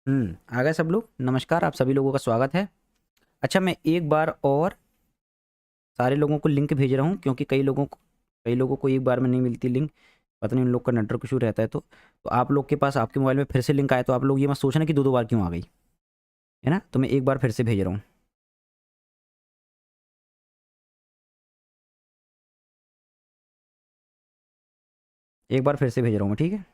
आ गए सब लोग। नमस्कार, आप सभी लोगों का स्वागत है। अच्छा, मैं एक बार और सारे लोगों को लिंक भेज रहा हूँ, क्योंकि कई लोगों को एक बार में नहीं मिलती लिंक। पता नहीं उन लोग का नेटवर्क इशू रहता है। तो आप लोग के पास आपके मोबाइल में फिर से लिंक आए तो आप लोग ये मत सोचना कि दो दो बार क्यों आ गई, है ना। तो मैं एक बार फिर से भेज रहा हूँ। एक बार फिर से भेज रहा हूँ मैं, ठीक है।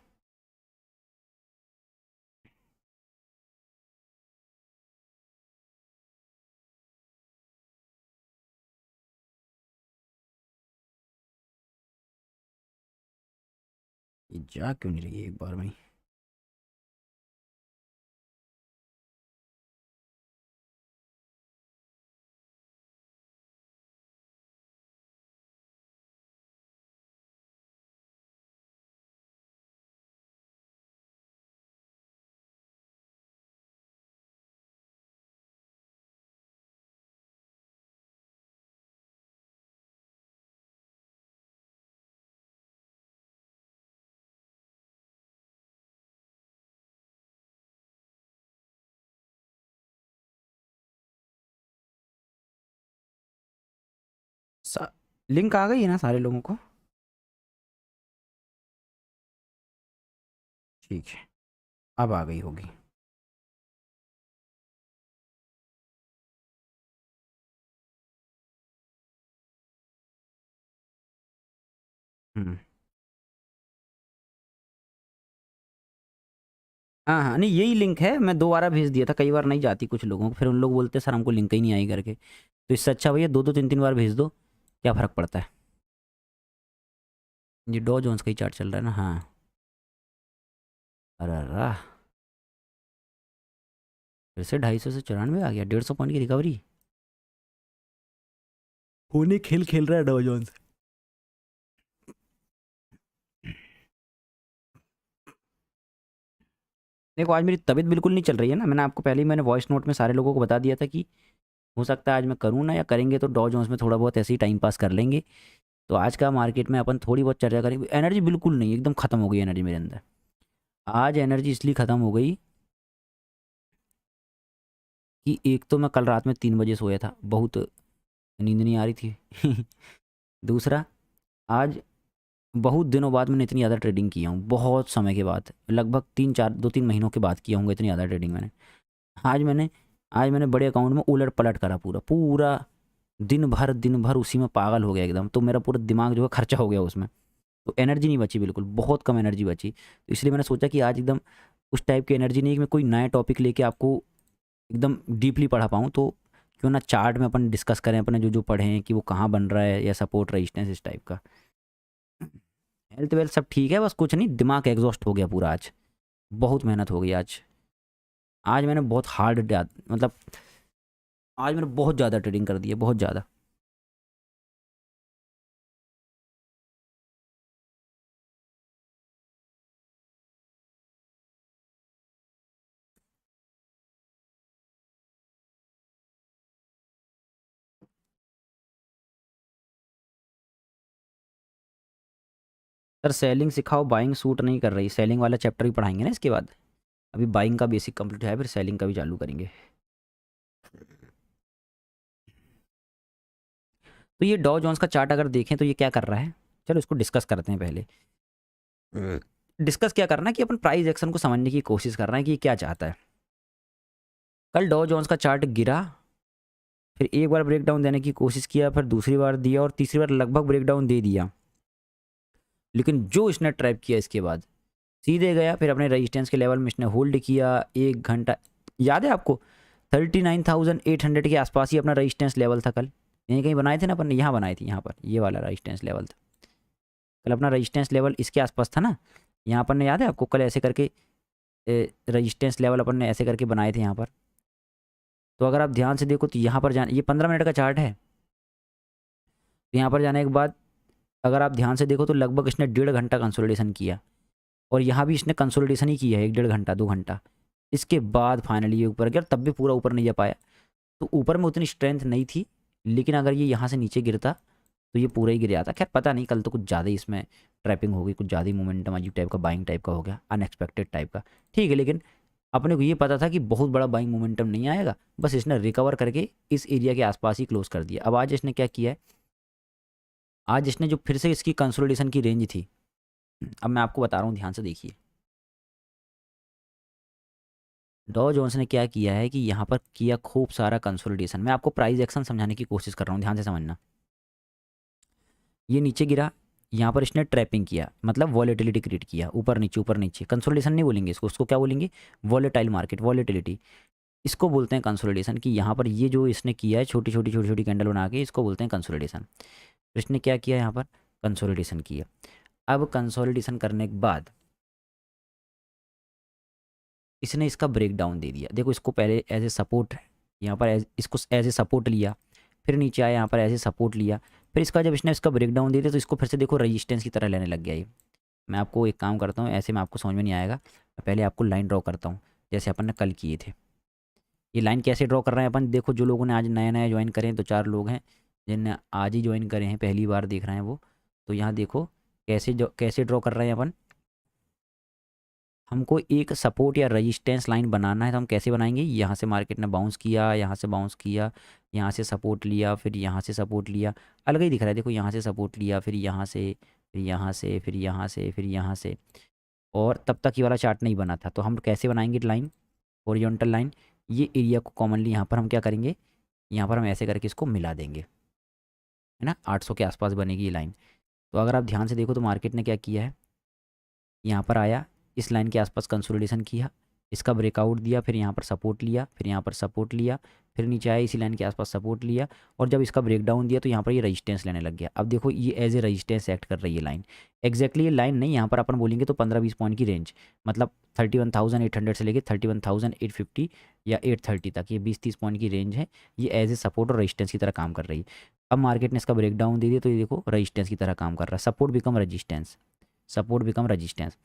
ये जा क्यों नहीं रही है एक बार में ही? लिंक आ गई है ना सारे लोगों को? ठीक है, अब आ गई होगी। हम्म। हाँ हाँ, नहीं यही लिंक है। मैं दोबारा भेज दिया था, कई बार नहीं जाती कुछ लोगों को, फिर उन लोग बोलते सर हमको लिंक ही नहीं आई करके। तो इससे अच्छा भैया दो दो तीन तीन बार भेज दो, क्या फ़र्क पड़ता है। ये डॉ जोन्स का ही चार्ट चल रहा है ना? हाँ। अरे वाह, फिर से 250 से 94 आ गया। 150 पॉइंट की रिकवरी होने खेल खेल रहा है डॉ जोन्स। देखो, आज मेरी तबीयत बिल्कुल नहीं चल रही है ना। मैंने वॉइस नोट में सारे लोगों को बता दिया था कि हो सकता है आज मैं करूँ ना, या करेंगे तो डॉ जोन्स में थोड़ा बहुत ऐसे ही टाइम पास कर लेंगे। तो आज का मार्केट में अपन थोड़ी बहुत चर्चा करेंगे। एनर्जी बिल्कुल नहीं, एकदम ख़त्म हो गई एनर्जी मेरे अंदर। आज एनर्जी इसलिए ख़त्म हो गई कि एक तो मैं कल रात में 3 बजे सोया था, बहुत नींद नहीं आ रही थी। दूसरा, आज बहुत दिनों बाद मैंने इतनी ज़्यादा ट्रेडिंग किया हूँ, बहुत समय के बाद, लगभग 3 4 2 3 महीनों के बाद किया हूँ इतनी ज़्यादा ट्रेडिंग मैंने। आज मैंने आज मैंने बड़े अकाउंट में उलट पलट करा, पूरा पूरा दिन भर उसी में पागल हो गया एकदम। तो मेरा पूरा दिमाग जो है खर्चा हो गया उसमें। तो एनर्जी नहीं बची, बिल्कुल बहुत कम एनर्जी बची। तो इसलिए मैंने सोचा कि आज एकदम उस टाइप की एनर्जी नहीं है कि मैं कोई नया टॉपिक लेके आपको एकदम डीपली पढ़ा पाऊँ। तो क्यों ना चार्ट में अपन डिस्कस करें अपने जो जो पढ़े हैं कि वो कहाँ बन रहा है, या सपोर्ट रेजिस्टेंस इस टाइप का। हेल्थ वेल्थ सब ठीक है, बस कुछ नहीं, दिमाग एग्जॉस्ट हो गया पूरा आज। बहुत मेहनत हो गई आज। आज मैंने बहुत मतलब आज मैंने बहुत ज़्यादा ट्रेडिंग कर दी है, बहुत ज़्यादा। सर सेलिंग सिखाओ, बाइंग सूट नहीं कर रही। सेलिंग वाला चैप्टर भी पढ़ाएंगे ना इसके बाद। अभी बाइंग का बेसिक कंप्लीट है, फिर सेलिंग का भी चालू करेंगे। तो ये डॉ जोन्स का चार्ट अगर देखें तो ये क्या कर रहा है, चलो इसको डिस्कस करते हैं पहले। डिस्कस क्या करना है कि अपन प्राइस एक्शन को समझने की कोशिश कर रहे हैं कि ये क्या चाहता है। कल डॉ जोन्स का चार्ट गिरा, फिर एक बार ब्रेक डाउन देने की कोशिश किया, फिर दूसरी बार दिया, और तीसरी बार लगभग ब्रेक डाउन दे दिया। लेकिन जो इसने ट्रैप किया इसके बाद सीधे गया, फिर अपने रेजिस्टेंस के लेवल में इसने होल्ड किया 1 घंटा। याद है आपको 39,800 के आसपास ही अपना रेजिस्टेंस लेवल था कल। यहीं कहीं बनाए थे ना अपन ने, यहाँ बनाई थी, यहाँ पर ये वाला रेजिस्टेंस लेवल था कल। अपना रेजिस्टेंस लेवल इसके आसपास था ना। यहाँ अपन ने, याद है आपको, कल ऐसे करके रेजिस्टेंस लेवल अपन ने ऐसे करके बनाए थे यहाँ पर। तो अगर आप ध्यान से देखो तो यहाँ पर जाना, ये 15 मिनट का चार्ट है। तो यहाँ पर जाने के बाद अगर आप ध्यान से देखो तो लगभग इसने 1.5 घंटा कंसोलिडेशन किया, और यहाँ भी इसने कंसोलिडेशन ही किया है 1 1.5 घंटा 2 घंटा। इसके बाद फाइनली ये ऊपर गया, तब भी पूरा ऊपर नहीं जा पाया। तो ऊपर में उतनी स्ट्रेंथ नहीं थी, लेकिन अगर ये यहाँ से नीचे गिरता तो ये पूरा ही गिर जाता। खैर पता नहीं, कल तो कुछ ज़्यादा ही इसमें ट्रैपिंग हो गई, कुछ ज़्यादा ही मोमेंटम अजीब टाइप का, बाइंग टाइप का हो गया, अनएक्सपेक्टेड टाइप का। ठीक है, लेकिन अपने को ये पता था कि बहुत बड़ा बाइंग मोमेंटम नहीं आएगा, बस इसने रिकवर करके इस एरिया के आसपास ही क्लोज कर दिया। अब आज इसने क्या किया है, आज इसने जो फिर से इसकी कंसोलिडेशन की रेंज थी, अब मैं आपको बता रहा हूँ, ध्यान से देखिए। डॉ जोन्स ने क्या किया है कि यहाँ पर किया खूब सारा कंसोलिडेशन। मैं आपको प्राइस एक्शन समझाने की कोशिश कर रहा हूँ, ध्यान से समझना। ये नीचे गिरा, यहाँ पर इसने ट्रैपिंग किया, मतलब वॉलेटिलिटी क्रिएट किया, ऊपर नीचे ऊपर नीचे। कंसोलिडेशन नहीं बोलेंगे इसको, उसको क्या बोलेंगे, वॉलेटाइल मार्केट, वॉलेटिलिटी इसको बोलते हैं कंसोलिडेशन। कि यहाँ पर ये जो इसने किया है छोटी छोटी छोटी छोटी कैंडल बना के, इसको बोलते हैं कंसोलिडेशन। इसने क्या किया यहाँ पर, कंसोलिडेशन किया। अब कंसोलिडेशन करने के बाद इसने इसका ब्रेक डाउन दे दिया। देखो इसको पहले एज ए सपोर्ट यहाँ पर इसको एज ए सपोर्ट लिया, फिर नीचे आया यहाँ पर एज ए सपोर्ट लिया, फिर इसका जब इसने इसका ब्रेक डाउन दे दिया तो इसको फिर से देखो रजिस्टेंस की तरह लेने लग गया ये। मैं आपको एक काम करता हूँ, ऐसे में आपको समझ में नहीं आएगा, मैं पहले आपको लाइन ड्रॉ करता हूँ जैसे अपन ने कल किए थे। ये लाइन कैसे ड्रॉ कर रहे हैं अपन, देखो जो लोगों ने आज नया नया ज्वाइन करें हैं, तो 4 लोग हैं जिनने आज ही ज्वाइन करे हैं, पहली बार देख रहे हैं वो, तो यहाँ देखो कैसे ड्रॉ कर रहे हैं अपन। हमको एक सपोर्ट या रजिस्टेंस लाइन बनाना है, तो हम कैसे बनाएंगे, यहाँ से मार्केट ने बाउंस किया, यहाँ से बाउंस किया, यहाँ से सपोर्ट लिया, फिर यहाँ से सपोर्ट लिया, अलग ही दिख रहा है देखो, यहाँ से सपोर्ट लिया, फिर यहाँ से, फिर यहाँ से, फिर यहाँ से, फिर यहाँ से, और तब तक ये वाला चार्ट नहीं बना था। तो हम कैसे बनाएंगे लाइन, हॉरिजॉन्टल लाइन। ये एरिया को कॉमनली यहाँ पर हम क्या करेंगे, यहाँ पर हम ऐसे करके इसको मिला देंगे, है ना, 800 के आसपास बनेगी ये लाइन। तो अगर आप ध्यान से देखो तो मार्केट ने क्या किया है, यहाँ पर आया, इस लाइन के आसपास कंसोलिडेशन किया, इसका ब्रेकआउट दिया, फिर यहाँ पर सपोर्ट लिया, फिर यहाँ पर सपोर्ट लिया, फिर नीचे आया, इसी लाइन के आसपास सपोर्ट लिया, और जब इसका ब्रेकडाउन दिया तो यहाँ पर ये रजिस्टेंस लेने लग गया। अब देखो ये एज ए रजिस्टेंस एक्ट कर रही है लाइन, एग्जैक्टली ये लाइन नहीं, यहाँ पर अपन बोलेंगे तो 15-20 पॉइंट की रेंज, मतलब 31,800 से लेकर 31,850 या 830 तक, ये 20-30 पॉइंट की रेंज है। ये एज ए सपोर्ट और रजिस्टेंस की तरह काम कर रही है। अब मार्केट ने इसका ब्रेकडाउन दे दिया तो ये देखो रजिस्टेंस की तरह काम कर रहा है, support become resistance, support become resistance.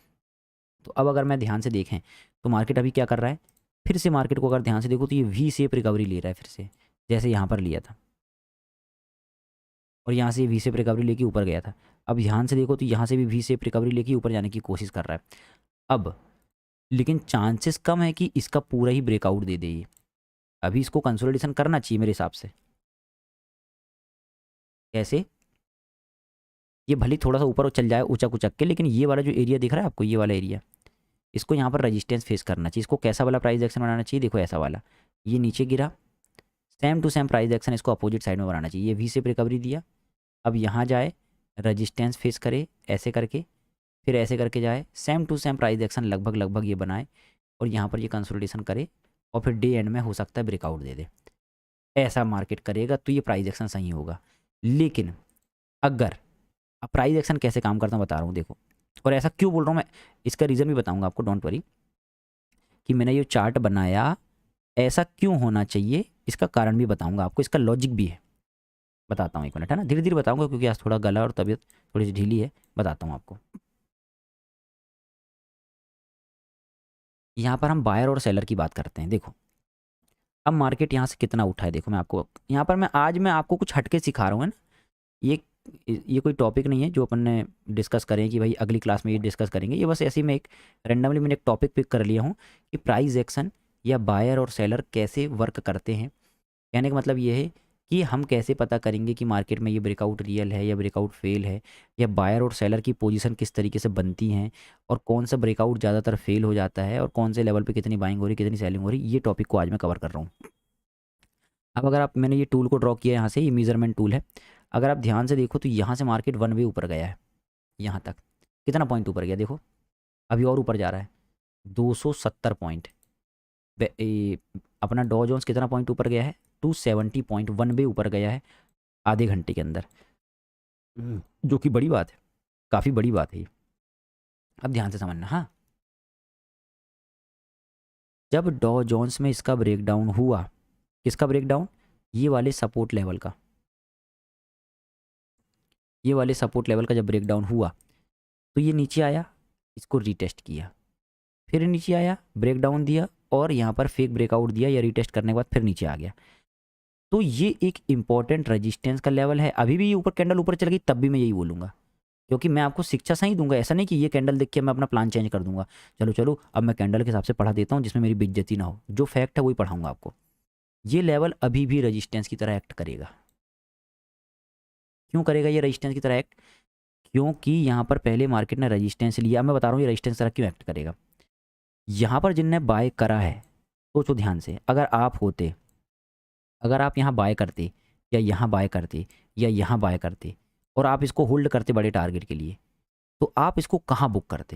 तो अब अगर मैं ध्यान से देखें तो मार्केट अभी क्या कर रहा है, फिर से मार्केट को अगर ध्यान से देखो तो ये वी शेप रिकवरी ले रहा है फिर से, जैसे यहाँ पर लिया था, और यहाँ से वी शेप रिकवरी लेके ऊपर गया था। अब ध्यान से देखो तो यहाँ से भी वी शेप रिकवरी लेके ऊपर जाने की कोशिश कर रहा है। अब लेकिन चांसेस कम है कि इसका पूरा ही ब्रेकआउट दे दे ये, अभी इसको कंसोलिडेशन करना चाहिए मेरे हिसाब से। कैसे, ये भले थोड़ा सा ऊपर चल जाए ऊंचा कुचक के, लेकिन ये वाला जो एरिया दिख रहा है आपको, ये वाला एरिया, इसको यहाँ पर रजिस्टेंस फेस करना चाहिए। इसको कैसा वाला प्राइस एक्शन बनाना चाहिए, देखो ऐसा वाला, ये नीचे गिरा, same to same price action इसको अपोजिट साइड में बनाना चाहिए। ये वी शेप रिकवरी दिया, अब यहाँ जाए, रजिस्टेंस फेस करे ऐसे करके, फिर ऐसे करके जाए, same to same price action लगभग लगभग ये बनाए, और यहाँ पर ये कंसोलिडेशन करे, और फिर डे एंड में हो सकता है ब्रेकआउट दे दे। ऐसा मार्केट करेगा तो ये प्राइस एक्शन सही होगा। लेकिन अगर, अब प्राइस एक्शन कैसे काम करता हूँ बता रहा हूँ देखो, और ऐसा क्यों बोल रहा हूँ मैं, इसका रीज़न भी बताऊँगा आपको, डोंट वरी, कि मैंने ये चार्ट बनाया ऐसा क्यों होना चाहिए, इसका कारण भी बताऊँगा आपको, इसका लॉजिक भी है, बताता हूँ, एक मिनट, है ना, धीरे धीरे बताऊँगा क्योंकि आज थोड़ा गला और तबीयत थोड़ी सी ढीली है, बताता हूँ आपको। यहाँ पर हम बायर और सेलर की बात करते हैं। देखो अब मार्केट यहाँ से कितना उठा है, देखो मैं आपको यहाँ पर, मैं आपको कुछ हटके सिखा रहा हूँ, है ना, ये कोई टॉपिक नहीं है जो अपन ने डिस्कस करें कि भाई अगली क्लास में ये डिस्कस करेंगे, ये बस ऐसे ही मैं एक रैंडमली मैंने एक टॉपिक पिक कर लिया हूँ कि प्राइस एक्शन या बायर और सेलर कैसे वर्क करते हैं। कहने का मतलब ये है कि हम कैसे पता करेंगे कि मार्केट में ये ब्रेकआउट रियल है या ब्रेकआउट फेल है, या बायर और सेलर की पोजीशन किस तरीके से बनती हैं, और कौन सा ब्रेकआउट ज़्यादातर फेल हो जाता है, और कौन से लेवल पे कितनी बाइंग हो रही, कितनी सेलिंग हो रही, ये टॉपिक को आज मैं कवर कर रहा हूँ। अब अगर आप, मैंने ये टूल को ड्रॉ किया यहाँ से, ये मेजरमेंट टूल है, अगर आप ध्यान से देखो तो यहाँ से मार्केट वन वे ऊपर गया है, यहाँ तक कितना पॉइंट ऊपर गया देखो, अभी और ऊपर जा रहा है 270 पॉइंट। अपना डॉ जोन्स कितना पॉइंट ऊपर गया है, 270 पॉइंट, वन वे ऊपर गया है आधे घंटे के अंदर, जो कि बड़ी बात है, काफ़ी बड़ी बात है ये। अब ध्यान से समझना, हाँ, जब डॉ जोन्स में इसका ब्रेकडाउन हुआ, किसका ब्रेकडाउन, ये वाले सपोर्ट लेवल का, ये वाले सपोर्ट लेवल का जब ब्रेकडाउन हुआ तो ये नीचे आया, इसको रीटेस्ट किया, फिर नीचे आया, ब्रेकडाउन दिया, और यहाँ पर फेक ब्रेकआउट दिया या रीटेस्ट करने के बाद फिर नीचे आ गया। तो ये एक इंपॉर्टेंट रेजिस्टेंस का लेवल है। अभी भी ये ऊपर कैंडल ऊपर चल गई तब भी मैं यही बोलूँगा क्योंकि मैं आपको शिक्षा सही दूंगा, ऐसा नहीं कि ये कैंडल देख के मैं अपना प्लान चेंज कर दूंगा, चलो चलो अब मैं कैंडल के हिसाब से पढ़ा देता हूँ जिसमें मेरी बेइज्जती ना हो, जो फैक्ट है वही पढ़ाऊंगा आपको। ये लेवल अभी भी रेजिस्टेंस की तरह एक्ट करेगा। क्यों करेगा ये रेजिस्टेंस की तरह एक्ट? क्योंकि यहाँ पर पहले मार्केट ने रेजिस्टेंस लिया, मैं बता रहा हूँ ये रेजिस्टेंस तरह क्यों एक्ट करेगा। यहाँ पर जिनने बाय करा है, सोचो ध्यान से, अगर आप होते, अगर आप यहाँ बाय करते या यहाँ बाय करते या यहाँ बाय करते और आप इसको होल्ड करते बड़े टारगेट के लिए, तो आप इसको कहाँ बुक करते?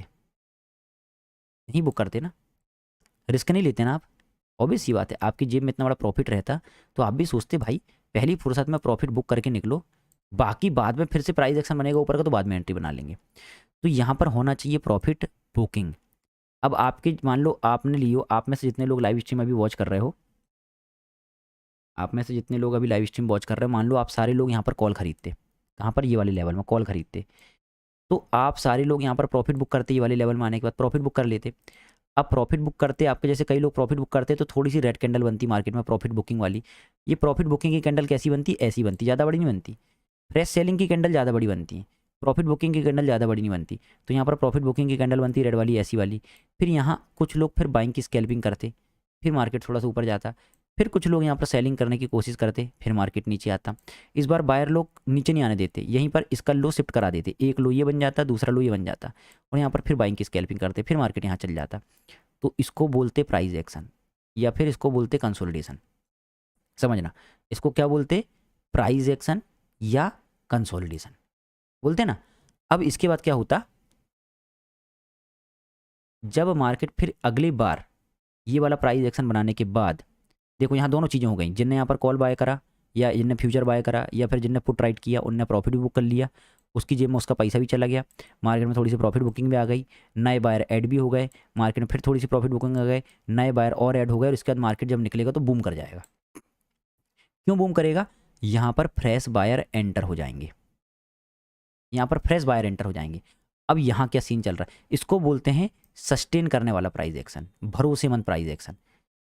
नहीं बुक करते ना, रिस्क नहीं लेते ना आप। ऑब्वियस सी बात है, आपकी जेब में इतना बड़ा प्रॉफिट रहता तो आप भी सोचते भाई पहली फुर्सत में प्रॉफिट बुक करके निकलो, बाकी बाद में फिर से प्राइस एक्शन बनेगा ऊपर का तो बाद में एंट्री बना लेंगे। तो यहाँ पर होना चाहिए प्रॉफिट बुकिंग। अब आपके मान लो आपने लियो, आप में से जितने लोग लाइव स्ट्रीम अभी वॉच कर रहे हो, आप में से जितने लोग अभी लाइव स्ट्रीम वॉच कर रहे हो, मान लो आप सारे लोग यहाँ पर कॉल खरीदते, कहाँ पर, ये वाले लेवल में कॉल खरीदते, तो आप सारे लोग यहाँ पर प्रॉफिट बुक करते, ये वाले लेवल में आने के बाद प्रॉफिट बुक कर लेते। अब प्रॉफिट बुक करते, आपके जैसे कई लोग प्रॉफिट बुक करते, तो थोड़ी सी रेड कैंडल बनती मार्केट में प्रॉफिट बुकिंग वाली। ये प्रॉफिट बुकिंग की कैंडल कैसी बनती? ऐसी बनती, ज़्यादा बड़ी नहीं बनती। फ्रेश सेलिंग की कैंडल ज़्यादा बड़ी बनती है, प्रॉफिट बुकिंग की कैंडल ज़्यादा बड़ी नहीं बनती। तो यहाँ पर प्रॉफिट बुकिंग की कैंडल बनती रेड वाली, ऐसी वाली। फिर यहाँ कुछ लोग फिर बाइंग की स्कैल्पिंग करते, फिर मार्केट थोड़ा सा ऊपर जाता, फिर कुछ लोग यहाँ पर सेलिंग करने की कोशिश करते, फिर मार्केट नीचे आता। इस बार बायर लोग नीचे नहीं आने देते, यहीं पर इसका लो शिफ्ट करा देते, एक लो ये बन जाता, दूसरा लो ये बन जाता, और यहाँ पर फिर बाइंग की स्कैल्पिंग करते, फिर मार्केट यहाँ चल जाता। तो इसको बोलते प्राइस एक्शन, या फिर इसको बोलते कंसोलिडेशन। समझना, इसको क्या बोलते? प्राइस एक्शन या कंसोलिडेशन बोलते ना। अब इसके बाद क्या होता, जब मार्केट फिर अगली बार ये वाला प्राइस एक्शन बनाने के बाद, देखो यहाँ दोनों चीज़ें हो गई, जिनने यहाँ पर कॉल बाय करा या जिनने फ्यूचर बाय करा या फिर जिनने पुट राइट किया उनने प्रॉफिट भी बुक कर लिया, उसकी जेब में उसका पैसा भी चला गया, मार्केट में थोड़ी सी प्रॉफिट बुकिंग भी आ गई, नए बायर ऐड भी हो गए, मार्केट में फिर थोड़ी सी प्रॉफिट बुकिंग आ गए, नए बायर और ऐड हो गए, और इसके बाद मार्केट जब निकलेगा तो बूम कर जाएगा। क्यों बूम करेगा? यहाँ पर फ्रेश बायर एंटर हो जाएंगे, यहाँ पर फ्रेश बायर एंटर हो जाएंगे। अब यहाँ क्या सीन चल रहा है, इसको बोलते हैं सस्टेन करने वाला प्राइस एक्शन, भरोसेमंद प्राइस एक्शन,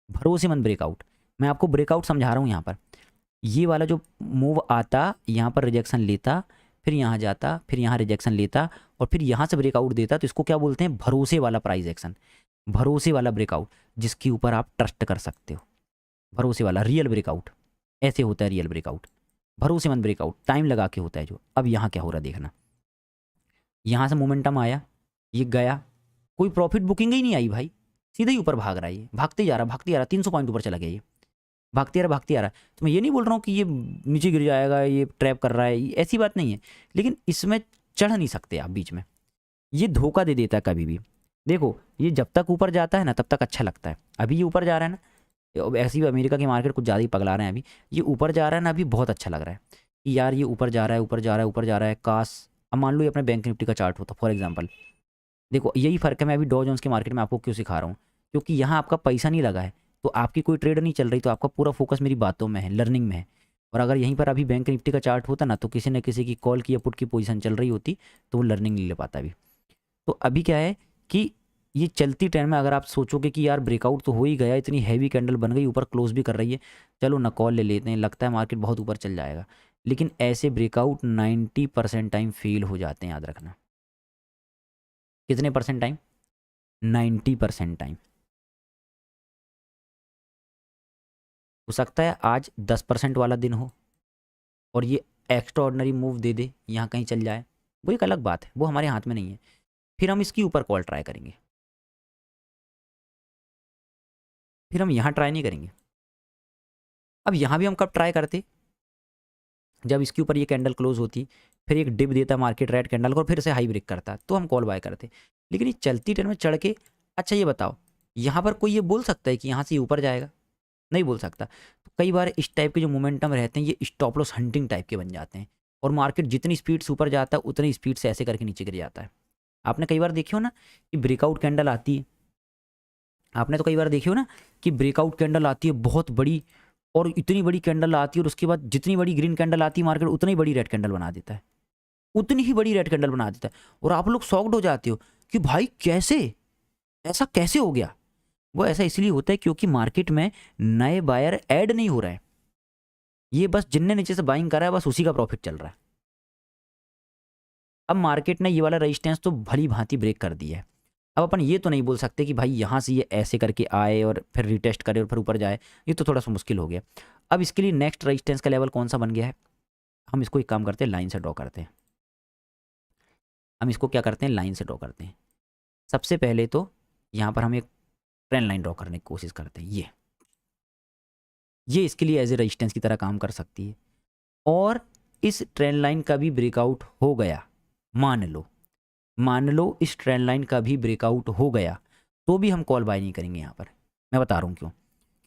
भरोसेमंद ब्रेकआउट। मैं आपको ब्रेकआउट समझा रहा हूँ। यहाँ पर ये वाला जो मूव आता, यहाँ पर रिजेक्शन लेता, फिर यहाँ जाता, फिर यहाँ रिजेक्शन लेता, और फिर यहाँ से ब्रेकआउट देता, तो इसको क्या बोलते हैं? भरोसे वाला प्राइस एक्शन, भरोसे वाला ब्रेकआउट, जिसके ऊपर आप ट्रस्ट कर सकते हो, भरोसे वाला रियल ब्रेकआउट। ऐसे होता है रियल ब्रेकआउट, भरोसेमंद ब्रेकआउट, टाइम लगा के होता है जो। अब यहाँ क्या हो रहा है देखना, यहाँ से मोमेंटम आया, ये गया, कोई प्रॉफिट बुकिंग ही नहीं आई भाई, सीधे ही ऊपर भाग रहा है, ये भागते जा रहा, भागते जा रहा, 300 पॉइंट ऊपर चला गया, ये भागते आ रहा, भागते आ रहा। तो मैं ये नहीं बोल रहा हूँ कि ये नीचे गिर जाएगा, ये ट्रैप कर रहा है, ऐसी बात नहीं है, लेकिन इसमें चढ़ नहीं सकते आप बीच में, ये धोखा दे देता है कभी भी। देखो ये जब तक ऊपर जाता है ना तब तक अच्छा लगता है, अभी ये ऊपर जा रहा है ना, ऐसे ही अमेरिका की मार्केट कुछ ज़्यादा ही पगला रहे हैं अभी, ये ऊपर जा रहा है ना, अभी बहुत अच्छा लग रहा है कि यार ये ऊपर जा रहा है, ऊपर जा रहा है, ऊपर जा रहा है, काश। अब मान लो ये अपने बैंक निफ्टी का चार्ट होता फॉर एग्जाम्पल, देखो यही फ़र्क है, मैं अभी डॉ जोन्स के मार्केट में आपको क्यों सिखा रहा हूँ, क्योंकि यहाँ आपका पैसा नहीं लगा है, तो आपकी कोई ट्रेड नहीं चल रही, तो आपका पूरा फोकस मेरी बातों में है, लर्निंग में है। और अगर यहीं पर अभी बैंक निफ्टी का चार्ट होता ना, तो किसी न किसी की कॉल की या पुट की पोजीशन चल रही होती, तो वो लर्निंग नहीं ले पाता अभी। तो अभी क्या है कि ये चलती ट्रेंड में अगर आप सोचोगे कि यार ब्रेकआउट तो हो ही गया, इतनी हैवी कैंडल बन गई, ऊपर क्लोज भी कर रही है, चलो ना कॉल ले लेते हैं, लगता है मार्केट बहुत ऊपर चल जाएगा, लेकिन ऐसे ब्रेकआउट 90% टाइम फेल हो जाते हैं, याद रखना। कितने परसेंट टाइम? 90% टाइम। हो सकता है आज 10% वाला दिन हो और ये एक्स्ट्रा ऑर्डनरी मूव दे दे, यहाँ कहीं चल जाए, वो एक अलग बात है, वो हमारे हाथ में नहीं है, फिर हम इसके ऊपर कॉल ट्राई करेंगे, फिर हम यहाँ ट्राई नहीं करेंगे। अब यहाँ भी हम कब ट्राई करते? जब इसके ऊपर ये कैंडल क्लोज होती, फिर एक डिप देता मार्केट रेड कैंडल को और फिर से हाई ब्रेक करता, तो हम कॉल बाय करते। लेकिन ये चलती ट्रेंड में चढ़ के, अच्छा ये बताओ, यहाँ पर कोई ये बोल सकता है कि यहाँ से ऊपर जाएगा? नहीं बोल सकता। तो कई बार इस टाइप के जो मोमेंटम रहते हैं, ये स्टॉप लॉस हंटिंग टाइप के बन जाते हैं, और मार्केट जितनी स्पीड से ऊपर जाता है उतनी स्पीड से ऐसे करके नीचे गिर जाता है। आपने कई बार देखी हो ना कि ब्रेकआउट कैंडल आती है, आपने तो कई बार देखी हो ना कि ब्रेकआउट कैंडल आती है बहुत बड़ी, और इतनी बड़ी कैंडल आती है, और उसके बाद जितनी बड़ी ग्रीन कैंडल आती है मार्केट उतनी बड़ी रेड कैंडल बना देता है, उतनी ही बड़ी रेड कैंडल बना देता है, और आप लोग शॉक्ड हो जाते हो कि भाई कैसे, ऐसा कैसे हो गया? वो ऐसा इसलिए होता है क्योंकि मार्केट में नए बायर ऐड नहीं हो रहे हैं, ये बस जिनने नीचे से बाइंग करा है बस उसी का प्रॉफिट चल रहा है। अब मार्केट ने ये वाला रेजिस्टेंस तो भली भांति ब्रेक कर दिया है। अब अपन ये तो नहीं बोल सकते कि भाई यहाँ से ये ऐसे करके आए और फिर रिटेस्ट करे और फिर ऊपर जाए, ये तो थोड़ा सा मुश्किल हो गया। अब इसके लिए नेक्स्ट रेजिस्टेंस का लेवल कौन सा बन गया है, हम इसको एक काम करते हैं, लाइन से ड्रॉ करते हैं। हम इसको क्या करते हैं, लाइन से ड्रॉ करते हैं। सबसे पहले तो यहाँ पर हम एक ट्रेंड लाइन ड्रॉ करने की कोशिश करते हैं। ये इसके लिए एज ए रेजिस्टेंस की तरह काम कर सकती है। और इस ट्रेंड लाइन का भी ब्रेकआउट हो गया, मान लो इस ट्रेंड लाइन का भी ब्रेकआउट हो गया, तो भी हम कॉल बाय नहीं करेंगे यहाँ पर। मैं बता रहा हूँ क्यों,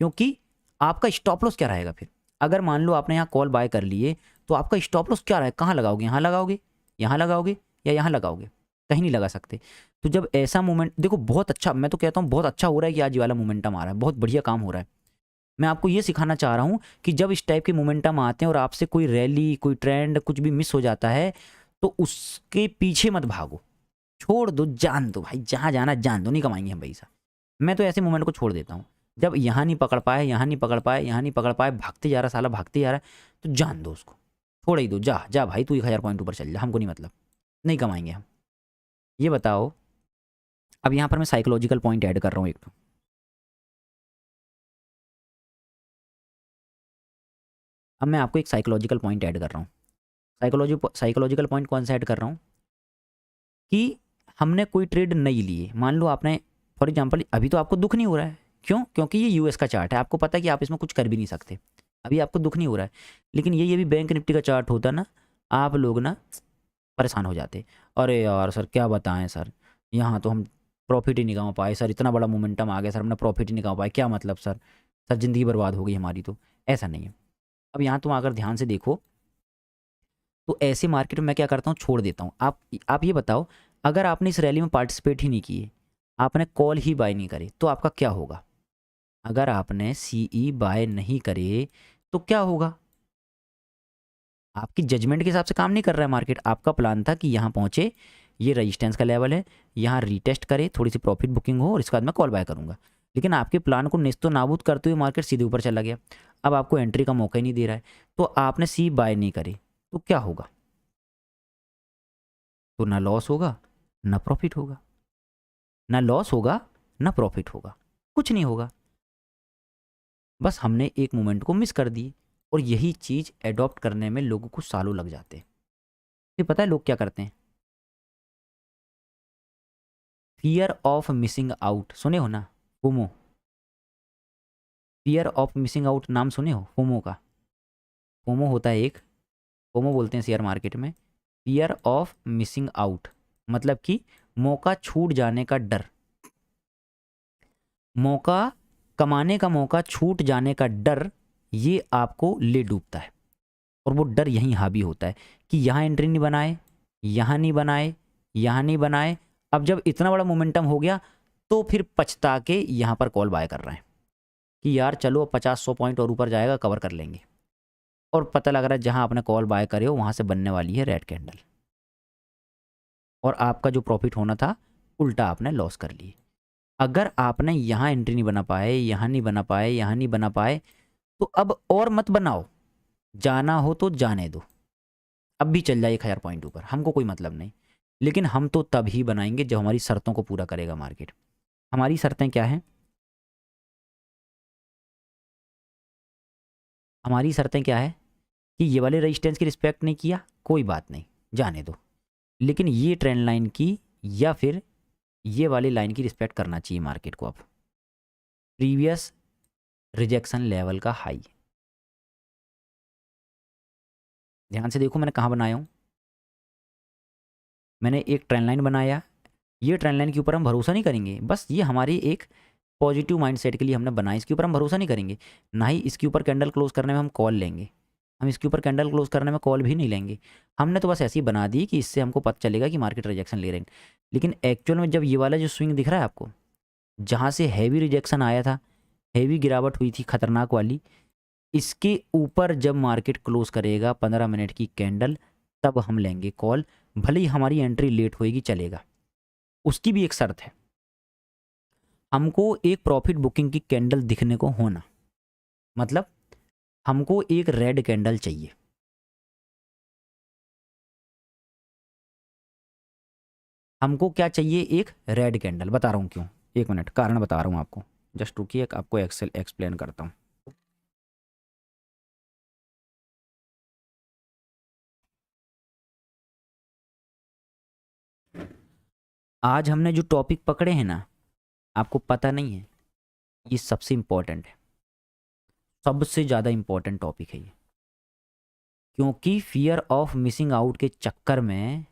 क्योंकि आपका स्टॉप लॉस क्या रहेगा फिर। अगर मान लो आपने यहाँ कॉल बाय कर लिए, तो आपका स्टॉप लॉस क्या रहेगा, कहाँ लगाओगे, यहाँ लगाओगे, यहाँ लगाओगे या यहाँ लगाओगे, कहीं नहीं लगा सकते। तो जब ऐसा मोमेंट देखो, बहुत अच्छा, मैं तो कहता हूँ बहुत अच्छा हो रहा है कि आज ये वाला मोमेंटम आ रहा है, बहुत बढ़िया काम हो रहा है। मैं आपको ये सिखाना चाह रहा हूँ कि जब इस टाइप के मोमेंटम आते हैं और आपसे कोई रैली, कोई ट्रेंड, कुछ भी मिस हो जाता है, तो उसके पीछे मत भागो, छोड़ दो, जान दो भाई, जहाँ जाना जान दो, नहीं कमाएंगे हम पैसा। मैं तो ऐसे मोमेंट को छोड़ देता हूँ, जब यहाँ नहीं पकड़ पाए, यहाँ नहीं पकड़ पाए, यहाँ नहीं पकड़ पाए, भागते जा रहा साला, भागते जा रहा है, तो जान दो उसको, छोड़ ही दो, जा जा भाई तू 1000 पॉइंट ऊपर चल जा, हमको नहीं मतलब, नहीं कमाएंगे हम। ये बताओ, अब यहाँ पर मैं साइकोलॉजिकल पॉइंट ऐड कर रहा हूँ एक तो। अब मैं आपको एक साइकोलॉजिकल पॉइंट ऐड कर रहा हूँ। साइकोलॉजिकल पॉइंट कौन सा ऐड कर रहा हूँ कि हमने कोई ट्रेड नहीं लिए, मान लो आपने फॉर एग्जांपल, अभी तो आपको दुख नहीं हो रहा है, क्यों, क्योंकि ये यूएस का चार्ट है, आपको पता है कि आप इसमें कुछ कर भी नहीं सकते, अभी आपको दुख नहीं हो रहा है। लेकिन ये भी बैंक निफ्टी का चार्ट होता ना, आप लोग ना परेशान हो जाते, अरे यार सर क्या बताएं सर, यहाँ तो हम प्रॉफिट ही नहीं कमा पाए सर, इतना बड़ा मोमेंटम आ गया सर, हमने प्रॉफिट ही नहीं कमा पाए, क्या मतलब सर, सर ज़िंदगी बर्बाद हो गई हमारी। तो ऐसा नहीं है। अब यहाँ तुम अगर ध्यान से देखो, तो ऐसे मार्केट में मैं क्या करता हूँ, छोड़ देता हूँ। आप ये बताओ, अगर आपने इस रैली में पार्टिसिपेट ही नहीं किए, आपने कॉल ही बाय नहीं करे, तो आपका क्या होगा। अगर आपने सीई बाय नहीं करे तो क्या होगा, आपकी जजमेंट के हिसाब से काम नहीं कर रहा है मार्केट। आपका प्लान था कि यहाँ पहुँचे, ये रेजिस्टेंस का लेवल है, यहाँ रीटेस्ट करे, थोड़ी सी प्रॉफिट बुकिंग हो और इसके बाद मैं कॉल बाय करूँगा। लेकिन आपके प्लान को नेस्तो नाबूद करते हुए मार्केट सीधे ऊपर चला गया, अब आपको एंट्री का मौका ही नहीं दे रहा है, तो आपने सी बाय नहीं करे, तो क्या होगा, तो ना लॉस होगा ना प्रॉफिट होगा, ना लॉस होगा ना प्रॉफिट होगा, कुछ नहीं होगा, बस हमने एक मोमेंट को मिस कर दी। और यही चीज़ एडॉप्ट करने में लोगों को सालों लग जाते हैं। फिर पता है लोग क्या करते हैं, फियर ऑफ मिसिंग आउट, सुने हो ना, FOMO, fear of missing out नाम सुने हो फोमो का। फोमो होता है एक, फोमो बोलते हैं शेयर मार्केट में, फियर ऑफ मिसिंग आउट, मतलब कि मौका छूट जाने का डर, मौका कमाने का मौका छूट जाने का डर, ये आपको ले डूबता है। और वो डर यहीं हावी होता है कि यहाँ एंट्री नहीं बनाए, यहाँ नहीं बनाए, यहाँ नहीं बनाए, अब जब इतना बड़ा मोमेंटम हो गया, तो फिर पछता के यहाँ पर कॉल बाय कर रहे हैं कि यार चलो 50-100 पॉइंट और ऊपर जाएगा, कवर कर लेंगे। और पता लग रहा है जहाँ आपने कॉल बाय करे हो वहाँ से बनने वाली है रेड कैंडल, और आपका जो प्रॉफिट होना था उल्टा आपने लॉस कर ली। अगर आपने यहाँ एंट्री नहीं बना पाए, यहाँ नहीं बना पाए, यहाँ नहीं बना पाए, तो अब और मत बनाओ, जाना हो तो जाने दो, अब भी चल जाए 1000 पॉइंट ऊपर, हमको कोई मतलब नहीं। लेकिन हम तो तब ही बनाएंगे जब हमारी शर्तों को पूरा करेगा मार्केट। हमारी शर्तें क्या हैं, हमारी शर्तें क्या है कि ये वाले रेजिस्टेंस की रिस्पेक्ट नहीं किया, कोई बात नहीं, जाने दो, लेकिन ये ट्रेंड लाइन की या फिर ये वाली लाइन की रिस्पेक्ट करना चाहिए मार्केट को। अब प्रीवियस रिजेक्शन लेवल का हाई, ध्यान से देखो मैंने कहाँ बनाया हूँ, मैंने एक ट्रेंड लाइन बनाया, ये ट्रेंड लाइन के ऊपर हम भरोसा नहीं करेंगे, बस ये हमारी एक पॉजिटिव माइंडसेट के लिए हमने बनाया, इसके ऊपर हम भरोसा नहीं करेंगे, ना ही इसके ऊपर कैंडल क्लोज करने में हम कॉल लेंगे, हम इसके ऊपर कैंडल क्लोज करने में कॉल भी नहीं लेंगे। हमने तो बस ऐसी बना दी कि इससे हमको पता चलेगा कि मार्केट रिजेक्शन ले रहे हैं। लेकिन एक्चुअल में जब ये वाला जो स्विंग दिख रहा है आपको, जहाँ से हैवी रिजेक्शन आया था, हैवी गिरावट हुई थी खतरनाक वाली, इसके ऊपर जब मार्केट क्लोज करेगा 15 मिनट की कैंडल, तब हम लेंगे कॉल, भले ही हमारी एंट्री लेट होएगी चलेगा। उसकी भी एक शर्त है, हमको एक प्रॉफिट बुकिंग की कैंडल दिखने को होना, मतलब हमको एक रेड कैंडल चाहिए। हमको क्या चाहिए, एक रेड कैंडल। बता रहा हूँ क्यों, एक मिनट, कारण बता रहा हूँ आपको। जस्ट रुकिए, आपको एक्सप्लेन करता हूँ। आज हमने जो टॉपिक पकड़े हैं ना, आपको पता नहीं है, ये सबसे इम्पोर्टेंट है, सबसे ज़्यादा इम्पोर्टेंट टॉपिक है ये। क्योंकि फियर ऑफ मिसिंग आउट के चक्कर में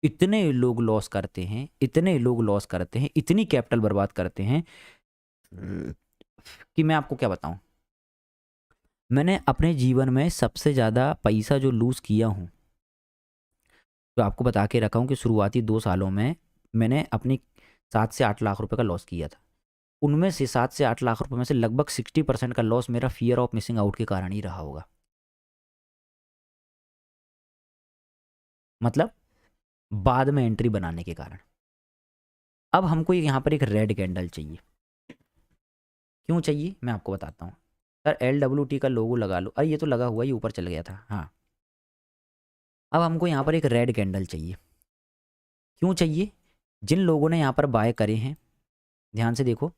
इतने लोग लॉस करते हैं, इतने लोग लॉस करते हैं, इतनी कैपिटल बर्बाद करते हैं कि मैं आपको क्या बताऊं। मैंने अपने जीवन में सबसे ज़्यादा पैसा जो लूज़ किया हूँ, तो आपको बता के रखा हूँ कि शुरुआती 2 सालों में मैंने अपनी 7 से 8 लाख रुपए का लॉस किया था। उनमें से 7 से 8 लाख रुपए में से लगभग 60% का लॉस मेरा फियर ऑफ मिसिंग आउट के कारण ही रहा होगा। मतलब बाद में एंट्री बनाने के कारण। अब हमको यहाँ पर एक रेड कैंडल चाहिए। क्यों चाहिए मैं आपको बताता हूँ। सर LWT का लोगो लगा लो, अरे ये तो लगा हुआ, ये ऊपर चल गया था। हाँ, अब हमको यहाँ पर एक रेड कैंडल चाहिए। क्यों चाहिए? जिन लोगों ने यहाँ पर बाय करे हैं, ध्यान से देखो,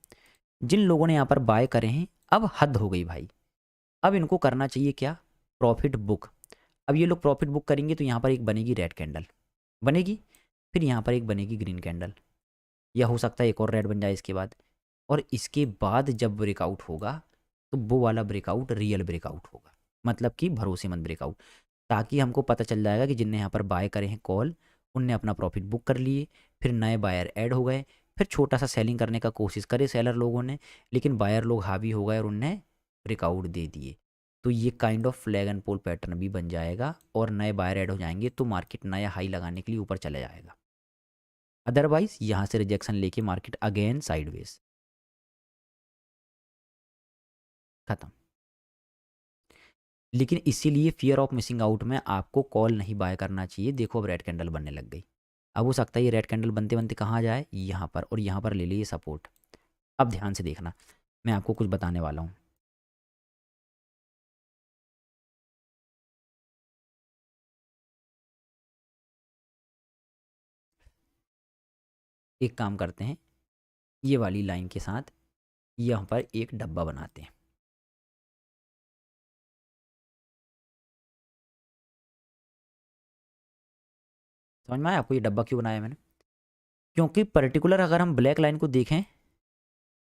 जिन लोगों ने यहाँ पर बाय करे हैं, अब हद हो गई भाई। अब इनको करना चाहिए क्या, प्रॉफिट बुक। अब ये लोग प्रॉफिट बुक करेंगे तो यहाँ पर एक बनेगी रेड कैंडल बनेगी, फिर यहाँ पर एक बनेगी ग्रीन कैंडल, या हो सकता है एक और रेड बन जाए इसके बाद। और इसके बाद जब ब्रेकआउट होगा तो वो वाला ब्रेकआउट रियल ब्रेकआउट होगा, मतलब कि भरोसेमंद ब्रेकआउट। ताकि हमको पता चल जाएगा कि जिनने यहाँ पर बाय करे हैं कॉल, उनने अपना प्रॉफिट बुक कर लिए, फिर नए बायर ऐड हो गए, फिर छोटा सा सेलिंग करने का कोशिश करे सेलर लोगों ने, लेकिन बायर लोग हावी हो गए और उनने ब्रेकआउट दे दिए। तो ये kind of flag and pole pattern भी बन जाएगा और नए बायर ऐड हो जाएंगे, तो मार्केट नया हाई लगाने के लिए ऊपर चला जाएगा। अदरवाइज यहाँ से रिजेक्शन लेके मार्केट अगेन साइडवेज, खत्म। लेकिन इसीलिए फियर ऑफ मिसिंग आउट में आपको कॉल नहीं बाय करना चाहिए। देखो अब रेड कैंडल बनने लग गई। अब हो सकता है ये रेड कैंडल बनते बनते कहाँ जाए, यहाँ पर, और यहाँ पर ले लिए सपोर्ट। अब ध्यान से देखना, मैं आपको कुछ बताने वाला हूँ। एक काम करते हैं, ये वाली लाइन के साथ यहाँ पर एक डब्बा बनाते हैं। समझ में आया आपको ये डब्बा क्यों बनाया मैंने? क्योंकि पर्टिकुलर अगर हम ब्लैक लाइन को देखें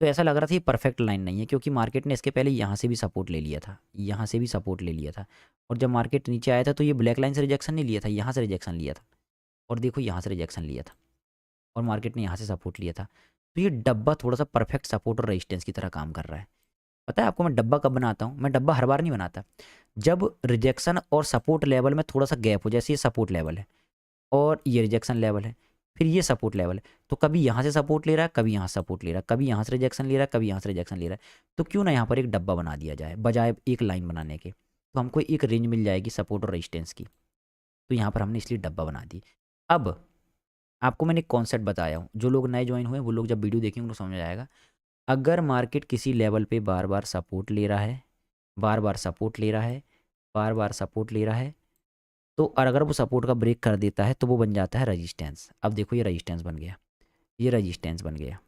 तो ऐसा लग रहा था ये परफेक्ट लाइन नहीं है, क्योंकि मार्केट ने इसके पहले यहाँ से भी सपोर्ट ले लिया था, यहाँ से भी सपोर्ट ले लिया था, और जब मार्केट नीचे आया था तो ये ब्लैक लाइन से रिजेक्शन नहीं लिया था, यहाँ से रिजेक्शन लिया था, और देखो यहाँ से रिजेक्शन लिया था, और मार्केट ने यहाँ से सपोर्ट लिया था। तो ये डब्बा थोड़ा सा परफेक्ट सपोर्ट और रेजिस्टेंस की तरह काम कर रहा है। पता है आपको मैं डब्बा कब बनाता हूँ? मैं डब्बा हर बार नहीं बनाता। जब रिजेक्शन और सपोर्ट लेवल में थोड़ा सा गैप हो, जैसे ये सपोर्ट लेवल है और ये रिजेक्शन लेवल है, फिर ये सपोर्ट लेवल है, तो कभी यहाँ से सपोर्ट ले रहा है, कभी यहाँ से सपोर्ट ले रहा है, कभी यहाँ से रिजेक्शन ले रहा है, कभी यहाँ से रिजेक्शन ले रहा है, तो क्यों ना यहाँ पर एक डब्बा बना दिया जाए बजाय एक लाइन बनाने के। तो हमको एक रेंज मिल जाएगी सपोर्ट और रेजिस्टेंस की। तो यहाँ पर हमने इसलिए डब्बा बना दी। अब आपको मैंने एक कॉन्सेप्ट बताया हूँ, जो लोग नए ज्वाइन हुए वो लोग जब वीडियो देखेंगे उनको समझ में आएगा। अगर मार्केट किसी लेवल पे बार बार सपोर्ट ले रहा है, बार बार सपोर्ट ले रहा है, बार बार सपोर्ट ले रहा है, तो और अगर वो सपोर्ट का ब्रेक कर देता है तो वो बन जाता है रजिस्टेंस। अब देखो ये रजिस्टेंस बन गया, ये रजिस्टेंस बन गया।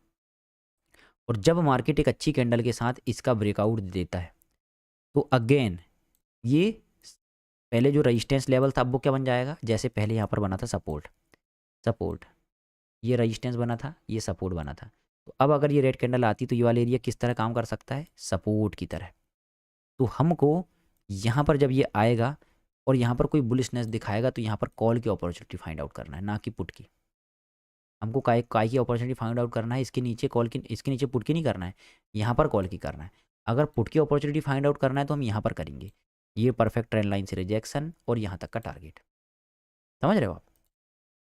और जब मार्केट एक अच्छी कैंडल के साथ इसका ब्रेकआउट देता है तो अगेन ये पहले जो रजिस्टेंस लेवल था अब वो क्या बन जाएगा, जैसे पहले यहाँ पर बना था सपोर्ट, सपोर्ट, ये रजिस्टेंस बना था, ये सपोर्ट बना था। तो अब अगर ये रेड कैंडल आती तो ये वाला एरिया किस तरह काम कर सकता है, सपोर्ट की तरह। तो हमको यहाँ पर जब ये आएगा और यहाँ पर कोई बुलिशनेस दिखाएगा तो यहाँ पर कॉल की अपॉर्चुनिटी फाइंड आउट करना है, ना कि पुट की। हमको काय की अपॉर्चुनिटी फाइंड आउट करना है, इसके नीचे कॉल की, इसके नीचे पुट की नहीं करना है, यहाँ पर कॉल की करना है। अगर पुट की अपॉर्चुनिटी फाइंड आउट करना है तो हम यहाँ पर करेंगे, ये परफेक्ट ट्रेंड लाइन से रिजेक्शन और यहाँ तक का टारगेट। समझ रहे हो आप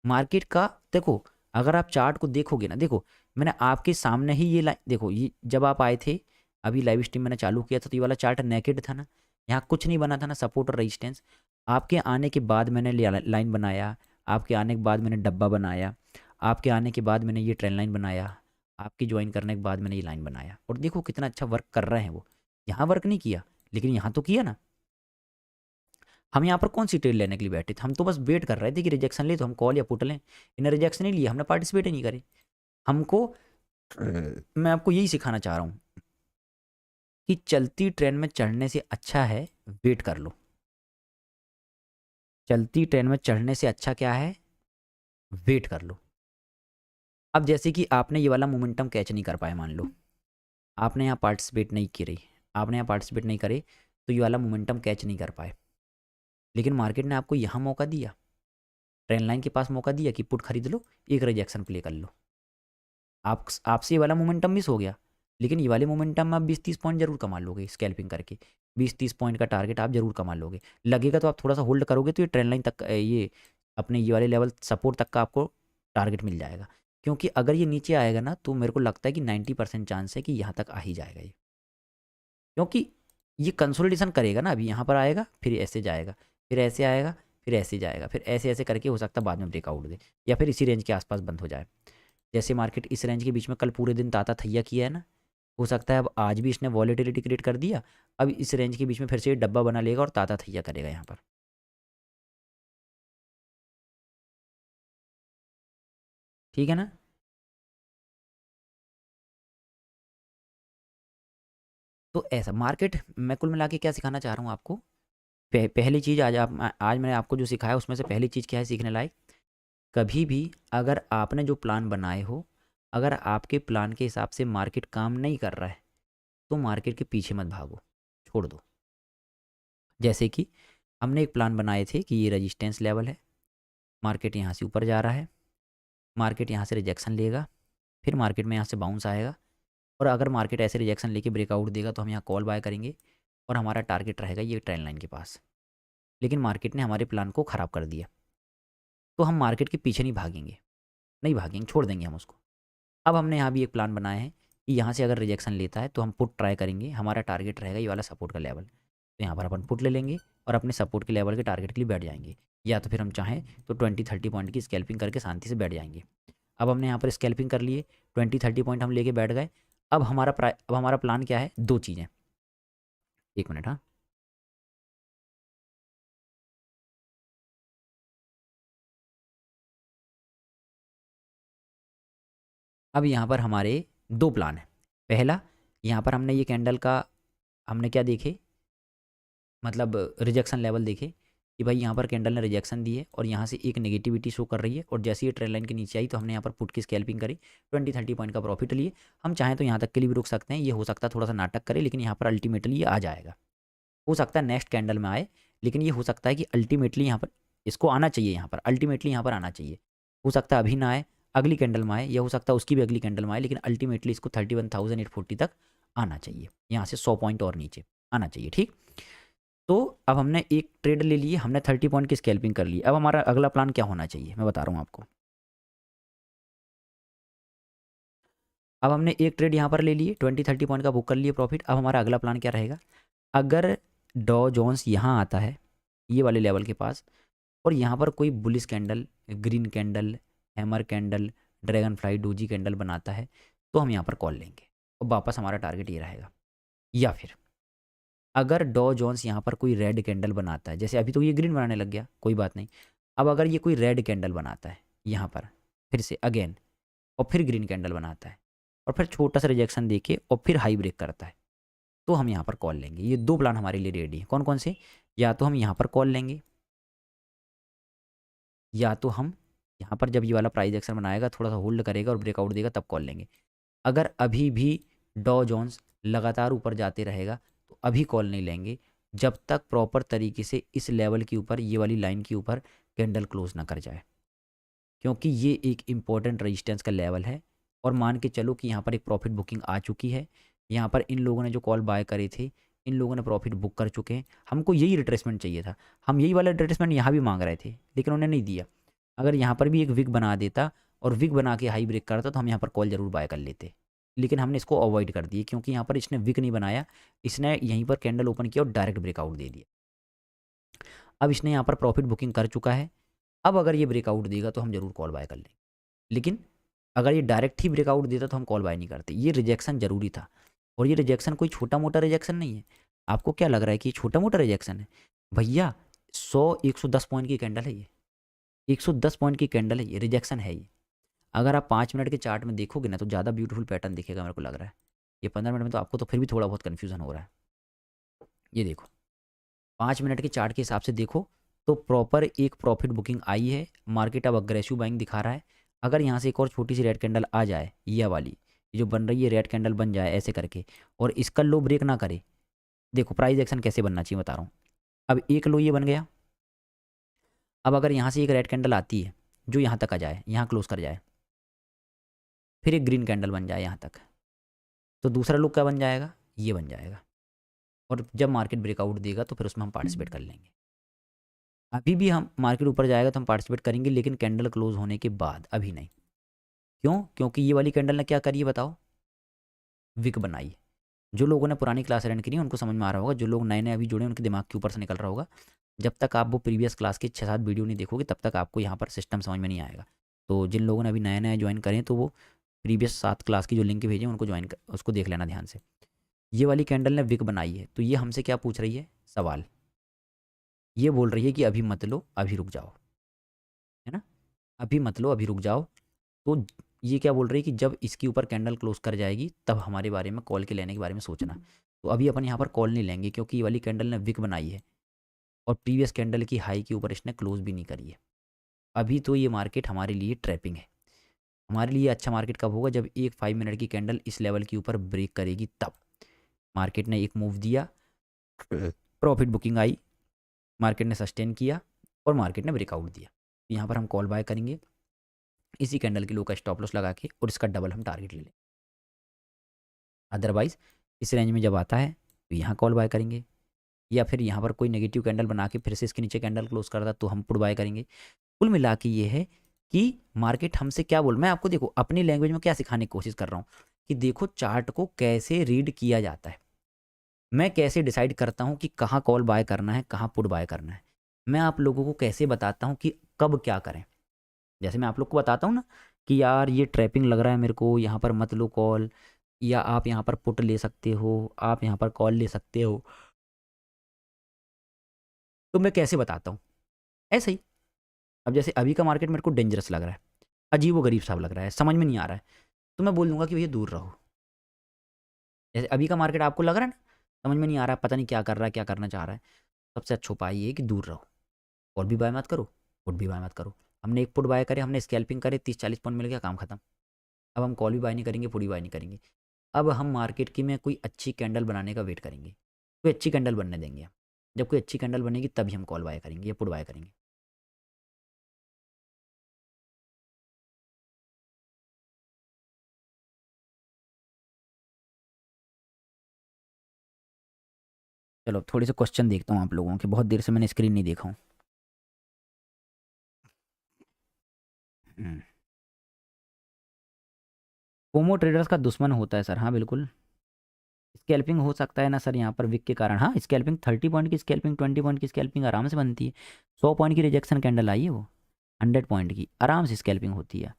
मार्केट का? देखो अगर आप चार्ट को देखोगे ना, देखो मैंने आपके सामने ही ये लाइन देखो, ये जब आप आए थे अभी लाइव स्ट्रीम मैंने चालू किया था तो ये वाला चार्ट नेकेड था ना, यहाँ कुछ नहीं बना था ना, सपोर्ट और रेजिस्टेंस। आपके आने के बाद मैंने लाइन बनाया, आपके आने के बाद मैंने डब्बा बनाया, आपके आने के बाद मैंने ये ट्रेंड लाइन बनाया, आपकी ज्वाइन करने के बाद मैंने ये लाइन बनाया, और देखो कितना अच्छा वर्क कर रहे हैं वो। यहाँ वर्क नहीं किया लेकिन यहाँ तो किया ना। हम यहाँ पर कौन सी ट्रेड लेने के लिए बैठे थे? हम तो बस वेट कर रहे थे कि रिजेक्शन ले तो हम कॉल या पुट लें। इन्हें रिजेक्शन नहीं लिया, हमने पार्टिसिपेट ही नहीं करे। हमको मैं आपको यही सिखाना चाह रहा हूँ कि चलती ट्रेन में चढ़ने से अच्छा है वेट कर लो। चलती ट्रेन में चढ़ने से अच्छा क्या है? वेट कर लो। अब जैसे कि आपने ये वाला मोमेंटम कैच नहीं कर पाए, मान लो आपने यहाँ पार्टिसिपेट नहीं करी, आपने यहाँ पार्टिसिपेट नहीं करे तो ये वाला मोमेंटम कैच नहीं कर पाए, लेकिन मार्केट ने आपको यहाँ मौका दिया, ट्रेन लाइन के पास मौका दिया कि पुट खरीद लो, एक रिजेक्शन प्ले कर लो। आपसे ये वाला मोमेंटम मिस हो गया, लेकिन ये वाले मोमेंटम में आप 20-30 पॉइंट जरूर कमा लोगे स्कैल्पिंग करके। 20-30 पॉइंट का टारगेट आप जरूर कमा लोगे। लगेगा तो आप थोड़ा सा होल्ड करोगे तो ये ट्रेंड लाइन तक, ये अपने ये वाले लेवल सपोर्ट तक का आपको टारगेट मिल जाएगा। क्योंकि अगर ये नीचे आएगा ना तो मेरे को लगता है कि 90% चांस है कि यहाँ तक आ ही जाएगा ये, क्योंकि ये कंसोलिडेशन करेगा ना। अभी यहाँ पर आएगा, फिर ऐसे जाएगा, फिर ऐसे आएगा, फिर ऐसे जाएगा, फिर ऐसे ऐसे करके हो सकता है बाद में ब्रेकआउट दे, या फिर इसी रेंज के आसपास बंद हो जाए। जैसे मार्केट इस रेंज के बीच में कल पूरे दिन ताता थैया किया है ना, हो सकता है अब आज भी इसने वॉलेटिलिटी क्रिएट कर दिया, अब इस रेंज के बीच में फिर से ये डब्बा बना लेगा और ताता थैया करेगा यहाँ पर। ठीक है ना? तो ऐसा मार्केट, मैं कुल मिला के क्या सिखाना चाह रहा हूँ आपको, पहली चीज़ आज मैंने आपको जो सिखाया उसमें से पहली चीज़ क्या है सीखने लायक, कभी भी अगर आपने जो प्लान बनाए हो, अगर आपके प्लान के हिसाब से मार्केट काम नहीं कर रहा है तो मार्केट के पीछे मत भागो, छोड़ दो। जैसे कि हमने एक प्लान बनाए थे कि ये रजिस्टेंस लेवल है, मार्केट यहाँ से ऊपर जा रहा है, मार्केट यहाँ से रिजेक्शन लेगा, फिर मार्केट में यहाँ से बाउंस आएगा, और अगर मार्केट ऐसे रिजेक्शन लेके ब्रेकआउट देगा तो हम यहाँ कॉल बाय करेंगे और हमारा टारगेट रहेगा ये ट्रेंड लाइन के पास। लेकिन मार्केट ने हमारे प्लान को ख़राब कर दिया, तो हम मार्केट के पीछे नहीं भागेंगे, नहीं भागेंगे, छोड़ देंगे हम उसको। अब हमने यहाँ भी एक प्लान बनाया है कि यहाँ से अगर रिजेक्शन लेता है तो हम पुट ट्राई करेंगे, हमारा टारगेट रहेगा ये वाला सपोर्ट का लेवल, तो यहाँ पर अपन पुट ले लेंगे और अपने सपोर्ट के लेवल के टारगेट के लिए बैठ जाएंगे, या तो फिर हम चाहें तो 20-30 पॉइंट की स्कैल्पिंग करके शांति से बैठ जाएंगे। अब हमने यहाँ पर स्कैल्पिंग कर लिए, 20-30 पॉइंट हम लेके बैठ गए। अब हमारा प्लान क्या है? दो चीज़ें, एक मिनट। हाँ, अब यहाँ पर हमारे दो प्लान हैं। पहला, यहाँ पर हमने ये कैंडल का हमने क्या देखे, मतलब रिजेक्शन लेवल देखे कि भाई यहाँ पर कैंडल ने रिजेक्शन दी है और यहाँ से एक नेगेटिविटी शो कर रही है, और जैसे ये ट्रेंड लाइन के नीचे आई तो हमने यहाँ पर पुट की स्कैल्पिंग करी, 20-30 पॉइंट का प्रॉफिट लिए। हम चाहें तो यहाँ तक के लिए भी रुक सकते हैं, ये हो सकता है थोड़ा सा नाटक करे, लेकिन यहाँ पर अल्टीमेटली ये आ जाएगा। हो सकता है नेक्स्ट कैंडल में आए, लेकिन ये हो सकता है कि अल्टीमेटली यहाँ पर इसको आना चाहिए, यहाँ पर अल्टीमेटली यहाँ पर आना चाहिए। हो सकता है अभी ना आए, अगली कैंडल में आए, या हो सकता है उसकी भी अगली कैंडल में आए, लेकिन अल्टीमेटली इसको 31,840 तक आना चाहिए, यहाँ से 100 पॉइंट और नीचे आना चाहिए। ठीक, तो अब हमने एक ट्रेड ले लिए, हमने 30 पॉइंट की स्कैल्पिंग कर ली। अब हमारा अगला प्लान क्या होना चाहिए मैं बता रहा हूँ आपको। अब हमने एक ट्रेड यहाँ पर ले लिए, 20-30 पॉइंट का बुक कर लिए प्रॉफिट। अब हमारा अगला प्लान क्या रहेगा, अगर डॉ जोन्स यहाँ आता है ये वाले लेवल के पास, और यहाँ पर कोई bullish candle, green candle, hammer candle, dragon fly, doji candle बनाता है, तो हम यहाँ पर कॉल लेंगे और वापस हमारा टारगेट ये रहेगा। या फिर अगर डॉ जोन्स यहाँ पर कोई रेड कैंडल बनाता है, जैसे अभी तो ये ग्रीन बनाने लग गया, कोई बात नहीं, अब अगर ये कोई रेड कैंडल बनाता है यहाँ पर फिर से अगेन, और फिर ग्रीन कैंडल बनाता है, और फिर छोटा सा रिजेक्शन देके और फिर हाई ब्रेक करता है, तो हम यहाँ पर कॉल लेंगे। ये दो प्लान हमारे लिए रेडी है। कौन कौन से? या तो हम यहाँ पर कॉल लेंगे, या तो हम यहाँ पर जब ये वाला प्राइस एक्शन बनाएगा थोड़ा सा होल्ड करेगा और ब्रेकआउट देगा तब कॉल लेंगे। अगर अभी भी डॉ जोन्स लगातार ऊपर जाते रहेगा तो अभी कॉल नहीं लेंगे, जब तक प्रॉपर तरीके से इस लेवल के ऊपर, ये वाली लाइन के ऊपर कैंडल क्लोज ना कर जाए, क्योंकि ये एक इम्पॉर्टेंट रेजिस्टेंस का लेवल है। और मान के चलो कि यहाँ पर एक प्रॉफिट बुकिंग आ चुकी है, यहाँ पर इन लोगों ने जो कॉल बाय करे थे इन लोगों ने प्रॉफिट बुक कर चुके हैं। हमको यही रिट्रेसमेंट चाहिए था, हम यही वाला रिट्रेसमेंट यहाँ भी मांग रहे थे, लेकिन उन्होंने नहीं दिया। अगर यहाँ पर भी एक विग बना देता और विग बना के हाई ब्रेक करता तो हम यहाँ पर कॉल जरूर बाय कर लेते, लेकिन हमने इसको अवॉइड कर दिया, क्योंकि यहाँ पर इसने विग नहीं बनाया, इसने यहीं पर कैंडल ओपन किया और डायरेक्ट ब्रेकआउट दे दिया। अब इसने यहाँ पर प्रॉफिट बुकिंग कर चुका है, अब अगर ये ब्रेकआउट देगा तो हम जरूर कॉल बाय कर लेंगे, लेकिन अगर ये डायरेक्ट ही ब्रेकआउट देता तो हम कॉल बाय नहीं करते। ये रिजेक्शन जरूरी था, और ये रिजेक्शन कोई छोटा मोटा रिजेक्शन नहीं है। आपको क्या लग रहा है कि ये छोटा मोटा रिजेक्शन है? भैया 110 पॉइंट की कैंडल है ये, 110 पॉइंट की कैंडल है ये, रिजेक्शन है ये। अगर आप 5 मिनट के चार्ट में देखोगे ना तो ज़्यादा ब्यूटीफुल पैटर्न दिखेगा मेरे को लग रहा है। ये 15 मिनट में तो आपको तो फिर भी थोड़ा बहुत कन्फ्यूज़न हो रहा है। ये देखो 5 मिनट के चार्ट के हिसाब से देखो तो प्रॉपर एक प्रॉफिट बुकिंग आई है, मार्केट अब अग्रेसिव बाइंग दिखा रहा है। अगर यहाँ से एक और छोटी सी रेड कैंडल आ जाए, ये वाली ये जो बन रही है रेड कैंडल बन जाए ऐसे करके, और इसका लो ब्रेक ना करे, देखो प्राइस एक्शन कैसे बनना चाहिए बता रहा हूँ। अब एक लो ये बन गया, अब अगर यहाँ से एक रेड कैंडल आती है जो यहाँ तक आ जाए, यहाँ क्लोज कर जाए, फिर एक ग्रीन कैंडल बन जाए यहाँ तक, तो दूसरा लो क्या बन जाएगा, ये बन जाएगा। और जब मार्केट ब्रेकआउट देगा तो फिर उसमें हम पार्टिसिपेट कर लेंगे। अभी भी हम मार्केट ऊपर जाएगा तो हम पार्टिसिपेट करेंगे, लेकिन कैंडल क्लोज होने के बाद, अभी नहीं। क्यों? क्योंकि ये वाली कैंडल ने क्या करी है बताओ, विक बनाई। जो लोगों ने पुरानी क्लास अटेंड करी उनको समझ में आ रहा होगा, जो लोग नए नए अभी जुड़े उनके दिमाग के ऊपर से निकल रहा होगा। जब तक आप वो प्रीवियस क्लास के 6-7 वीडियो नहीं देखोगे तब तक आपको यहाँ पर सिस्टम समझ में नहीं आएगा। तो जिन लोगों ने अभी नए नए ज्वाइन करें तो वो प्रीवियस 7 क्लास की जो लिंक भेजे उनको ज्वाइन कर, उसको देख लेना ध्यान से। ये वाली कैंडल ने विक बनाई है, तो ये हमसे क्या पूछ रही है सवाल, ये बोल रही है कि अभी मत लो, अभी रुक जाओ, है ना, अभी मत लो, अभी रुक जाओ। तो ये क्या बोल रही है कि जब इसके ऊपर कैंडल क्लोज कर जाएगी तब हमारे बारे में कॉल के लेने के बारे में सोचना। तो अभी अपन यहाँ पर कॉल नहीं लेंगे क्योंकि ये वाली कैंडल ने विक बनाई है और प्रीवियस कैंडल की हाई के ऊपर इसने क्लोज भी नहीं करी है। अभी तो ये मार्केट हमारे लिए ट्रैपिंग है। हमारे लिए अच्छा मार्केट कब होगा, जब एक 5 मिनट की कैंडल इस लेवल के ऊपर ब्रेक करेगी, तब मार्केट ने एक मूव दिया, प्रॉफिट बुकिंग आई, मार्केट ने सस्टेन किया और मार्केट ने ब्रेकआउट दिया। यहाँ पर हम कॉल बाय करेंगे इसी कैंडल की लो का स्टॉप लॉस लगा के, और इसका डबल हम टारगेट ले लें। अदरवाइज इस रेंज में जब आता है तो यहाँ कॉल बाय करेंगे, या फिर यहाँ पर कोई नेगेटिव कैंडल बना के फिर से इसके नीचे कैंडल क्लोज करता तो हम पुट बाय करेंगे। कुल मिला के ये है कि मार्केट हमसे क्या बोल, मैं आपको देखो अपनी लैंग्वेज में क्या सिखाने की कोशिश कर रहा हूँ कि देखो चार्ट को कैसे रीड किया जाता है, मैं कैसे डिसाइड करता हूँ कि कहाँ कॉल बाय करना है, कहाँ पुट बाय करना है, मैं आप लोगों को कैसे बताता हूँ कि कब क्या करें। जैसे मैं आप लोग को बताता हूँ ना कि यार ये ट्रैपिंग लग रहा है मेरे को, यहाँ पर मत लो कॉल, या आप यहाँ पर पुट ले सकते हो, आप यहाँ पर कॉल ले सकते हो, तो मैं कैसे बताता हूँ ऐसे ही। अब जैसे अभी का मार्केट मेरे को डेंजरस लग रहा है, अजीब व गरीब सा लग रहा है, समझ में नहीं आ रहा है, तो मैं बोल दूंगा कि भैया दूर रहो। जैसे अभी का मार्केट आपको लग रहा है ना समझ में नहीं आ रहा है, पता नहीं क्या कर रहा है, क्या करना चाह रहा है, सबसे अच्छा उपाय ये है कि दूर रहो, और भी बाय मत करो, पुट भी बाय मत करो। हमने एक पुट बाय करे, हमने स्कैल्पिंग करे, 30-40 पॉइंट मिल गया, काम खत्म। अब हम कॉल भी बाय नहीं करेंगे, पुट भी बाय नहीं करेंगे। अब हम मार्केट की में कोई अच्छी कैंडल बनाने का वेट करेंगे, कोई अच्छी कैंडल बनने देंगे हम। जब कोई अच्छी कैंडल बनेगी तभी हम कॉल बाय करेंगे या पुट बाय करेंगे। चलो थोड़े से क्वेश्चन देखता हूँ आप लोगों के, बहुत देर से मैंने स्क्रीन नहीं देखा हूँ। फोमो ट्रेडर्स का दुश्मन होता है सर, हाँ बिल्कुल। स्कैल्पिंग हो सकता है ना सर यहाँ पर विक के कारण, हाँ स्कैल्पिंग 30 पॉइंट की स्कैल्पिंग, 20 पॉइंट की स्कैल्पिंग आराम से बनती है। 100 पॉइंट की रिजेक्शन कैंडल आई है वो, 100 पॉइंट की आराम से स्कैल्पिंग होती है।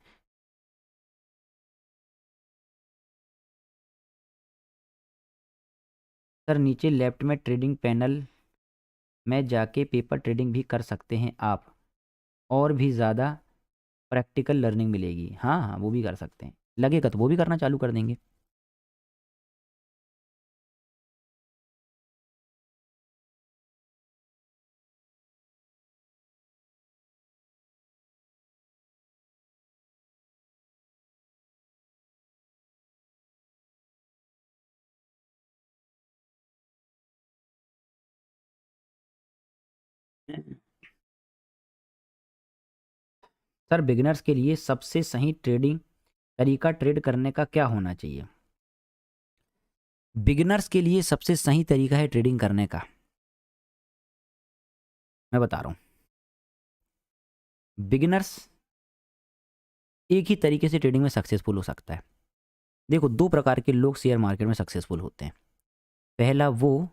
सर नीचे लेफ्ट में ट्रेडिंग पैनल में जाके पेपर ट्रेडिंग भी कर सकते हैं आप, और भी ज़्यादा प्रैक्टिकल लर्निंग मिलेगी। हाँ हाँ वो भी कर सकते हैं, लगेगा तो वो भी करना चालू कर देंगे। सर बिगिनर्स के लिए सबसे सही ट्रेडिंग तरीका ट्रेड करने का क्या होना चाहिए? बिगिनर्स के लिए सबसे सही तरीका है ट्रेडिंग करने का, मैं बता रहा हूँ। बिगिनर्स एक ही तरीके से ट्रेडिंग में सक्सेसफुल हो सकता है। देखो 2 प्रकार के लोग शेयर मार्केट में सक्सेसफुल होते हैं। पहला वो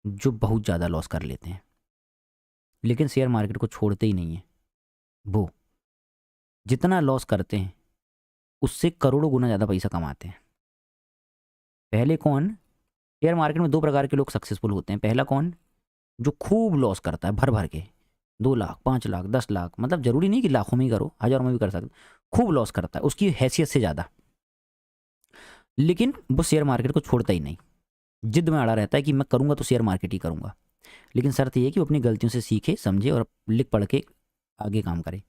जो बहुत ज़्यादा लॉस कर लेते हैं लेकिन शेयर मार्केट को छोड़ते ही नहीं है, वो जितना लॉस करते हैं उससे करोड़ों गुना ज़्यादा पैसा कमाते हैं। पहले कौन? शेयर मार्केट में 2 प्रकार के लोग सक्सेसफुल होते हैं। पहला कौन? जो खूब लॉस करता है भर भर के, 2 लाख, 5 लाख, 10 लाख, मतलब ज़रूरी नहीं कि लाखों में ही करो, हज़ारों में भी कर सकते हो। खूब लॉस करता है उसकी हैसियत से ज़्यादा, लेकिन वो शेयर मार्केट को छोड़ता ही नहीं, जिद में अड़ा रहता है कि मैं करूँगा तो शेयर मार्केट ही करूँगा। लेकिन शर्त ये है कि वो अपनी गलतियों से सीखे, समझे और लिख पढ़ के आगे काम करे।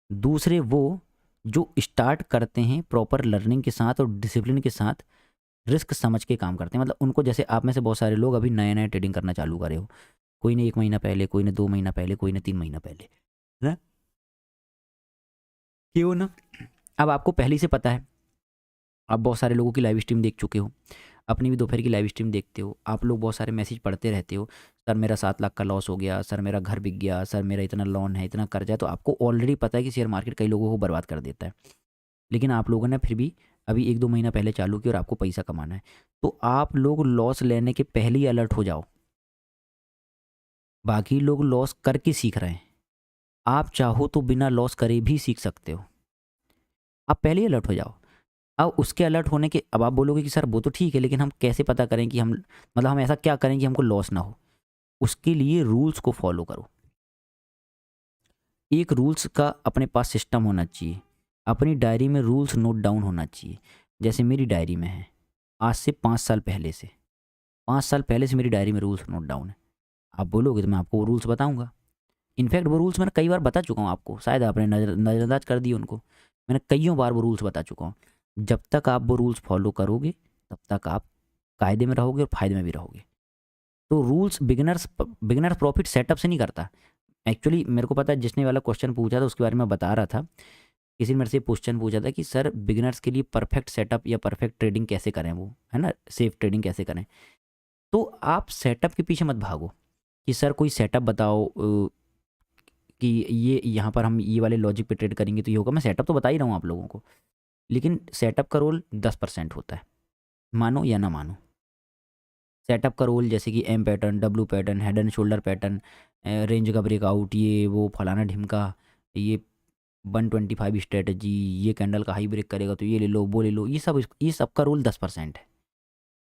दूसरे वो जो स्टार्ट करते हैं प्रॉपर लर्निंग के साथ और डिसिप्लिन के साथ, रिस्क समझ के काम करते हैं। मतलब उनको, जैसे आप में से बहुत सारे लोग अभी नए नए ट्रेडिंग करना चालू करे हो, कोई ने 1 महीना पहले, कोई ने 2 महीना पहले, कोई ने 3 महीना पहले, है ना? क्यों ना? अब आपको पहले ही से पता है, आप बहुत सारे लोगों की लाइव स्ट्रीम देख चुके हो, अपनी भी दोपहर की लाइव स्ट्रीम देखते हो, आप लोग बहुत सारे मैसेज पढ़ते रहते हो, सर मेरा 7 लाख का लॉस हो गया, सर मेरा घर बिक गया, सर मेरा इतना लोन है, इतना कर्जा है। तो आपको ऑलरेडी पता है कि शेयर मार्केट कई लोगों को बर्बाद कर देता है, लेकिन आप लोगों ने फिर भी अभी 1-2 महीना पहले चालू किया और आपको पैसा कमाना है। तो आप लोग लॉस लेने के पहले ही अलर्ट हो जाओ। बाकी लोग लॉस करके सीख रहे हैं, आप चाहो तो बिना लॉस करे भी सीख सकते हो। आप पहले ही अलर्ट हो जाओ। अब उसके अलर्ट होने के, अब आप बोलोगे कि सर वो तो ठीक है, लेकिन हम कैसे पता करें कि हम, मतलब हम ऐसा क्या करें कि हमको लॉस ना हो? उसके लिए रूल्स को फॉलो करो। एक रूल्स का अपने पास सिस्टम होना चाहिए, अपनी डायरी में रूल्स नोट डाउन होना चाहिए। जैसे मेरी डायरी में है, आज से 5 साल पहले से, 5 साल पहले से मेरी डायरी में रूल्स नोट डाउन है। आप बोलोगे तो मैं आपको वो रूल्स बताऊंगा। इनफैक्ट वो रूल्स मैंने कई बार बता चुका हूँ आपको, शायद आपने नज़रअंदाज कर दिए उनको। मैंने कईयों बार वो रूल्स बता चुका हूँ। जब तक आप वो रूल्स फॉलो करोगे तब तक आप कायदे में रहोगे और फायदे में भी रहोगे। तो रूल्स बिगिनर्स प्रॉफिट सेटअप से नहीं करता। एक्चुअली मेरे को पता है, जिसने वाला क्वेश्चन पूछा था उसके बारे में बता रहा था। किसी ने मेरे से क्वेश्चन पूछा था कि सर बिगिनर्स के लिए परफेक्ट सेटअप या परफेक्ट ट्रेडिंग कैसे करें, वो है ना, सेफ ट्रेडिंग कैसे करें। तो आप सेटअप के पीछे मत भागो कि सर कोई सेटअप बताओ, कि ये यहाँ पर हम ये वाले लॉजिक पे ट्रेड करेंगे तो ये होगा। मैं सेटअप तो बता ही रहा हूँ आप लोगों को, लेकिन सेटअप का रोल 10% होता है, मानो या ना मानो। सेटअप का रोल जैसे कि M pattern, W pattern, head and shoulder pattern, range का ब्रेकआउट, ये वो फलाना ढिमका, ये 125 स्ट्रेटजी, ये कैंडल का हाई ब्रेक करेगा तो ये ले लो, वो ले लो, ये सब का रोल 10% है।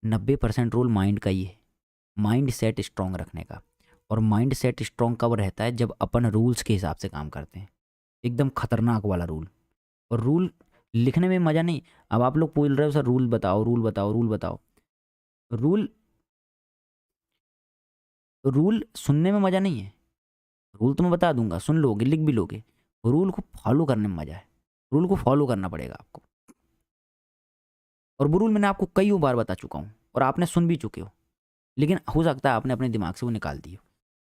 90% रोल माइंड का ही है, माइंड सेट स्ट्रॉन्ग रखने का। और माइंड सेट स्ट्रॉन्ग कब रहता है? जब अपन रूल्स के हिसाब से काम करते हैं, एकदम खतरनाक वाला रूल। और रूल लिखने में मज़ा नहीं। अब आप लोग बोल रहे हो सर रूल बताओ, रूल बताओ, रूल बताओ। रूल रूल सुनने में मज़ा नहीं है। रूल तो मैं बता दूंगा, सुन लोगे, लिख भी लोगे। रूल को फॉलो करने में मज़ा है। रूल को फॉलो करना पड़ेगा आपको। और वो रूल मैंने आपको कई बार बता चुका हूँ और आपने सुन भी चुके हो, लेकिन हो सकता है आपने अपने दिमाग से वो निकाल दिए।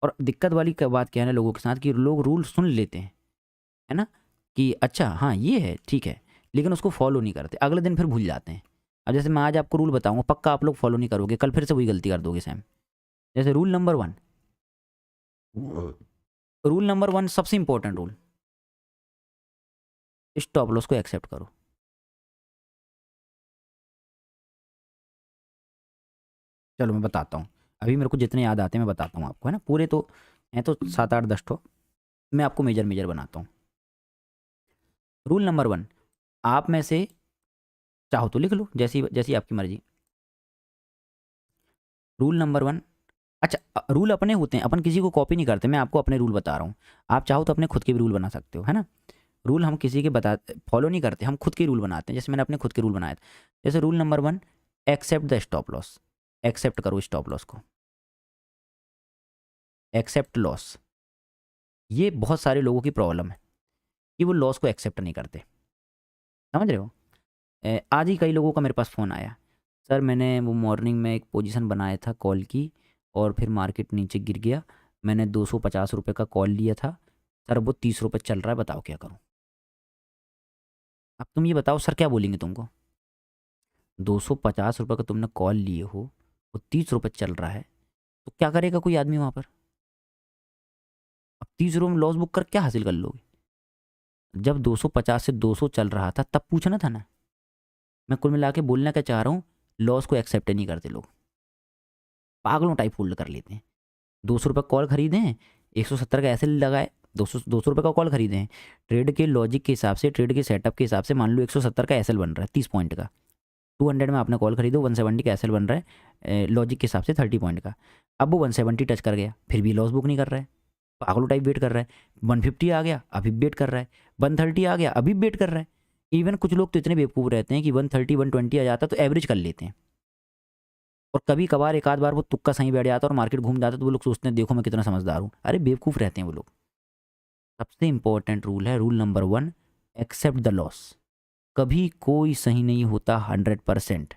और दिक्कत वाली बात क्या है ना लोगों के साथ, कि लोग रूल सुन लेते हैं, है ना, कि अच्छा हाँ ये है ठीक है, लेकिन उसको फॉलो नहीं करते, अगले दिन फिर भूल जाते हैं। अब जैसे मैं आज आपको रूल बताऊंगा, पक्का आप लोग फॉलो नहीं करोगे, कल फिर से वही गलती कर दोगे सेम। जैसे रूल नंबर 1, रूल नंबर 1 सबसे इंपॉर्टेंट रूल, स्टॉप लॉस को एक्सेप्ट करो। चलो मैं बताता हूँ, अभी मेरे को जितने याद आते हैं मैं बताता हूँ आपको, है ना। पूरे तो हैं तो 7-8-10 ठो, मैं आपको मेजर मेजर बनाता हूँ। रूल नंबर 1, आप में से चाहो तो लिख लो, जैसी जैसी आपकी मर्जी। रूल नंबर 1, अच्छा रूल अपने होते हैं, अपन किसी को कॉपी नहीं करते, मैं आपको अपने रूल बता रहा हूँ। आप चाहो तो अपने खुद के भी रूल बना सकते हो, है ना। रूल हम किसी के फॉलो नहीं करते, हम खुद के रूल बनाते हैं। जैसे मैंने अपने खुद के रूल बनाए थे। जैसे rule number 1, accept the stop loss. Accept करो स्टॉप लॉस को, एक्सेप्ट लॉस। ये बहुत सारे लोगों की प्रॉब्लम है कि वो लॉस को एक्सेप्ट नहीं करते, समझ रहे हो। आज ही कई लोगों का मेरे पास फ़ोन आया, सर मैंने वो मॉर्निंग में एक पोजीशन बनाया था कॉल की, और फिर मार्केट नीचे गिर गया, मैंने 250 रुपये का कॉल लिया था, सर वो 30 रुपये चल रहा है, बताओ क्या करूं। अब तुम ये बताओ सर क्या बोलेंगे तुमको। 250 रुपये का तुमने कॉल लिए हो, वो 30 रुपये चल रहा है, तो क्या करेगा कोई आदमी वहाँ पर। अब 30 रुपये में लॉस बुक कर क्या हासिल कर लोगे। जब 250 से 200 चल रहा था तब पूछना था ना। मैं कुल मिला के बोलना क्या चाह रहा हूँ, लॉस को एक्सेप्ट नहीं करते लोग, पागलों टाइप होल्ड कर लेते हैं। 200 रुपये कॉल खरीदे हैं, 170 का ऐसे लगाए, 200 रुपये का कॉल खरीदे हैं, ट्रेड के लॉजिक के हिसाब से, ट्रेड के सेटअप के हिसाब से मान लो 170 का एसएल बन रहा है 30 पॉइंट का, 200 में आपने कॉल खरीदो, 170 का एसएल बन रहा है लॉजिक के हिसाब से 30 पॉइंट का। अब वो 170 टच कर गया, फिर भी लॉस बुक नहीं कर रहा है, पागलों टाइप वेट कर रहा है। 150 आ गया अभी वेट कर रहा है, 130 आ गया अभी वेट कर रहा है। इवन कुछ लोग तो इतने बेवकूफ़ रहते हैं कि 130 120 आ जाता है तो एवरेज कर लेते हैं, और कभी कभार एक आध बार वो तुक्का सही बैठ जाता है और मार्केट घूम जाता है तो वो लोग सोचते हैं देखो मैं कितना समझदार हूँ। अरे बेवकूफ़ रहते हैं वो लोग। सबसे इंपॉर्टेंट रूल है rule number 1, accept the loss. कभी कोई सही नहीं होता 100%।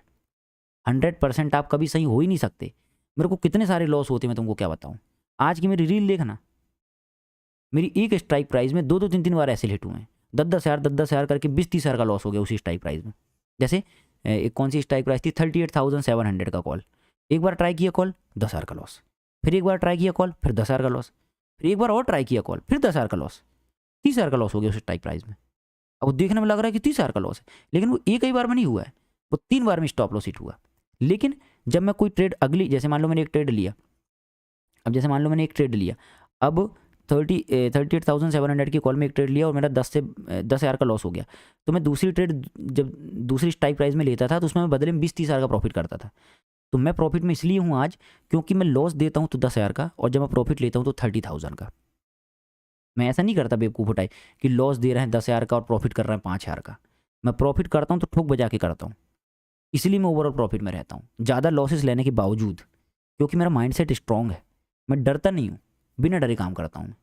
100% आप कभी सही हो ही नहीं सकते। मेरे को कितने सारे लॉस होते मैं तुमको क्या बताऊँ। आज की मेरी रील देखना, मेरी एक स्ट्राइक प्राइस में 2-2 3-3 बार ऐसे हिट हुए हैं। 10-10 हज़ार करके 20-30 हज़ार का लॉस हो गया उसी स्ट्राइक प्राइस में। जैसे एक कौन सी स्ट्राइक प्राइस थी 38,700 का कॉल, एक बार ट्राई किया कॉल 10 हज़ार का लॉस, फिर एक बार ट्राई किया कॉल फिर 10 हज़ार का लॉस, फिर एक बार और ट्राई किया कॉल फिर 10 हज़ार का लॉस, 30 हज़ार का लॉस हो गया उस स्ट्राइक प्राइस में। अब वो देखने में लग रहा है कि 30 हज़ार का लॉस है, लेकिन वो एक ही बार में नहीं हुआ है, वो 3 बार में स्टॉप लॉस हिट हुआ। लेकिन जब मैं कोई ट्रेड अगली, जैसे मान लो मैंने एक ट्रेड लिया, अब जैसे मान लो मैंने एक ट्रेड लिया, अब 38,700 की कॉल में एक ट्रेड लिया और मेरा 10 हज़ार का लॉस हो गया, तो मैं दूसरी ट्रेड जब दूसरी स्ट्राइक प्राइस में लेता था तो उसमें मैं बदले में 20-30 हज़ार का प्रॉफिट करता था। तो मैं प्रॉफिट में इसलिए हूँ आज क्योंकि मैं लॉस देता हूँ तो 10 हज़ार का, और जब मैं प्रॉफिट लेता हूँ तो 30,000 का। मैं ऐसा नहीं करता बेवकूफ़ उठाई कि लॉस दे रहे हैं 10 हज़ार का और प्रॉफिट कर रहे हैं 5 हज़ार का। मैं प्रॉफिट करता हूँ तो ठोक बजा के करता हूँ, इसलिए मैं ओवरऑल प्रॉफिट में रहता हूँ ज़्यादा लॉसेस लेने के बावजूद, क्योंकि मेरा माइंडसेट स्ट्रांग है। मैं डरता नहीं हूँ, बिना डरे काम करता हूँ।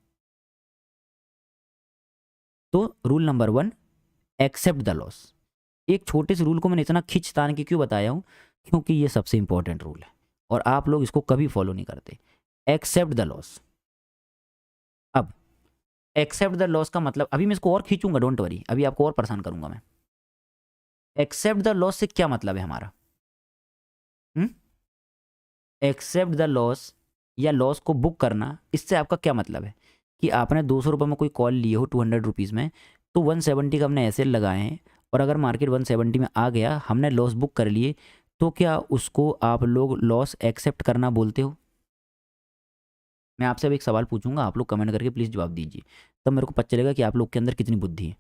तो rule number 1, accept the loss. एक छोटे से रूल को मैंने इतना खींच तान के क्यों बताया हूँ, क्योंकि ये सबसे इंपॉर्टेंट रूल है और आप लोग इसको कभी फॉलो नहीं करते। Accept the loss. अब एक्सेप्ट द लॉस का मतलब, अभी मैं इसको और खींचूंगा, डोंट वरी, अभी आपको और परेशान करूंगा मैं। एक्सेप्ट द लॉस से क्या मतलब है हमारा? एक्सेप्ट द लॉस या लॉस को बुक करना, इससे आपका क्या मतलब है कि आपने 200 रुपये में कोई कॉल लिए हो 200 रुपीज़ में, तो 170 का हमने ऐसे लगाए हैं, और अगर मार्केट 170 में आ गया, हमने लॉस बुक कर लिए, तो क्या उसको आप लोग लॉस एक्सेप्ट करना बोलते हो? मैं आपसे अब एक सवाल पूछूंगा, आप लोग कमेंट करके प्लीज़ जवाब दीजिए, तब मेरे को पता चलेगा कि आप लोग के अंदर कितनी बुद्धि है।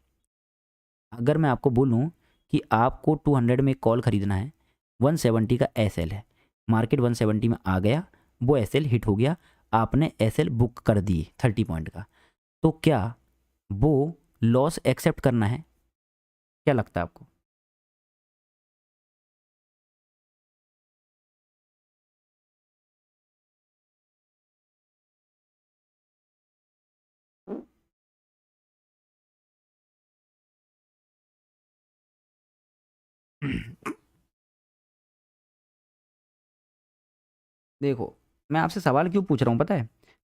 अगर मैं आपको बोलूँ कि आपको 200 में एक कॉल खरीदना है, 170 का एसएल है, मार्केट 170 में आ गया, वो एसएल हिट हो गया, आपने एसएल बुक कर दी 30 पॉइंट का, तो क्या वो लॉस एक्सेप्ट करना है? क्या लगता है आपको? देखो, मैं आपसे सवाल क्यों पूछ रहा हूँ पता है?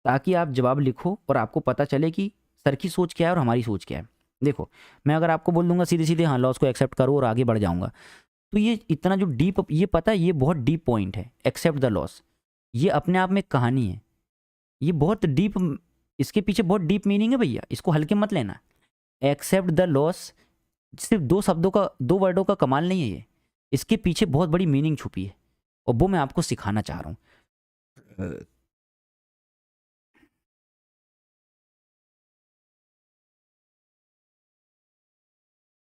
ताकि आप जवाब लिखो और आपको पता चले कि सर की सोच क्या है और हमारी सोच क्या है। देखो, मैं अगर आपको बोल दूंगा सीधे सीधे हाँ लॉस को एक्सेप्ट करो और आगे बढ़ जाऊंगा, तो ये इतना जो डीप, ये पता है ये बहुत डीप पॉइंट है, एक्सेप्ट द लॉस। ये अपने आप में एक कहानी है, ये बहुत डीप, इसके पीछे बहुत डीप मीनिंग है भैया, इसको हल्के मत लेना। एक्सेप्ट द लॉस सिर्फ 2 शब्दों का, 2 वर्डों का कमाल नहीं है ये, इसके पीछे बहुत बड़ी मीनिंग छुपी है, और वो मैं आपको सिखाना चाह रहा हूँ।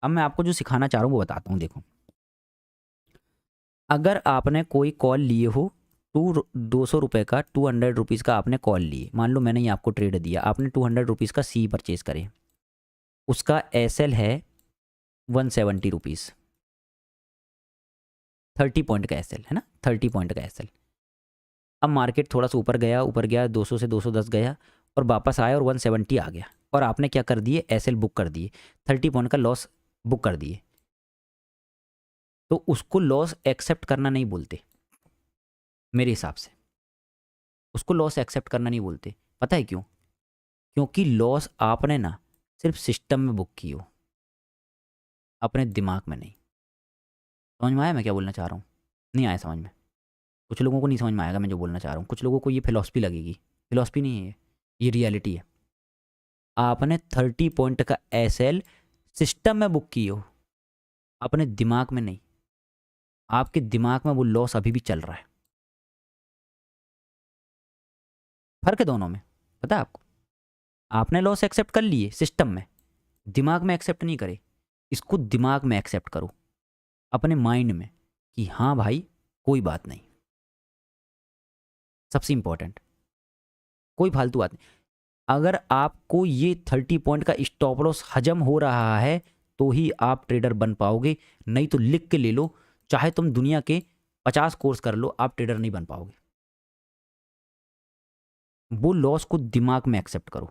अब मैं आपको जो सिखाना चाह रहा हूँ वो बताता हूँ। देखो, अगर आपने कोई कॉल लिए हो 200 रुपये का, 200 रुपीज़ का आपने कॉल लिए, मान लो मैंने ये आपको ट्रेड दिया, आपने 200 रुपीज़ का सी परचेज करे, उसका एस एल है 170 रुपीज़, 30 पॉइंट का एस एल है ना, 30 पॉइंट का एस एल। अब मार्केट थोड़ा सा ऊपर गया 200 से 210 गया और वापस आया और 170 आ गया, और आपने क्या कर दिए, एस एल बुक कर दिए, 30 पॉइंट का लॉस बुक कर दिए, तो उसको लॉस एक्सेप्ट करना नहीं बोलते मेरे हिसाब से। उसको लॉस एक्सेप्ट करना नहीं बोलते, पता है क्यों? क्योंकि लॉस आपने ना सिर्फ सिस्टम में बुक की हो, अपने दिमाग में नहीं। समझ में आया मैं क्या बोलना चाह रहा हूँ? नहीं आया समझ में? कुछ लोगों को नहीं समझ में आएगा मैं जो बोलना चाह रहा हूँ, कुछ लोगों को ये फिलॉसफी लगेगी, फिलॉसफी नहीं है ये रियलिटी है। आपने 30 पॉइंट का एस एल सिस्टम में बुक की हो, अपने दिमाग में नहीं। आपके दिमाग में वो लॉस अभी भी चल रहा है, फर्क है दोनों में, पता है आपको? आपने लॉस एक्सेप्ट कर लिए सिस्टम में, दिमाग में एक्सेप्ट नहीं करे। इसको दिमाग में एक्सेप्ट करो, अपने माइंड में, कि हाँ भाई कोई बात नहीं। सबसे इंपॉर्टेंट, कोई फालतू बात नहीं। अगर आपको ये 30 पॉइंट का स्टॉप लॉस हजम हो रहा है तो ही आप ट्रेडर बन पाओगे, नहीं तो लिख के ले लो, चाहे तुम दुनिया के 50 कोर्स कर लो, आप ट्रेडर नहीं बन पाओगे। वो लॉस को दिमाग में एक्सेप्ट करो,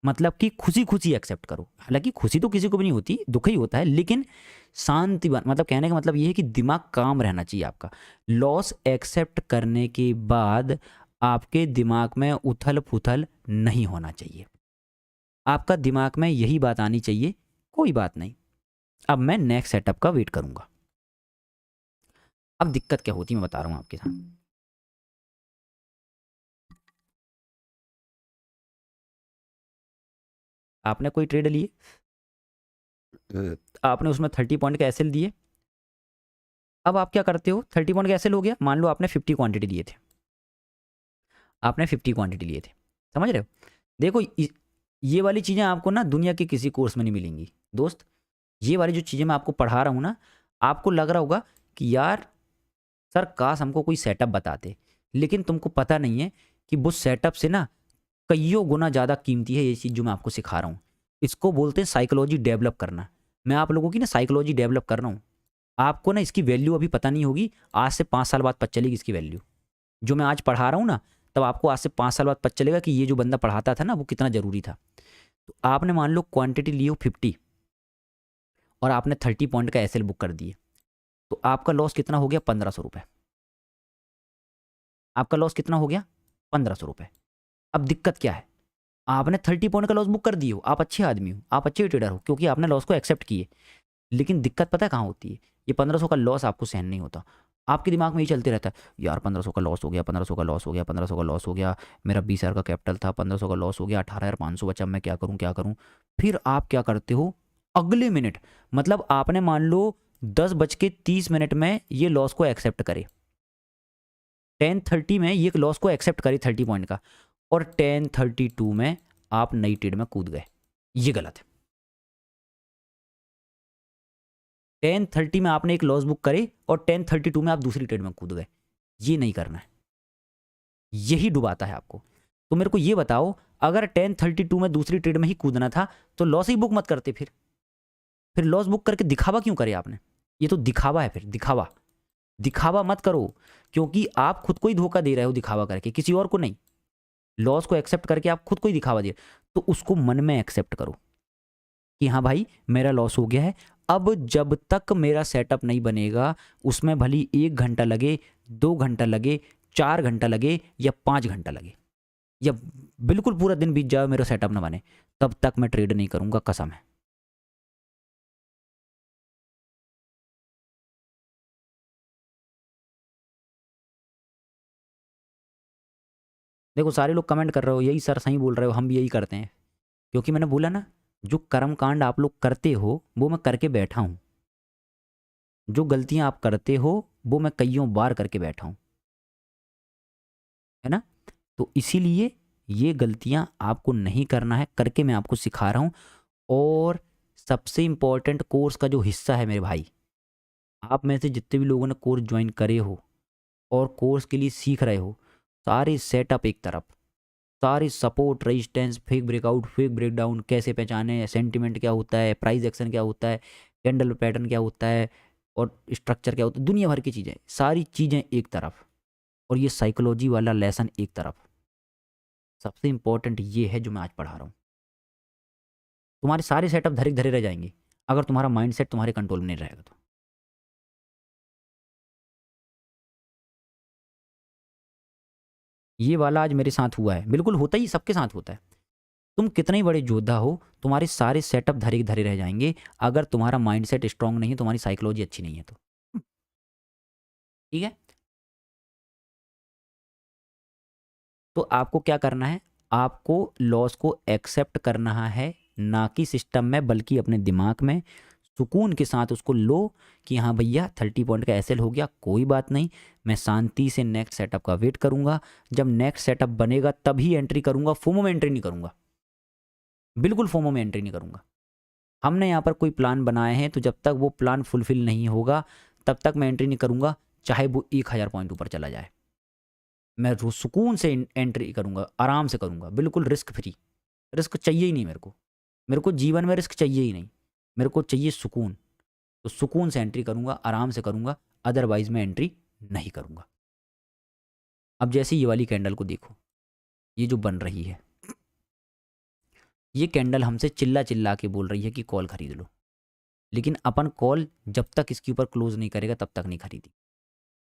मतलब कि खुशी खुशी एक्सेप्ट करो। हालांकि खुशी तो किसी को भी नहीं होती, दुख ही होता है, लेकिन शांति मतलब कहने का मतलब ये है कि दिमाग काम रहना चाहिए आपका। लॉस एक्सेप्ट करने के बाद आपके दिमाग में उथल पुथल नहीं होना चाहिए, आपका दिमाग में यही बात आनी चाहिए, कोई बात नहीं, अब मैं नेक्स्ट सेटअप का वेट करूंगा। अब दिक्कत क्या होती है मैं बता रहा हूं आपके साथ। आपने कोई ट्रेड लिए, आपने उसमें 30 पॉइंट का एसएल दिए, अब आप क्या करते हो, 30 पॉइंट का एसएल हो गया, मान लो आपने 50 क्वांटिटी लिए थे, आपने 50 क्वांटिटी लिए थे, समझ रहे हो। देखो ये वाली चीज़ें आपको ना दुनिया के किसी कोर्स में नहीं मिलेंगी दोस्त। ये वाली जो चीज़ें मैं आपको पढ़ा रहा हूँ ना, आपको लग रहा होगा कि यार सर काश हमको कोई सेटअप बताते, लेकिन तुमको पता नहीं है कि वो सेटअप से ना कईयों गुना ज़्यादा कीमती है ये चीज़ जो मैं आपको सिखा रहा हूँ। इसको बोलते हैं साइकोलॉजी डेवलप करना। मैं आप लोगों की ना साइकोलॉजी डेवलप कर रहा हूँ। आपको ना इसकी वैल्यू अभी पता नहीं होगी, आज से 5 साल बाद पता चलेगी इसकी वैल्यू। जो मैं आज पढ़ा रहा हूँ ना, तब आपको आज से 5 साल बाद पता चलेगा कि ये जो बंदा पढ़ाता था ना वो कितना ज़रूरी था। तो आपने मान लो क्वांटिटी ली हो 50 और आपने 30 पॉइंट का एसएल बुक कर दिए, तो आपका लॉस कितना हो गया, 1500 रुपये। आपका लॉस कितना हो गया, 1500 रुपये। अब दिक्कत क्या है, आपने 30 पॉइंट का लॉस बुक कर दिए हो, आप अच्छे आदमी हो, आप अच्छे ट्रेडर हो, क्योंकि आपने लॉस को एक्सेप्ट किए। लेकिन दिक्कत पता है कहाँ होती है, ये 1500 का लॉस आपको सहन नहीं होता। आपके दिमाग में ये चलते रहता है, यार 1500 का लॉस हो गया, 1500 का लॉस हो गया, 1500 का लॉस हो गया, मेरा 20,000 का कैपिटल था, 1500 का लॉस हो गया, 18,500 बचा, मैं क्या करूँ क्या करूँ। फिर आप क्या करते हो, अगले मिनट, मतलब आपने मान लो 10:30 में ये लॉस को एक्सेप्ट करे, 10:30 में ये लॉस को एक्सेप्ट करे 30 पॉइंट का, और 10:32 में आप नई ट्रेड में कूद गए। ये गलत है। 10:30 में आपने एक लॉस बुक करे और 10:32 में आप दूसरी ट्रेड में कूद गए, ये नहीं करना है, यही डुबाता है आपको। तो मेरे को ये बताओ, अगर 10:32 में दूसरी ट्रेड में ही कूदना था तो लॉस ही बुक मत करते। फिर लॉस बुक करके दिखावा क्यों करे आपने, ये तो दिखावा है। फिर दिखावा, दिखावा मत करो, क्योंकि आप खुद को ही धोखा दे रहे हो दिखावा करके, किसी और को नहीं। लॉस को एक्सेप्ट करके आप खुद को ही दिखावा दे, तो उसको मन में एक्सेप्ट करो कि हाँ भाई मेरा लॉस हो गया है। अब जब तक मेरा सेटअप नहीं बनेगा, उसमें भली 1 घंटा लगे, 2 घंटा लगे, 4 घंटा लगे या 5 घंटा लगे, या बिल्कुल पूरा दिन बीत जाए, मेरा सेटअप ना बने, तब तक मैं ट्रेड नहीं करूंगा, कसम है। देखो सारे लोग कमेंट कर रहे हो, यही सर सही बोल रहे हो, हम भी यही करते हैं, क्योंकि मैंने बोला ना, जो कर्म कांड आप लोग करते हो वो मैं करके बैठा हूं, जो गलतियां आप करते हो वो मैं कईयों बार करके बैठा हूं, है ना। तो इसीलिए ये गलतियां आपको नहीं करना है, करके मैं आपको सिखा रहा हूं। और सबसे इम्पोर्टेंट कोर्स का जो हिस्सा है मेरे भाई, आप में से जितने भी लोगों ने कोर्स ज्वाइन करे हो और कोर्स के लिए सीख रहे हो, सारे सेटअप एक तरफ, सारे support, resistance, fake breakout, fake breakdown कैसे पहचाने, सेंटिमेंट क्या होता है, प्राइस एक्शन क्या होता है, कैंडल पैटर्न क्या होता है, और स्ट्रक्चर क्या होता है, दुनिया भर की चीज़ें, सारी चीज़ें एक तरफ, और ये साइकोलॉजी वाला लेसन एक तरफ। सबसे इंपॉर्टेंट ये है जो मैं आज पढ़ा रहा हूँ। तुम्हारे सारे सेटअप धरे धरे रह जाएंगे अगर तुम्हारा माइंडसेट तुम्हारे कंट्रोल में नहीं रहेगा तो। ये वाला आज मेरे साथ हुआ है, बिल्कुल होता ही, सबके साथ होता है। तुम कितने ही बड़े योद्धा हो, तुम्हारे सारे सेटअप धरे धरे रह जाएंगे अगर तुम्हारा माइंडसेट स्ट्रांग नहीं है, तुम्हारी साइकोलॉजी अच्छी नहीं है तो। ठीक है। तो आपको क्या करना है, आपको लॉस को एक्सेप्ट करना है, ना कि सिस्टम में बल्कि अपने दिमाग में सुकून के साथ उसको लो कि हाँ भैया 30 पॉइंट का एसएल हो गया, कोई बात नहीं, मैं शांति से नेक्स्ट सेटअप का वेट करूंगा, जब नेक्स्ट सेटअप बनेगा तभी एंट्री करूंगा, फोमो में एंट्री नहीं करूंगा, बिल्कुल फोमो में एंट्री नहीं करूंगा। हमने यहाँ पर कोई प्लान बनाए हैं, तो जब तक वो प्लान फुलफिल नहीं होगा तब तक मैं एंट्री नहीं करूंगा, चाहे वो 1000 पॉइंट ऊपर चला जाए। मैं सुकून से एंट्री करूँगा, आराम से करूँगा, बिल्कुल रिस्क फ्री। रिस्क चाहिए ही नहीं मेरे को जीवन में रिस्क चाहिए ही नहीं, मेरे को चाहिए सुकून। तो सुकून से एंट्री करूँगा, आराम से करूँगा, अदरवाइज मैं एंट्री नहीं करूँगा। अब जैसे ये वाली कैंडल को देखो, ये जो बन रही है, ये कैंडल हमसे चिल्ला चिल्ला के बोल रही है कि कॉल खरीद लो, लेकिन अपन कॉल जब तक इसके ऊपर क्लोज नहीं करेगा तब तक नहीं खरीदी।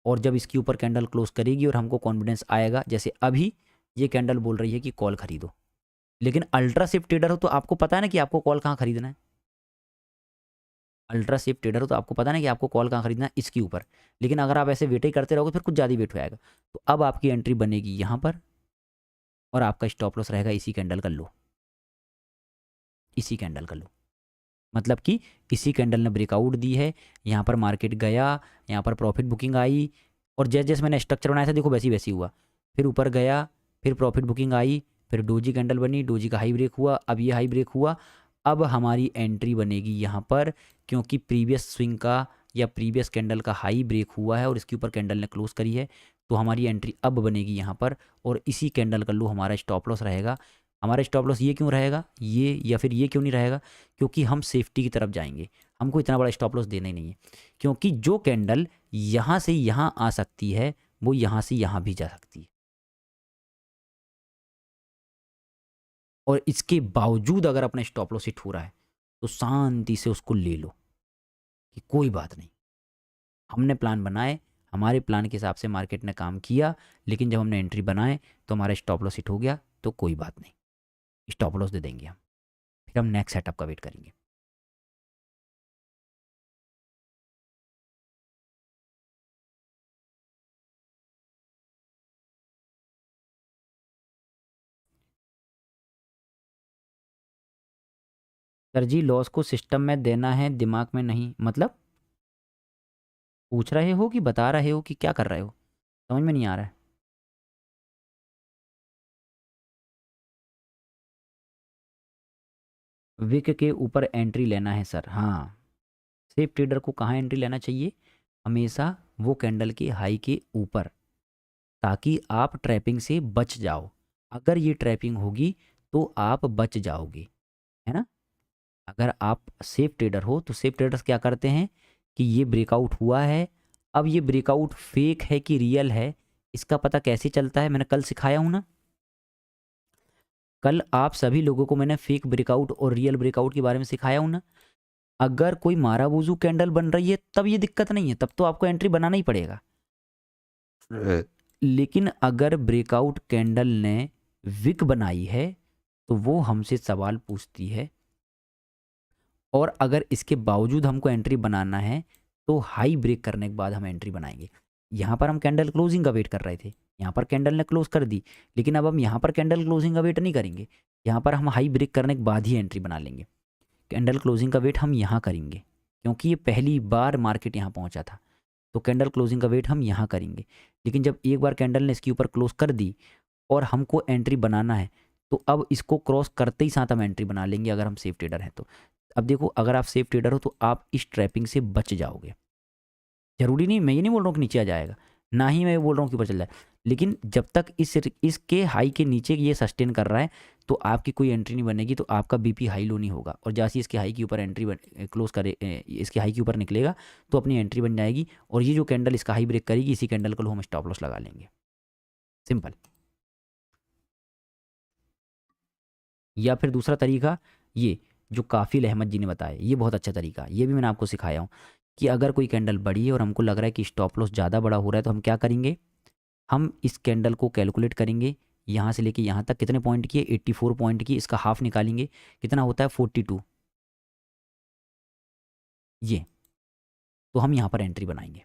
और जब इसके ऊपर कैंडल क्लोज करेगी और हमको कॉन्फिडेंस आएगा, जैसे अभी ये कैंडल बोल रही है कि कॉल खरीदो, लेकिन अल्ट्रा सेफ ट्रेडर हो तो आपको पता है ना कि आपको कॉल कहाँ खरीदना है। अल्ट्रा सेफ ट्रेडर हो तो आपको पता है ना कि आपको कॉल कहाँ खरीदना है, इसके ऊपर। लेकिन अगर आप ऐसे वेट ही करते रहोगे फिर कुछ ज़्यादा वेट हो जाएगा। तो अब आपकी एंट्री बनेगी यहाँ पर और आपका स्टॉप लॉस रहेगा इसी कैंडल का लो, इसी कैंडल का लो। मतलब कि इसी कैंडल ने ब्रेकआउट दी है, यहाँ पर मार्केट गया, यहाँ पर प्रॉफिट बुकिंग आई, और जैसे जैसे मैंने स्ट्रक्चर बनाया था देखो वैसी वैसी हुआ। फिर ऊपर गया, फिर प्रॉफिट बुकिंग आई, फिर डोजी कैंडल बनी, डोजी का हाई ब्रेक हुआ, अब ये हाई ब्रेक हुआ। अब हमारी एंट्री बनेगी यहाँ पर, क्योंकि प्रीवियस स्विंग का या प्रीवियस कैंडल का हाई ब्रेक हुआ है और इसके ऊपर कैंडल ने क्लोज करी है। तो हमारी एंट्री अब बनेगी यहाँ पर, और इसी कैंडल का लो हमारा स्टॉप लॉस रहेगा। हमारा स्टॉप लॉस ये क्यों रहेगा, ये या फिर ये क्यों नहीं रहेगा, क्योंकि हम सेफ्टी की तरफ जाएंगे, हमको इतना बड़ा स्टॉप लॉस देना ही नहीं है। क्योंकि जो कैंडल यहाँ से यहाँ आ सकती है वो यहाँ से यहाँ भी जा सकती है, और इसके बावजूद अगर अपना स्टॉप लॉस हिट हो रहा है तो शांति से उसको ले लो कि कोई बात नहीं, हमने प्लान बनाए, हमारे प्लान के हिसाब से मार्केट ने काम किया, लेकिन जब हमने एंट्री बनाए तो हमारा स्टॉप लॉस हिट हो गया, तो कोई बात नहीं, स्टॉप लॉस दे देंगे हम, फिर हम नेक्स्ट सेटअप का वेट करेंगे। सर जी लॉस को सिस्टम में देना है, दिमाग में नहीं, मतलब पूछ रहे हो कि बता रहे हो कि क्या कर रहे हो, समझ में नहीं आ रहा है। विक के ऊपर एंट्री लेना है सर, हाँ। सेफ ट्रेडर को कहाँ एंट्री लेना चाहिए, हमेशा वो कैंडल के हाई के ऊपर, ताकि आप ट्रैपिंग से बच जाओ। अगर ये ट्रैपिंग होगी तो आप बच जाओगे, है ना। अगर आप सेफ ट्रेडर हो तो सेफ ट्रेडर्स क्या करते हैं कि ये ब्रेकआउट हुआ है, अब ये ब्रेकआउट फेक है कि रियल है, इसका पता कैसे चलता है, मैंने कल सिखाया हूँ ना। कल आप सभी लोगों को मैंने फेक ब्रेकआउट और रियल ब्रेकआउट के बारे में सिखाया हूँ ना। अगर कोई माराबूजू कैंडल बन रही है तब ये दिक्कत नहीं है, तब तो आपको एंट्री बनाना ही पड़ेगा। लेकिन अगर ब्रेकआउट कैंडल ने विक बनाई है तो वो हमसे सवाल पूछती है, और अगर इसके बावजूद हमको एंट्री बनाना है तो हाई ब्रेक करने के बाद हम एंट्री बनाएंगे। यहाँ पर हम कैंडल क्लोजिंग का वेट कर रहे थे, यहाँ पर कैंडल ने क्लोज कर दी, लेकिन अब हम यहाँ पर कैंडल क्लोजिंग का वेट नहीं करेंगे, यहाँ पर हम हाई ब्रेक करने के बाद ही एंट्री बना लेंगे। कैंडल क्लोजिंग का वेट हम यहाँ करेंगे, क्योंकि ये पहली बार मार्केट यहाँ पहुँचा था, तो कैंडल क्लोजिंग का वेट हम यहाँ करेंगे। लेकिन जब एक बार कैंडल ने इसके ऊपर क्लोज कर दी और हमको एंट्री बनाना है, तो अब इसको क्रॉस करते ही साथ हम एंट्री बना लेंगे, अगर हम सेफ ट्रेडर हैं तो। अब देखो, अगर आप सेफ ट्रेडर हो तो आप इस ट्रैपिंग से बच जाओगे। ज़रूरी नहीं, मैं ये नहीं बोल रहा हूँ कि नीचे आ जाएगा, ना ही मैं ये बोल रहा हूँ कि ऊपर चल जाए, लेकिन जब तक इसके हाई के नीचे ये सस्टेन कर रहा है तो आपकी कोई एंट्री नहीं बनेगी, तो आपका बीपी हाई लो नहीं होगा, और जैसे ही इसके हाई के ऊपर एंट्री क्लोज करे, इसके हाई के ऊपर निकलेगा तो अपनी एंट्री बन जाएगी, और ये जो कैंडल इसका हाई ब्रेक करेगी, इसी कैंडल को हम स्टॉप लॉस लगा लेंगे, सिंपल। या फिर दूसरा तरीका, ये जो काफ़िल अहमद जी ने बताया, ये बहुत अच्छा तरीका, ये भी मैंने आपको सिखाया हूँ, कि अगर कोई कैंडल बड़ी है और हमको लग रहा है कि स्टॉप लॉस ज़्यादा बड़ा हो रहा है, तो हम क्या करेंगे, हम इस कैंडल को कैलकुलेट करेंगे, यहाँ से लेके यहाँ तक कितने पॉइंट की है, 84 पॉइंट की, इसका हाफ निकालेंगे, कितना होता है 42, ये। तो हम यहाँ पर एंट्री बनाएंगे,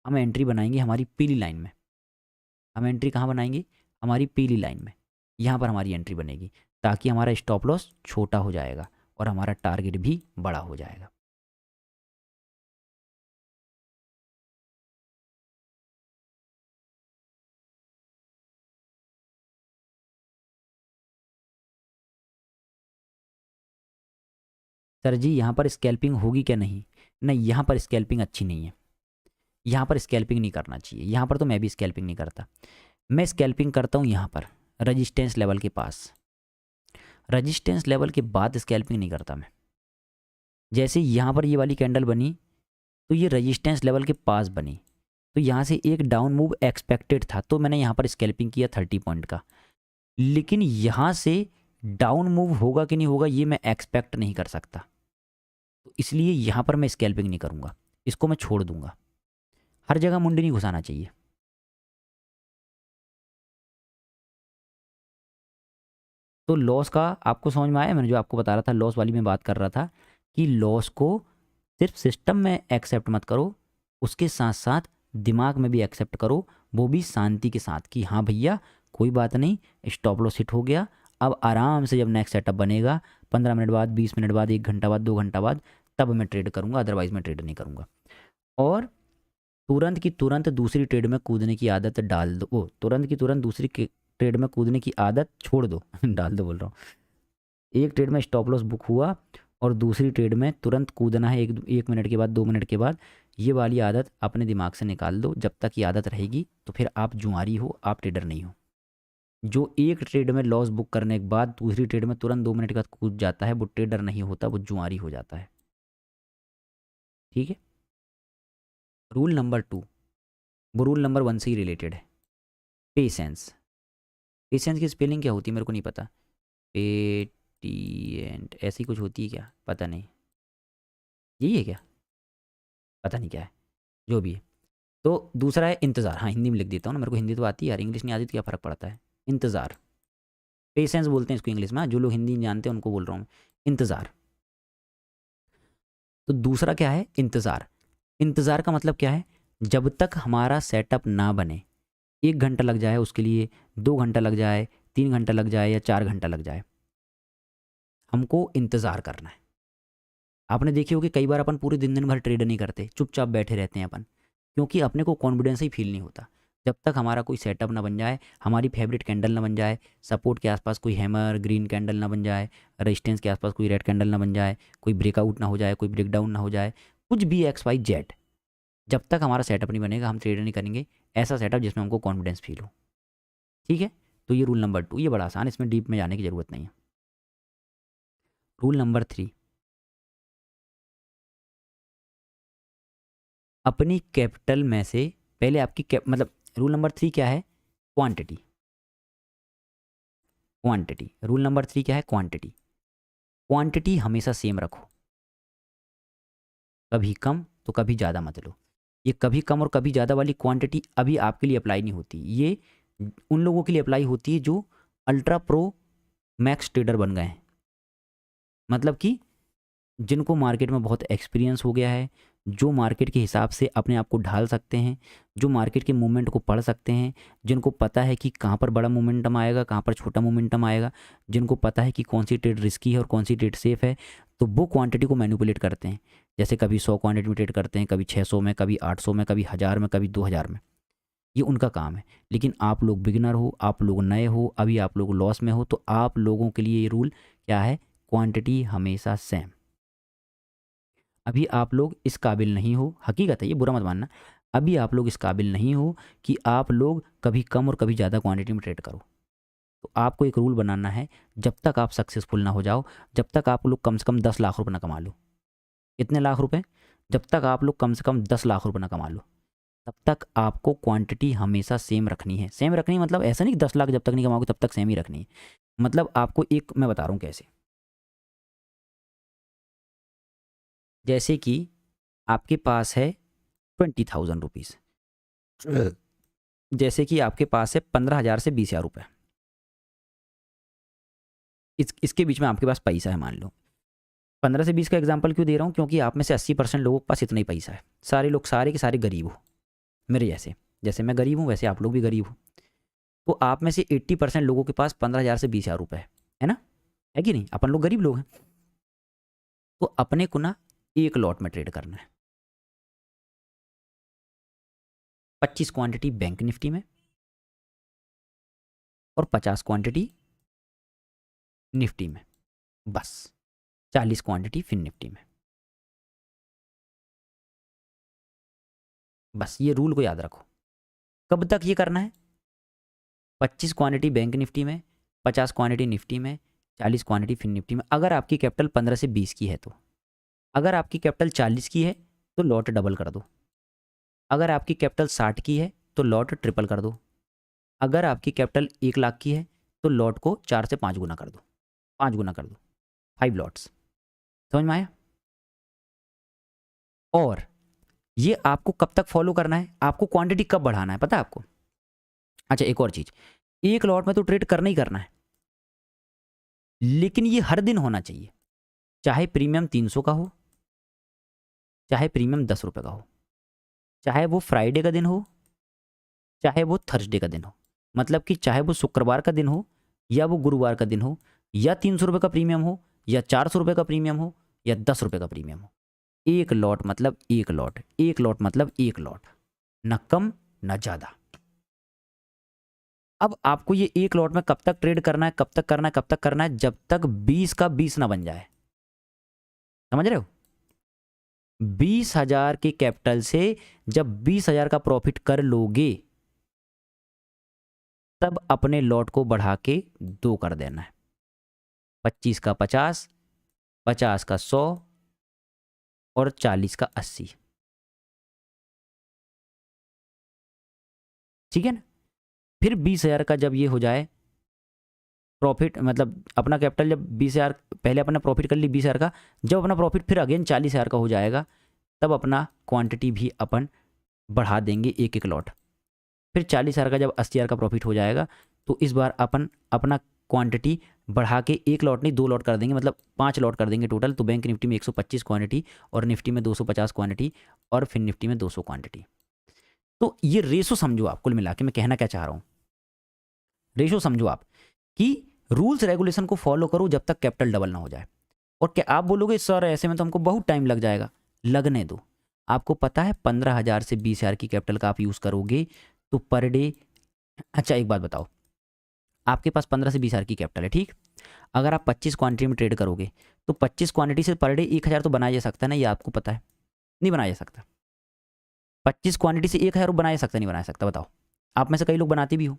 हम एंट्री बनाएंगे हमारी पीली लाइन में, हम एंट्री कहाँ बनाएंगे, हमारी पीली लाइन में, यहाँ पर हमारी एंट्री बनेगी, ताकि हमारा स्टॉप लॉस छोटा हो जाएगा और हमारा टारगेट भी बड़ा हो जाएगा। सर जी यहाँ पर स्कैल्पिंग होगी क्या, नहीं नहीं, यहाँ पर स्कैल्पिंग अच्छी नहीं है, यहाँ पर स्कैल्पिंग नहीं करना चाहिए। यहाँ पर तो मैं भी स्कैल्पिंग नहीं करता, मैं स्कैल्पिंग करता हूँ यहाँ पर रजिस्टेंस लेवल के पास। रजिस्टेंस लेवल के बाद स्कैल्पिंग नहीं करता मैं। जैसे यहाँ पर ये वाली कैंडल बनी तो ये रजिस्टेंस लेवल के पास बनी, तो यहाँ से एक डाउन मूव एक्सपेक्टेड था, तो मैंने यहाँ पर स्कैल्पिंग किया 30 पॉइंट का। लेकिन यहाँ से डाउन मूव होगा कि नहीं होगा ये मैं एक्सपेक्ट नहीं कर सकता, तो इसलिए यहाँ पर मैं स्कैल्पिंग नहीं करूँगा, इसको मैं छोड़ दूंगा। हर जगह मुंडी नहीं घुसाना चाहिए। तो लॉस का आपको समझ में आया? मैंने जो आपको बता रहा था लॉस वाली में बात कर रहा था कि लॉस को सिर्फ सिस्टम में एक्सेप्ट मत करो, उसके साथ साथ दिमाग में भी एक्सेप्ट करो, वो भी शांति के साथ कि हाँ भैया कोई बात नहीं, स्टॉप लॉस हिट हो गया, अब आराम से जब नेक्स्ट सेटअप बनेगा 15 मिनट बाद, 20 मिनट बाद, 1 घंटा बाद, 2 घंटा बाद, तब मैं ट्रेड करूँगा, अदरवाइज़ मैं ट्रेड नहीं करूँगा। और तुरंत की तुरंत दूसरी ट्रेड में कूदने की आदत डाल दो, ओ तुरंत की तुरंत दूसरी ट्रेड में कूदने की आदत छोड़ दो डाल दो बोल रहा हूँ। एक ट्रेड में स्टॉप लॉस बुक हुआ और दूसरी ट्रेड में तुरंत कूदना है, एक मिनट के बाद, 2 मिनट के बाद, ये वाली आदत अपने दिमाग से निकाल दो। जब तक ये आदत रहेगी तो फिर आप जुआरी हो, आप ट्रेडर नहीं हो। जो एक ट्रेड में लॉस बुक करने के बाद दूसरी ट्रेड में तुरंत 2 मिनट के बाद कूद जाता है वो ट्रेडर नहीं होता, वो जुआरी हो जाता है। ठीक है। रूल नंबर 2 वो रूल नंबर 1 से ही रिलेटेड है, पेशेंस। पेशेंस की स्पेलिंग क्या होती है मेरे को नहीं पता, पेटिएंट ऐसी कुछ होती है क्या, पता नहीं, यही है क्या, पता नहीं क्या है, जो भी है। तो दूसरा है इंतज़ार। हाँ हिंदी में लिख देता हूँ ना, मेरे को हिंदी तो आती है यार, इंग्लिश नहीं आती तो क्या फ़र्क पड़ता है। इंतज़ार, पेशेंस बोलते हैं इसको इंग्लिश में। हाँ, जो लोग हिंदी नहीं जानते हैं उनको बोल रहा हूँ, इंतज़ार। तो दूसरा क्या है, इंतज़ार। इंतज़ार का मतलब क्या है, जब तक हमारा सेटअप ना बने, 1 घंटा लग जाए उसके लिए, 2 घंटा लग जाए, 3 घंटा लग जाए या 4 घंटा लग जाए, हमको इंतज़ार करना है। आपने देखी होगी कई बार अपन पूरे दिन दिन भर ट्रेड नहीं करते, चुपचाप बैठे रहते हैं अपन, क्योंकि अपने को कॉन्फिडेंस ही फील नहीं होता। जब तक हमारा कोई सेटअप ना बन जाए, हमारी फेवरेट कैंडल ना बन जाए, सपोर्ट के आसपास कोई हैमर ग्रीन कैंडल ना बन जाए, रेजिस्टेंस के आसपास कोई रेड कैंडल ना बन जाए, कोई ब्रेकआउट ना हो जाए, कोई ब्रेकडाउन ना हो जाए, कुछ भी XYZ, जब तक हमारा सेटअप नहीं बनेगा हम ट्रेड नहीं करेंगे। ऐसा सेटअप जिसमें हमको कॉन्फिडेंस फील हो। ठीक है। तो ये रूल नंबर 2, ये बड़ा आसान, इसमें डीप में जाने की ज़रूरत नहीं है। रूल नंबर 3, अपनी कैपिटल में से पहले आपकी मतलब रूल नंबर 3 क्या है, क्वांटिटी। क्वांटिटी, रूल नंबर 3 क्या है, क्वांटिटी। क्वांटिटी हमेशा सेम रखो, कभी कम तो कभी ज़्यादा मत लो। ये कभी कम और कभी ज़्यादा वाली क्वांटिटी अभी आपके लिए अप्लाई नहीं होती, ये उन लोगों के लिए अप्लाई होती है जो अल्ट्रा प्रो मैक्स ट्रेडर बन गए हैं। मतलब कि जिनको मार्केट में बहुत एक्सपीरियंस हो गया है, जो मार्केट के हिसाब से अपने आप को ढाल सकते हैं, जो मार्केट के मूवमेंट को पढ़ सकते हैं, जिनको पता है कि कहाँ पर बड़ा मोमेंटम आएगा, कहाँ पर छोटा मोमेंटम आएगा, जिनको पता है कि कौन सी ट्रेड रिस्की है और कौन सी ट्रेड सेफ़ है, तो वो क्वांटिटी को मैनिपुलेट करते हैं। जैसे कभी 100 क्वांटिटी में ट्रेड करते हैं, कभी 600 में, कभी 800 में, कभी 1000 में, कभी 2000 में, ये उनका काम है। लेकिन आप लोग बिगिनर हो, आप लोग नए हो, अभी आप लोग लॉस में हो, तो आप लोगों के लिए ये रूल क्या है, क्वांटिटी हमेशा सेम। अभी आप लोग इस काबिल नहीं हो, हकीकत है ये, बुरा मत मानना, अभी आप लोग इस काबिल नहीं हो कि आप लोग कभी कम और कभी ज़्यादा क्वांटिटी में ट्रेड करो। तो आपको एक रूल बनाना है, जब तक आप सक्सेसफुल ना हो जाओ, जब तक आप लोग कम से कम 10 लाख रुपए ना कमा लो। कितने लाख रुपए, जब तक आप लोग कम से कम 10 लाख रुपए ना कमा लो, तब तक आपको क्वांटिटी हमेशा सेम रखनी है। सेम रखनी मतलब ऐसा नहीं कि 10 लाख जब तक नहीं कमाओगे तब तक सेम ही रखनी है। मतलब आपको एक मैं बता रहा हूँ कैसे, जैसे कि आपके पास है 20,000 रुपीज़, जैसे कि आपके पास है 15,000 से 20,000 रुपये, इसके बीच में आपके पास पैसा है, मान लो 15 से 20 का एग्जांपल क्यों दे रहा हूँ, क्योंकि आप में से 80% लोगों के पास इतना ही पैसा है। सारे लोग सारे के सारे गरीब हो, मेरे जैसे, जैसे मैं गरीब हूँ वैसे आप लोग भी गरीब हो। तो आप में से 80% लोगों के पास 15,000 से 20,000 रुपये है ना, है कि नहीं, अपन लोग गरीब लोग हैं। तो अपने को ना एक लॉट में ट्रेड करना है, 25 क्वांटिटी बैंक निफ्टी में और 50 क्वांटिटी निफ्टी में, बस 40 क्वांटिटी फिन निफ्टी में। बस ये रूल को याद रखो। कब तक ये करना है? 25 क्वांटिटी बैंक निफ्टी में, 50 क्वांटिटी निफ्टी में, 40 क्वांटिटी फिन निफ्टी में। अगर आपकी कैपिटल 15 से 20 की है तो, अगर आपकी कैपिटल 40 की है तो लॉट डबल कर दो, अगर आपकी कैपिटल 60 की है तो लॉट ट्रिपल कर दो, अगर आपकी कैपिटल 1 लाख की है तो लॉट को 4 से 5 गुना कर दो, 5 गुना कर दो, 5 लॉट्स। समझ में आया? और ये आपको कब तक फॉलो करना है, आपको क्वांटिटी कब बढ़ाना है पता है आपको? अच्छा एक और चीज़, एक लॉट में तो ट्रेड करना ही करना है, लेकिन ये हर दिन होना चाहिए, चाहे प्रीमियम 300 का हो, चाहे प्रीमियम 10 रुपये का हो, चाहे वो फ्राइडे का दिन हो, चाहे वो थर्सडे का दिन हो। मतलब कि चाहे वो शुक्रवार का दिन हो या वो गुरुवार का दिन हो, या 300 रुपये का प्रीमियम हो, या 400 रुपये का प्रीमियम हो, या 10 रुपये का प्रीमियम हो, एक लॉट मतलब एक लॉट, एक लॉट मतलब एक लॉट, न कम न ज़्यादा। अब आपको ये एक लॉट में कब तक ट्रेड करना है, कब तक करना है, कब तक करना है? जब तक 20 का 20 ना बन जाए। समझ रहे हो? 20,000 के कैपिटल से जब 20,000 का प्रॉफिट कर लोगे तब अपने लॉट को बढ़ा के 2 कर देना है। 25 का 50, 50 का 100 और 40 का 80। ठीक है ना? फिर 20,000 का जब ये हो जाए प्रॉफिट, मतलब अपना कैपिटल जब 20,000, पहले अपना प्रॉफिट कर ली 20,000 का, जब अपना प्रॉफिट फिर अगेन 40,000 का हो जाएगा तब अपना क्वांटिटी भी अपन बढ़ा देंगे एक एक लॉट। फिर 40,000 का जब 80,000 का प्रॉफिट हो जाएगा तो इस बार अपन अपना क्वांटिटी बढ़ा के एक लॉट नहीं 2 लॉट कर देंगे, मतलब 5 लॉट कर देंगे टोटल। तो बैंक निफ्टी में 125 क्वांटिटी और निफ्टी में 250 क्वांटिटी और फिर निफ्टी में 200 क्वांटिटी। तो ये रेशो समझो आप, कुल मिला के मैं कहना क्या चाह रहा हूँ, रेशो समझो आप कि रूल्स रेगुलेशन को फॉलो करो जब तक कैपिटल डबल ना हो जाए। और क्या आप बोलोगे सर ऐसे में तो हमको बहुत टाइम लग जाएगा, लगने दो। आपको पता है 15,000 से 20,000 की कैपिटल का आप यूज़ करोगे तो पर डे, अच्छा एक बात बताओ, आपके पास 15 से 20,000 की कैपिटल है, ठीक? अगर आप 25 क्वांटिटी में ट्रेड करोगे तो 25 क्वांटिटी से पर डे 1,000 तो बनाया जा सकता है ना, ये आपको पता है? नहीं बनाया जा सकता। 25 क्वांटिटी से 1,000 बनाया जा सकता, नहीं बनाया सकता? बताओ। आप में से कई लोग बनाते भी हो।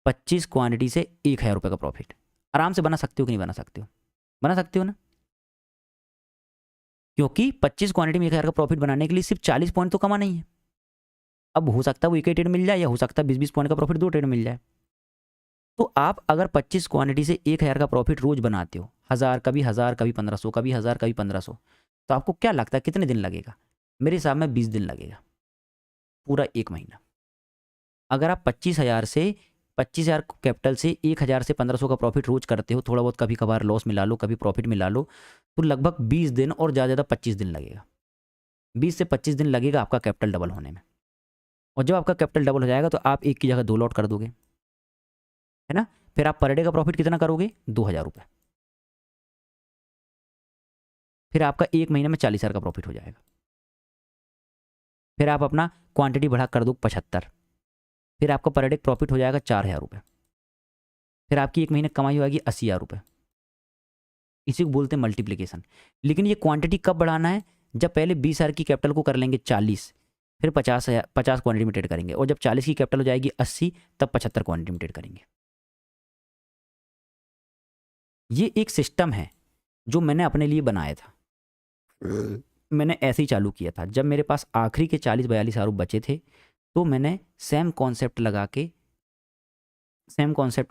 25 क्वांटिटी से 1,000 रुपये का प्रॉफिट आराम से बना सकते हो कि नहीं बना सकते हो? बना सकते हो ना? क्योंकि 25 क्वांटिटी में 1,000 का प्रॉफिट बनाने के लिए सिर्फ 40 पॉइंट तो कमाना ही है। अब हो सकता है वो एक ही ट्रेड मिल जाए, या हो सकता है 20-20 पॉइंट का प्रॉफिट 2 ट्रेड मिल जाए। तो आप अगर 25 क्वांटिटी से 1,000 का प्रॉफिट रोज बनाते हो, 1,000 कभी 1,000 कभी 1,500 कभी 1,000 कभी 1,500, तो आपको क्या लगता है कितने दिन लगेगा? मेरे हिसाब में 20 दिन लगेगा, पूरा 1 महीना। अगर आप 25,000 कैपिटल से 1,000 से 1,500 का प्रॉफिट रोज करते हो, थोड़ा बहुत कभी कभार लॉस मिला लो, कभी प्रॉफिट मिला लो, तो लगभग 20 दिन और ज़्यादा 25 दिन लगेगा। 20 से 25 दिन लगेगा आपका कैपिटल डबल होने में। और जब आपका कैपिटल डबल हो जाएगा तो आप एक की जगह 2 लॉट कर दोगे, है ना? फिर आप पर डे का प्रॉफिट कितना करोगे? 2,000 रुपये। फिर आपका 1 महीने में 40,000 का प्रॉफिट हो जाएगा। फिर आप अपना क्वांटिटी बढ़ा कर दो 75, फिर आपका पर डे प्रॉफिट हो जाएगा 4,000 रुपये। फिर आपकी 1 महीने कमाई होगी 80,000 रुपये। इसी को बोलते हैं मल्टीप्लिकेशन। लेकिन ये क्वांटिटी कब बढ़ाना है? जब पहले 20,000 की कैपिटल को कर लेंगे 40, फिर 50 क्वांटिटी में ट्रेड करेंगे, और जब 40 की कैपिटल हो जाएगी 80, तब 75 क्वांटिटी में ट्रेड करेंगे। ये एक सिस्टम है जो मैंने अपने लिए बनाया था। मैंने ऐसे ही चालू किया था। जब मेरे पास आखिरी के 40-42 रुपये बचे थे तो मैंने सेम कॉन्सेप्ट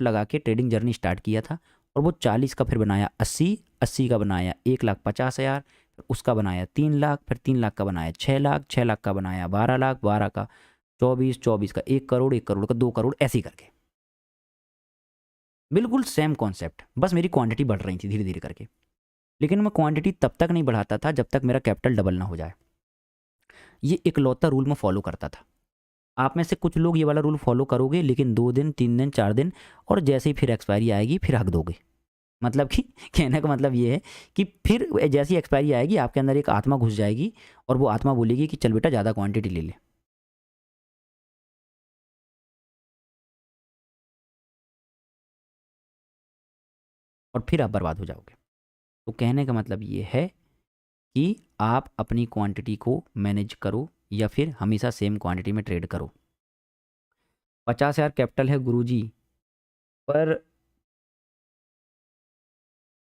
लगा के ट्रेडिंग जर्नी स्टार्ट किया था। और वो 40 का फिर बनाया 80, 80 का बनाया 1,50,000, फिर उसका बनाया 3 लाख, फिर 3 लाख का बनाया 6 लाख, 6 लाख का बनाया 12 लाख, 12 का 24, 24 का 1 करोड़, 1 करोड़ का 2 करोड़, ऐसे ही करके। बिल्कुल सेम कॉन्सेप्ट, बस मेरी क्वांटिटी बढ़ रही थी धीरे धीरे करके। लेकिन मैं क्वांटिटी तब तक नहीं बढ़ाता था जब तक मेरा कैपिटल डबल ना हो जाए। ये इकलौता रूल मैं फॉलो करता था। आप में से कुछ लोग ये वाला रूल फॉलो करोगे, लेकिन 2 दिन, 3 दिन, 4 दिन, और जैसे ही फिर एक्सपायरी आएगी फिर हक दोगे। मतलब कि कहने का मतलब ये है कि फिर जैसी एक्सपायरी आएगी आपके अंदर एक आत्मा घुस जाएगी और वो आत्मा बोलेगी कि चल बेटा ज़्यादा क्वांटिटी ले ले। और फिर आप बर्बाद हो जाओगे। तो कहने का मतलब ये है कि आप अपनी क्वांटिटी को मैनेज करो, या फिर हमेशा सेम क्वांटिटी में ट्रेड करो। 50,000 कैपिटल है गुरुजी, पर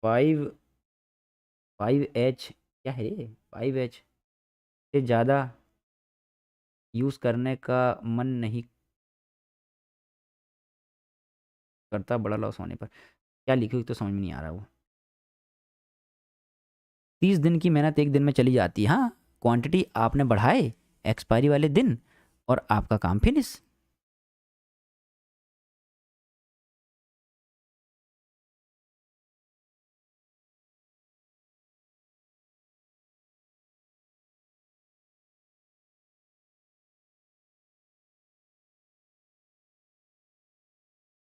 5H क्या है, 5H से ज़्यादा यूज़ करने का मन नहीं करता बड़ा लॉस होने पर। क्या लिखी हुई तो समझ में नहीं आ रहा वो। 30 दिन की मेहनत एक दिन में चली जाती है। हाँ, क्वांटिटी आपने बढ़ाए एक्सपायरी वाले दिन और आपका काम फिनिश।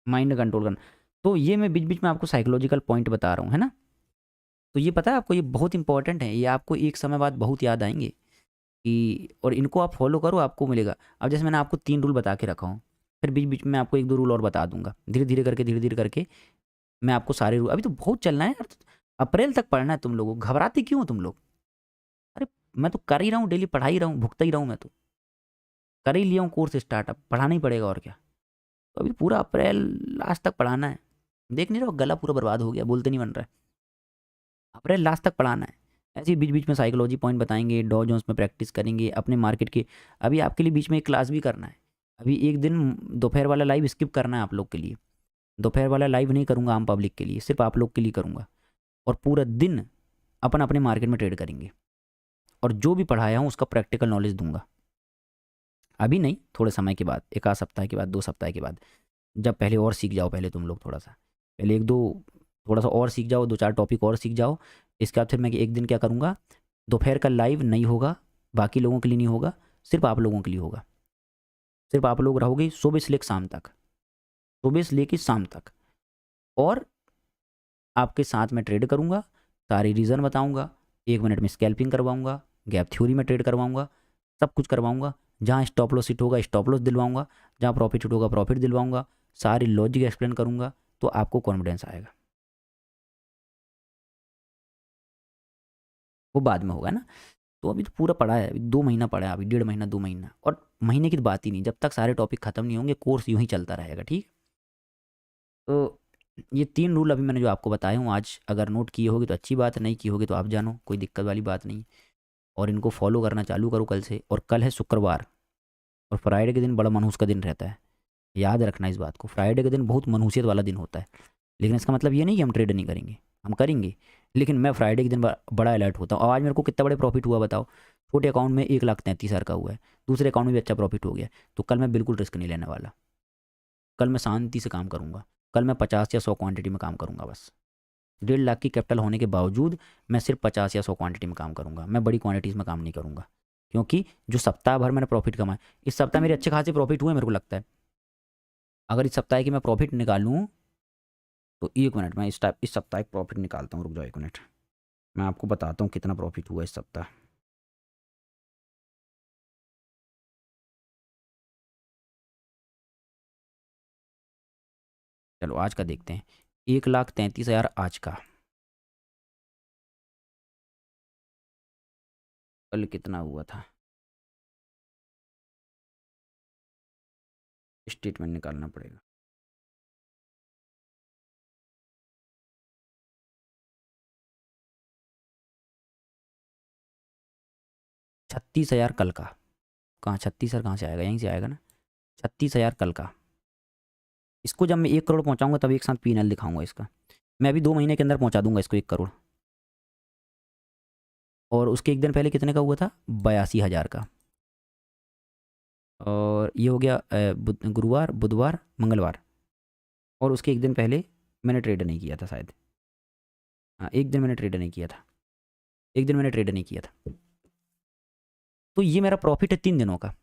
माइंड कंट्रोल करना, तो ये मैं बीच बीच में आपको साइकोलॉजिकल पॉइंट बता रहा हूँ, है ना। तो ये पता है आपको, ये बहुत इंपॉर्टेंट है, ये आपको एक समय बाद बहुत याद आएंगे कि, और इनको आप फॉलो करो आपको मिलेगा। अब जैसे मैंने आपको 3 रूल बता के रखा हूँ, फिर बीच बीच में आपको 1-2 रूल और बता दूंगा, धीरे धीरे करके मैं आपको सारे रूल, अभी तो बहुत चलना है यार, अप्रैल तक पढ़ना है तुम लोगों, घबराते क्यों हो तुम लोग। अरे मैं तो कर ही रहा हूँ, डेली पढ़ा ही रहा हूँ, भुगता ही रहा हूँ, मैं तो कर ही लिया हूँ कोर्स स्टार्ट, अब पढ़ाना ही पड़ेगा और क्या। तो अभी पूरा अप्रैल लास्ट तक पढ़ाना है। देख नहीं रहे हो, गला पूरा बर्बाद हो गया, बोलते नहीं बन रहा है। अप्रैल लास्ट तक पढ़ाना है। ऐसे ही बीच बीच में साइकोलॉजी पॉइंट बताएंगे, डॉ जोन्स में प्रैक्टिस करेंगे अपने मार्केट के। अभी आपके लिए बीच में एक क्लास भी करना है, अभी एक दिन दोपहर वाला लाइव स्किप करना है आप लोग के लिए। दोपहर वाला लाइव नहीं करूँगा आम पब्लिक के लिए, सिर्फ आप लोग के लिए करूँगा, और पूरा दिन अपन अपने मार्केट में ट्रेड करेंगे, और जो भी पढ़ाया हूँ उसका प्रैक्टिकल नॉलेज दूंगा। अभी नहीं, थोड़े समय के बाद, 1 आध सप्ताह के बाद, 2 सप्ताह के बाद, जब पहले और सीख जाओ, पहले तुम लोग थोड़ा सा, पहले 1-2 थोड़ा सा और सीख जाओ, 2-4 टॉपिक और सीख जाओ। इसके बाद फिर मैं एक दिन क्या करूँगा, दोपहर का लाइव नहीं होगा, बाकी लोगों के लिए नहीं होगा, सिर्फ आप लोगों के लिए होगा। सिर्फ आप लोग रहोगे सुबह से लेकर शाम तक, सुबह से लेकर शाम तक, और आपके साथ में ट्रेड करूँगा, सारी रीज़न बताऊँगा, 1 मिनट में स्कैल्पिंग करवाऊँगा, गैप थ्योरी में ट्रेड करवाऊँगा, सब कुछ करवाऊँगा। जहाँ स्टॉप लॉस हिट होगा स्टॉप लॉस दिलवाऊँगा, जहाँ प्रॉफिट हिट होगा प्रॉफिट दिलवाऊँगा, सारी लॉजिक एक्सप्लेन करूँगा, तो आपको कॉन्फिडेंस आएगा। वो बाद में होगा ना। तो अभी तो पूरा पड़ा है, अभी 2 महीना पड़ा है, अभी 1.5 महीना 2 महीना, और महीने की तो बात ही नहीं, जब तक सारे टॉपिक खत्म नहीं होंगे कोर्स यूँ ही चलता रहेगा, ठीक। तो ये 3 रूल अभी मैंने जो आपको बताए हूँ आज, अगर नोट किए होगे तो अच्छी बात है, नहीं किए होगे तो आप जानो, कोई दिक्कत वाली बात नहीं। और इनको फॉलो करना चालू करो कल से। और कल है शुक्रवार, और फ्राइडे के दिन बड़ा मनहूस का दिन रहता है, याद रखना इस बात को। फ्राइडे का दिन बहुत मनहूसियत वाला दिन होता है, लेकिन इसका मतलब ये नहीं कि हम ट्रेड नहीं करेंगे, हम करेंगे। लेकिन मैं फ्राइडे के दिन बड़ा अलर्ट होता हूँ। और आज मेरे को कितना बड़े प्रॉफिट हुआ बताओ, छोटे अकाउंट में 1,33,000 का हुआ है, दूसरे अकाउंट में भी अच्छा प्रॉफिट हो गया। तो कल मैं बिल्कुल रिस्क नहीं लेने वाला, कल मैं शांति से काम करूँगा। कल मैं 50 या 100 क्वांटिटी में काम करूँगा बस। 1.5 लाख की कैपिटल होने के बावजूद मैं सिर्फ 50 या 100 क्वांटिटी में काम करूँगा, मैं बड़ी क्वांटिटीज़ में काम नहीं करूँगा। क्योंकि जो सप्ताह भर मैंने प्रॉफिट कमाया, इस सप्ताह मेरे अच्छे खासे प्रॉफिट हुए मेरे को लगता है। अगर इस सप्ताह की मैं प्रॉफिट निकालूँ, तो 1 मिनट मैं इस सप्ताह एक प्रॉफिट निकालता हूँ, रुक जाओ 1 मिनट, मैं आपको बताता हूँ कितना प्रॉफिट हुआ इस सप्ताह। चलो आज का देखते हैं, 1,33,000 आज का। कल कितना हुआ था, स्टेटमेंट निकालना पड़ेगा। छत्तीस हजार कल का। कहाँ 36,000 कहाँ से आएगा, यहीं से आएगा ना। 36,000 कल का। इसको जब मैं 1 करोड़ पहुँचाऊँगा तब एक साथ P&L दिखाऊँगा इसका। मैं अभी 2 महीने के अंदर पहुँचा दूंगा इसको 1 करोड़। और उसके एक दिन पहले कितने का हुआ था, 82,000 का। और ये हो गया गुरुवार, बुधवार, मंगलवार। और उसके एक दिन पहले मैंने ट्रेड नहीं किया था शायद, हाँ एक दिन मैंने ट्रेड नहीं किया था, एक दिन मैंने ट्रेड नहीं किया था। तो ये मेरा प्रॉफिट है 3 दिनों का।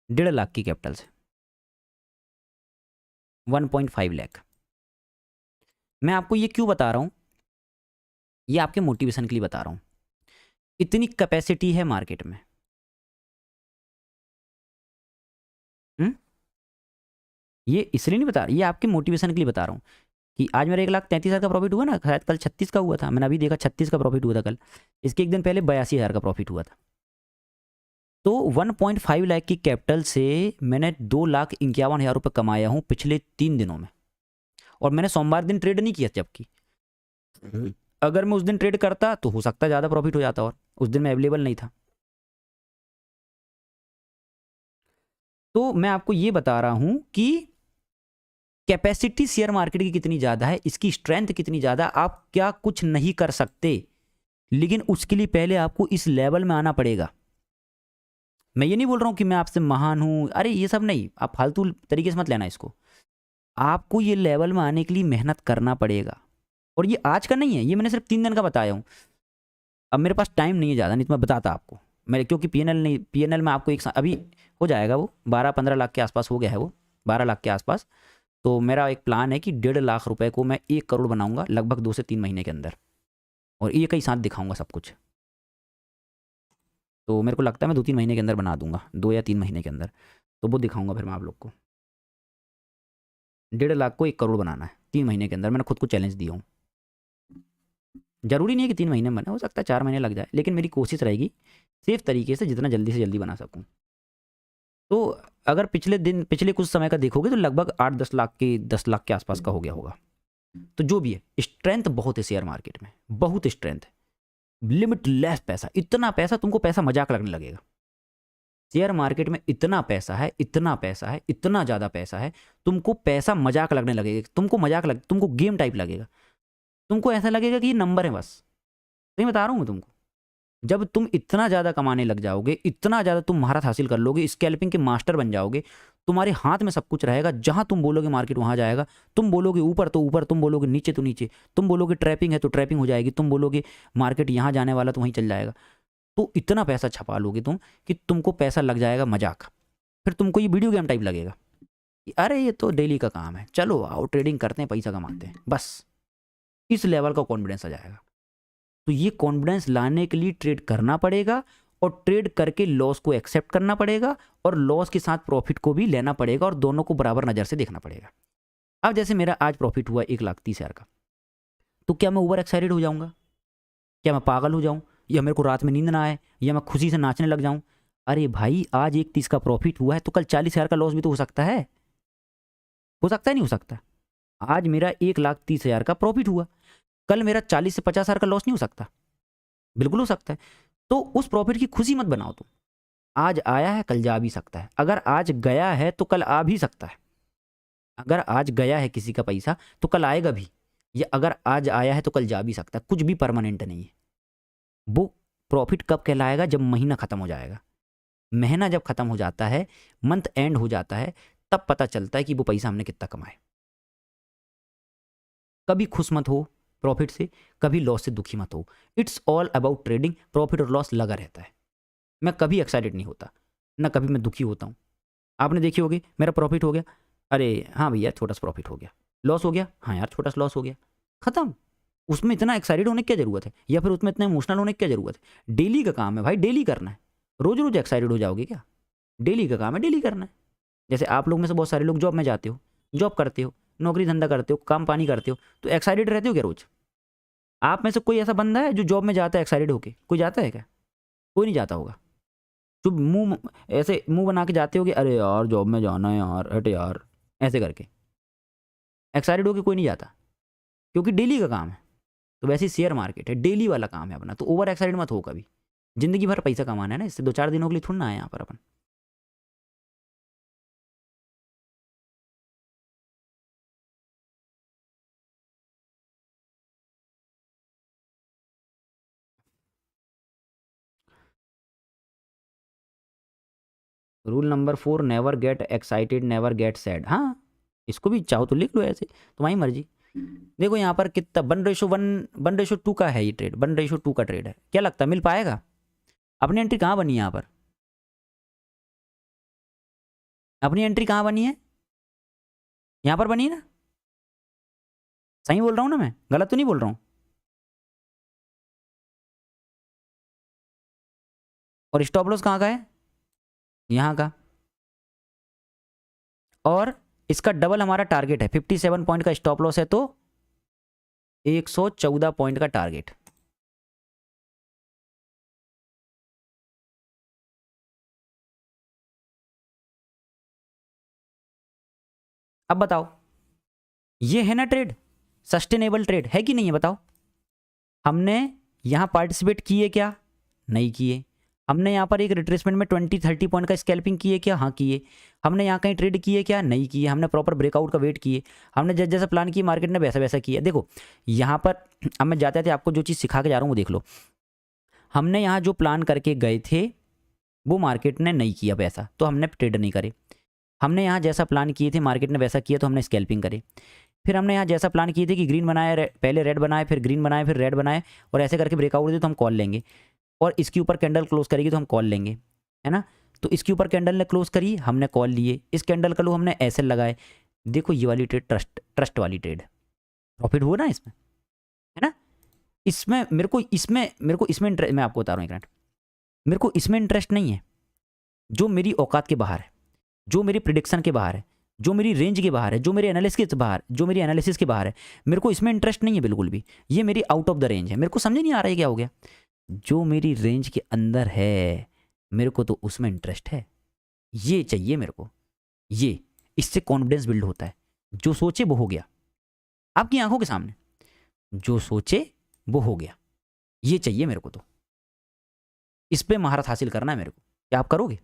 डेढ़ लाख की कैपिटल से 1.5 लाख। मैं आपको ये क्यों बता रहा हूँ, ये आपके मोटिवेशन के लिए बता रहा हूँ। इतनी कैपेसिटी है मार्केट में। ये इसलिए नहीं बता रहा, ये आपके मोटिवेशन के लिए बता रहा हूँ कि आज मेरा 1,33,000 का प्रॉफिट हुआ ना, शायद कल 36 का हुआ था, मैंने अभी देखा 36 का प्रॉफिट हुआ था कल, इसके एक दिन पहले 82,000 का प्रॉफिट हुआ था। तो 1.5 लाख की कैपिटल से मैंने 2,51,000 रुपये कमाया हूँ पिछले 3 दिनों में। और मैंने सोमवार दिन ट्रेड नहीं किया, जबकि अगर मैं उस दिन ट्रेड करता तो हो सकता है ज़्यादा प्रॉफिट हो जाता, और उस दिन मैं अवेलेबल नहीं था। तो मैं आपको ये बता रहा हूँ कि कैपेसिटी शेयर मार्केट की कितनी ज़्यादा है, इसकी स्ट्रेंथ कितनी ज़्यादा, आप क्या कुछ नहीं कर सकते, लेकिन उसके लिए पहले आपको इस लेवल में आना पड़ेगा। मैं ये नहीं बोल रहा हूँ कि मैं आपसे महान हूँ, अरे ये सब नहीं, आप फालतू तरीके से मत लेना इसको। आपको ये लेवल में आने के लिए मेहनत करना पड़ेगा, और ये आज का नहीं है, ये मैंने सिर्फ 3 दिन का बताया हूँ। अब मेरे पास टाइम नहीं है ज़्यादा, नहीं तो मैं बताता आपको मेरे, क्योंकि पीएनएल नहीं, पीएनएल में आपको अभी हो जाएगा, वो 12-15 लाख के आसपास हो गया है, वो 12 लाख के आसपास। तो मेरा एक प्लान है कि 1.5 लाख रुपए को मैं 1 करोड़ बनाऊंगा लगभग 2 से 3 महीने के अंदर, और एक ही साथ दिखाऊंगा सब कुछ। तो मेरे को लगता है मैं 2-3 महीने के अंदर बना दूंगा, 2 या 3 महीने के अंदर, तो वो दिखाऊंगा फिर मैं आप लोग को। 1.5 लाख को 1 करोड़ बनाना है 3 महीने के अंदर, मैंने खुद को चैलेंज दिया हूँ। जरूरी नहीं है कि 3 महीने में बने, हो सकता है 4 महीने लग जाए, लेकिन मेरी कोशिश रहेगी सेफ तरीके से जितना जल्दी से जल्दी बना सकूँ। तो अगर पिछले कुछ समय का देखोगे तो लगभग 8-10 लाख के 10 लाख के आसपास का हो गया होगा। तो जो भी है, स्ट्रेंथ बहुत है शेयर मार्केट में, बहुत स्ट्रेंथ है, लिमिटलेस पैसा, इतना पैसा तुमको पैसा मजाक लगने लगेगा। शेयर मार्केट में इतना पैसा है, इतना पैसा है, इतना ज़्यादा पैसा है, तुमको पैसा मजाक लगने लगेगा, तुमको गेम टाइप लगेगा, तुमको ऐसा लगेगा कि ये नंबर है बस। सही बता रहा हूँ मैं तुमको। जब तुम इतना ज़्यादा कमाने लग जाओगे, इतना ज़्यादा तुम महारत हासिल कर लोगे, स्कैल्पिंग के मास्टर बन जाओगे, तुम्हारे हाथ में सब कुछ रहेगा, जहां तुम बोलोगे मार्केट वहां जाएगा, तुम बोलोगे ऊपर तो ऊपर, तुम बोलोगे नीचे तो नीचे, तुम बोलोगे ट्रैपिंग है तो ट्रैपिंग हो जाएगी, तुम बोलोगे मार्केट यहाँ जाने वाला तो वहीं चल जाएगा। तो इतना पैसा छपा लोगे तुम कि तुमको पैसा लग जाएगा मजाक, फिर तुमको ये वीडियो गेम टाइप लगेगा कि अरे ये तो डेली का काम है, चलो आओ ट्रेडिंग करते हैं, पैसा कमाते हैं, बस इस लेवल का कॉन्फिडेंस आ जाएगा। तो ये कॉन्फिडेंस लाने के लिए ट्रेड करना पड़ेगा, और ट्रेड करके लॉस को एक्सेप्ट करना पड़ेगा, और लॉस के साथ प्रॉफिट को भी लेना पड़ेगा, और दोनों को बराबर नज़र से देखना पड़ेगा। अब जैसे मेरा आज प्रॉफिट हुआ 1,30,000 का, तो क्या मैं ओवर एक्साइटेड हो जाऊंगा, क्या मैं पागल हो जाऊं, या मेरे को रात में नींद ना आए, या मैं खुशी से नाचने लग जाऊं? अरे भाई, आज 1,30 का प्रॉफिट हुआ है तो कल 40,000 का लॉस भी तो हो सकता है, हो सकता है नहीं हो सकता? आज मेरा 1,30,000 का प्रॉफिट हुआ, कल मेरा 40 से 50,000 का लॉस नहीं हो सकता? बिल्कुल हो सकता है। तो उस प्रॉफिट की खुशी मत बनाओ तुम, आज आया है कल जा भी सकता है, अगर आज गया है तो कल आ भी सकता है, अगर आज गया है किसी का पैसा तो कल आएगा भी, या अगर आज आया है तो कल जा भी सकता है, कुछ भी परमानेंट नहीं है। वो प्रॉफिट कब कहलाएगा? जब महीना खत्म हो जाएगा, महीना जब खत्म हो जाता है, मंथ एंड हो जाता है, तब पता चलता है कि वो पैसा हमने कितना कमाया। कभी खुश मत हो प्रॉफिट से, कभी लॉस से दुखी मत हो, it's all about trading, profit और लॉस लगा रहता है। मैं कभी एक्साइटेड नहीं होता, ना कभी मैं दुखी होता हूँ। आपने देखी होगी, मेरा प्रॉफिट हो गया, अरे हाँ भैया छोटा सा प्रॉफिट हो गया, लॉस हो गया, हाँ यार छोटा सा लॉस हो गया, खत्म। उसमें इतना एक्साइटेड होने की क्या जरूरत है, या फिर उसमें इतना इमोशनल होने की क्या जरूरत है? डेली का काम है भाई, डेली करना है। रोज रोज एक्साइटेड हो जाओगे क्या? डेली का काम है, डेली करना है। जैसे आप लोग में से बहुत सारे लोग जॉब में जाते हो, जॉब करते हो, नौकरी धंधा करते हो, काम पानी करते हो, तो एक्साइटेड रहते हो क्या रोज? आप में से कोई ऐसा बंदा है जो जॉब में जाता है एक्साइटेड होके? कोई जाता है क्या? कोई नहीं जाता होगा। जो मुंह ऐसे मुंह बना के जाते हो कि अरे यार जॉब में जाना है यार, हट यार, ऐसे करके एक्साइटेड होके कोई नहीं जाता, क्योंकि डेली का काम है। तो वैसे ही शेयर मार्केट है, डेली वाला काम है अपना, तो ओवर एक्साइटेड मत हो कभी। जिंदगी भर पैसा कमाना है ना, इससे 2-4 दिनों के लिए थोड़ा ना आए यहाँ पर अपन। Rule number 4, never get excited, never get sad. हाँ, इसको भी चाहो तो लिख लो, ऐसे तुम्हारी मर्जी। देखो यहाँ पर कितना 1:1 का है ये ट्रेड, 1:2 का ट्रेड है। क्या लगता है मिल पाएगा? अपनी एंट्री कहाँ बनी है यहाँ पर? अपनी एंट्री कहाँ बनी है? यहाँ पर बनी है ना? सही बोल रहा हूँ ना मैं? गलत तो नहीं बोल रहा हूँ? और स्टॉप लॉस कहाँ का है, यहाँ का, और इसका डबल हमारा टारगेट है। 57 पॉइंट का स्टॉप लॉस है तो 114 पॉइंट का टारगेट। अब बताओ ये है ना ट्रेड, सस्टेनेबल ट्रेड है कि नहीं है बताओ। हमने यहां पार्टिसिपेट किए क्या, नहीं किए। हमने यहाँ पर एक रिट्रेसमेंट में 20-30 पॉइंट का स्कैल्पिंग किए क्या, हाँ किए। हमने यहाँ कहीं ट्रेड किए क्या, नहीं किए। हमने प्रॉपर ब्रेकआउट का वेट किए, हमने जैसे जैसा प्लान किया मार्केट ने वैसा वैसा किया। देखो यहाँ पर अब मैं जाते थे आपको जो चीज़ सिखा के जा रहा हूँ वो देख लो। हमने यहाँ जो प्लान करके गए थे वो मार्केट ने नहीं किया वैसा, तो हमने ट्रेड नहीं करे। हमने यहाँ जैसा प्लान किए थे मार्केट ने वैसा किया तो हमने स्कैल्पिंग करे। फिर हमने यहाँ जैसा प्लान किए थे कि ग्रीन बनाए, पहले रेड बनाए, फिर ग्रीन बनाए, फिर रेड बनाए, और ऐसे करके ब्रेकआउट दे तो हम कॉल लेंगे, और इसके ऊपर कैंडल क्लोज करेगी तो हम कॉल लेंगे, है ना। तो इसके ऊपर कैंडल ने क्लोज करी, हमने कॉल लिए, इस कैंडल का लो हमने ऐसे लगाए। देखो ये वाली ट्रेड ट्रस्ट वाली ट्रेड, प्रॉफिट हुआ ना इसमें, है ना। इसमें मेरे को इसमें इंटरेस्ट, मैं आपको बता रहा हूँ एक मिनट, मेरे को इसमें इंटरेस्ट नहीं है जो मेरी औकात के बाहर है, जो मेरी प्रिडिक्शन के बाहर है, जो मेरी रेंज के बाहर है, जो मेरे एनालिसिस के बाहर, जो मेरी एनालिसिस के बाहर है। मेरे को इसमें इंटरेस्ट नहीं है बिल्कुल भी, ये मेरी आउट ऑफ द रेंज है। मेरे को समझ नहीं आ रहा है क्या हो गया। जो मेरी रेंज के अंदर है मेरे को तो उसमें इंटरेस्ट है, ये चाहिए मेरे को। ये इससे कॉन्फिडेंस बिल्ड होता है। जो सोचे वो हो गया, आपकी आंखों के सामने जो सोचे वो हो गया, ये चाहिए मेरे को। तो इस पे महारत हासिल करना है मेरे को। क्या आप करोगे?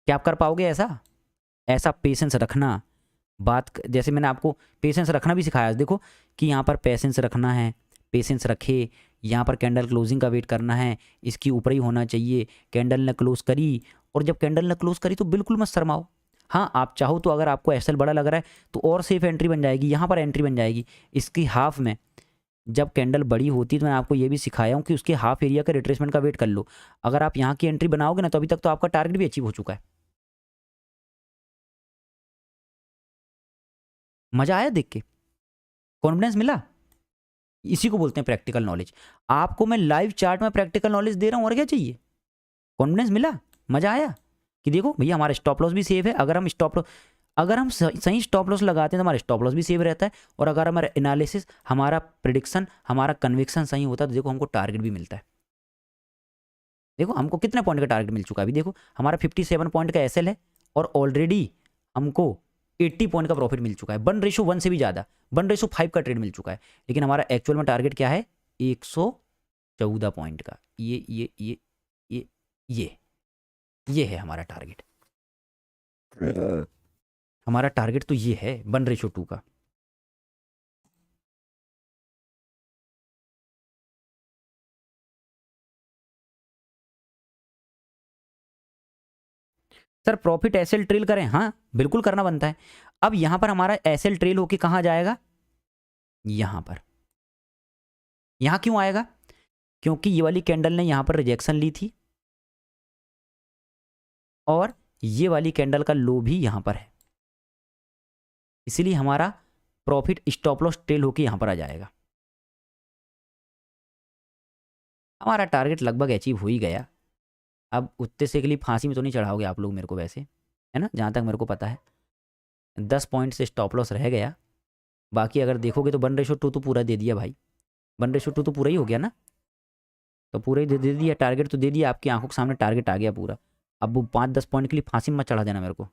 क्या आप कर पाओगे ऐसा? ऐसा पेशेंस रखना, जैसे मैंने आपको पेशेंस रखना भी सिखाया। देखो कि यहाँ पर पेशेंस रखना है, पेशेंस रखे। यहाँ पर कैंडल क्लोजिंग का वेट करना है, इसकी ऊपर ही होना चाहिए। कैंडल ने क्लोज करी, और जब कैंडल ने क्लोज करी तो बिल्कुल मत शर्माओ। हाँ आप चाहो तो अगर आपको एसएल बड़ा लग रहा है तो और सेफ एंट्री बन जाएगी, यहाँ पर एंट्री बन जाएगी इसकी हाफ में। जब कैंडल बड़ी होती है तो मैंने आपको ये भी सिखाया हूँ कि उसके हाफ एरिया का रिट्रेसमेंट का वेट कर लो। अगर आप यहाँ की एंट्री बनाओगे ना तो अभी तक तो आपका टारगेट भी अचीव हो चुका है। मजा आया देख के, कॉन्फिडेंस मिला। इसी को बोलते हैं प्रैक्टिकल नॉलेज। आपको मैं लाइव चार्ट में प्रैक्टिकल नॉलेज दे रहा हूँ, और क्या चाहिए। कॉन्फिडेंस मिला, मजा आया कि देखो भैया हमारा स्टॉप लॉस भी सेव है। अगर हम सही स्टॉप लॉस लगाते हैं तो हमारा स्टॉप लॉस भी सेव रहता है, और अगर हमारा एनालिसिस, हमारा प्रिडिक्शन, हमारा कन्विक्शन सही होता है तो देखो हमको टारगेट भी मिलता है। देखो हमको कितने पॉइंट का टारगेट मिल चुका है अभी। देखो हमारा 57 पॉइंट का एसएल है, और ऑलरेडी हमको 80 पॉइंट का प्रॉफिट मिल चुका है। 1:1 से भी ज़्यादा, 1:5 का ट्रेड मिल चुका है। लेकिन हमारा एक्चुअल में टारगेट क्या है, 114 पॉइंट का। ये ये ये है हमारा टारगेट। हमारा टारगेट तो ये है 1:2 का। सर प्रॉफिट एसएल ट्रेल करें, हाँ बिल्कुल करना बनता है। अब यहां पर हमारा एसएल ट्रेल होके कहां जाएगा, यहां पर। यहां क्यों आएगा, क्योंकि ये वाली कैंडल ने यहां पर रिजेक्शन ली थी, और ये वाली कैंडल का लो भी यहां पर है, इसीलिए हमारा प्रॉफिट स्टॉप लॉस ट्रेल होके यहां पर आ जाएगा। हमारा टारगेट लगभग अचीव हो ही गया। अब उतने से के लिए फांसी में तो नहीं चढ़ाओगे आप लोग मेरे को वैसे, है ना, जहां तक मेरे को पता है। 10 पॉइंट से स्टॉप लॉस रह गया। बाकी अगर देखोगे तो 1:2 तो पूरा दे दिया भाई, 1:2 तो पूरा ही हो गया ना। तो पूरा ही दे दिया, टारगेट तो दे दिया, आपकी आंखों के सामने टारगेट आ गया पूरा। अब वो 5-10 पॉइंट के लिए फांसी में मत चढ़ा देना मेरे को।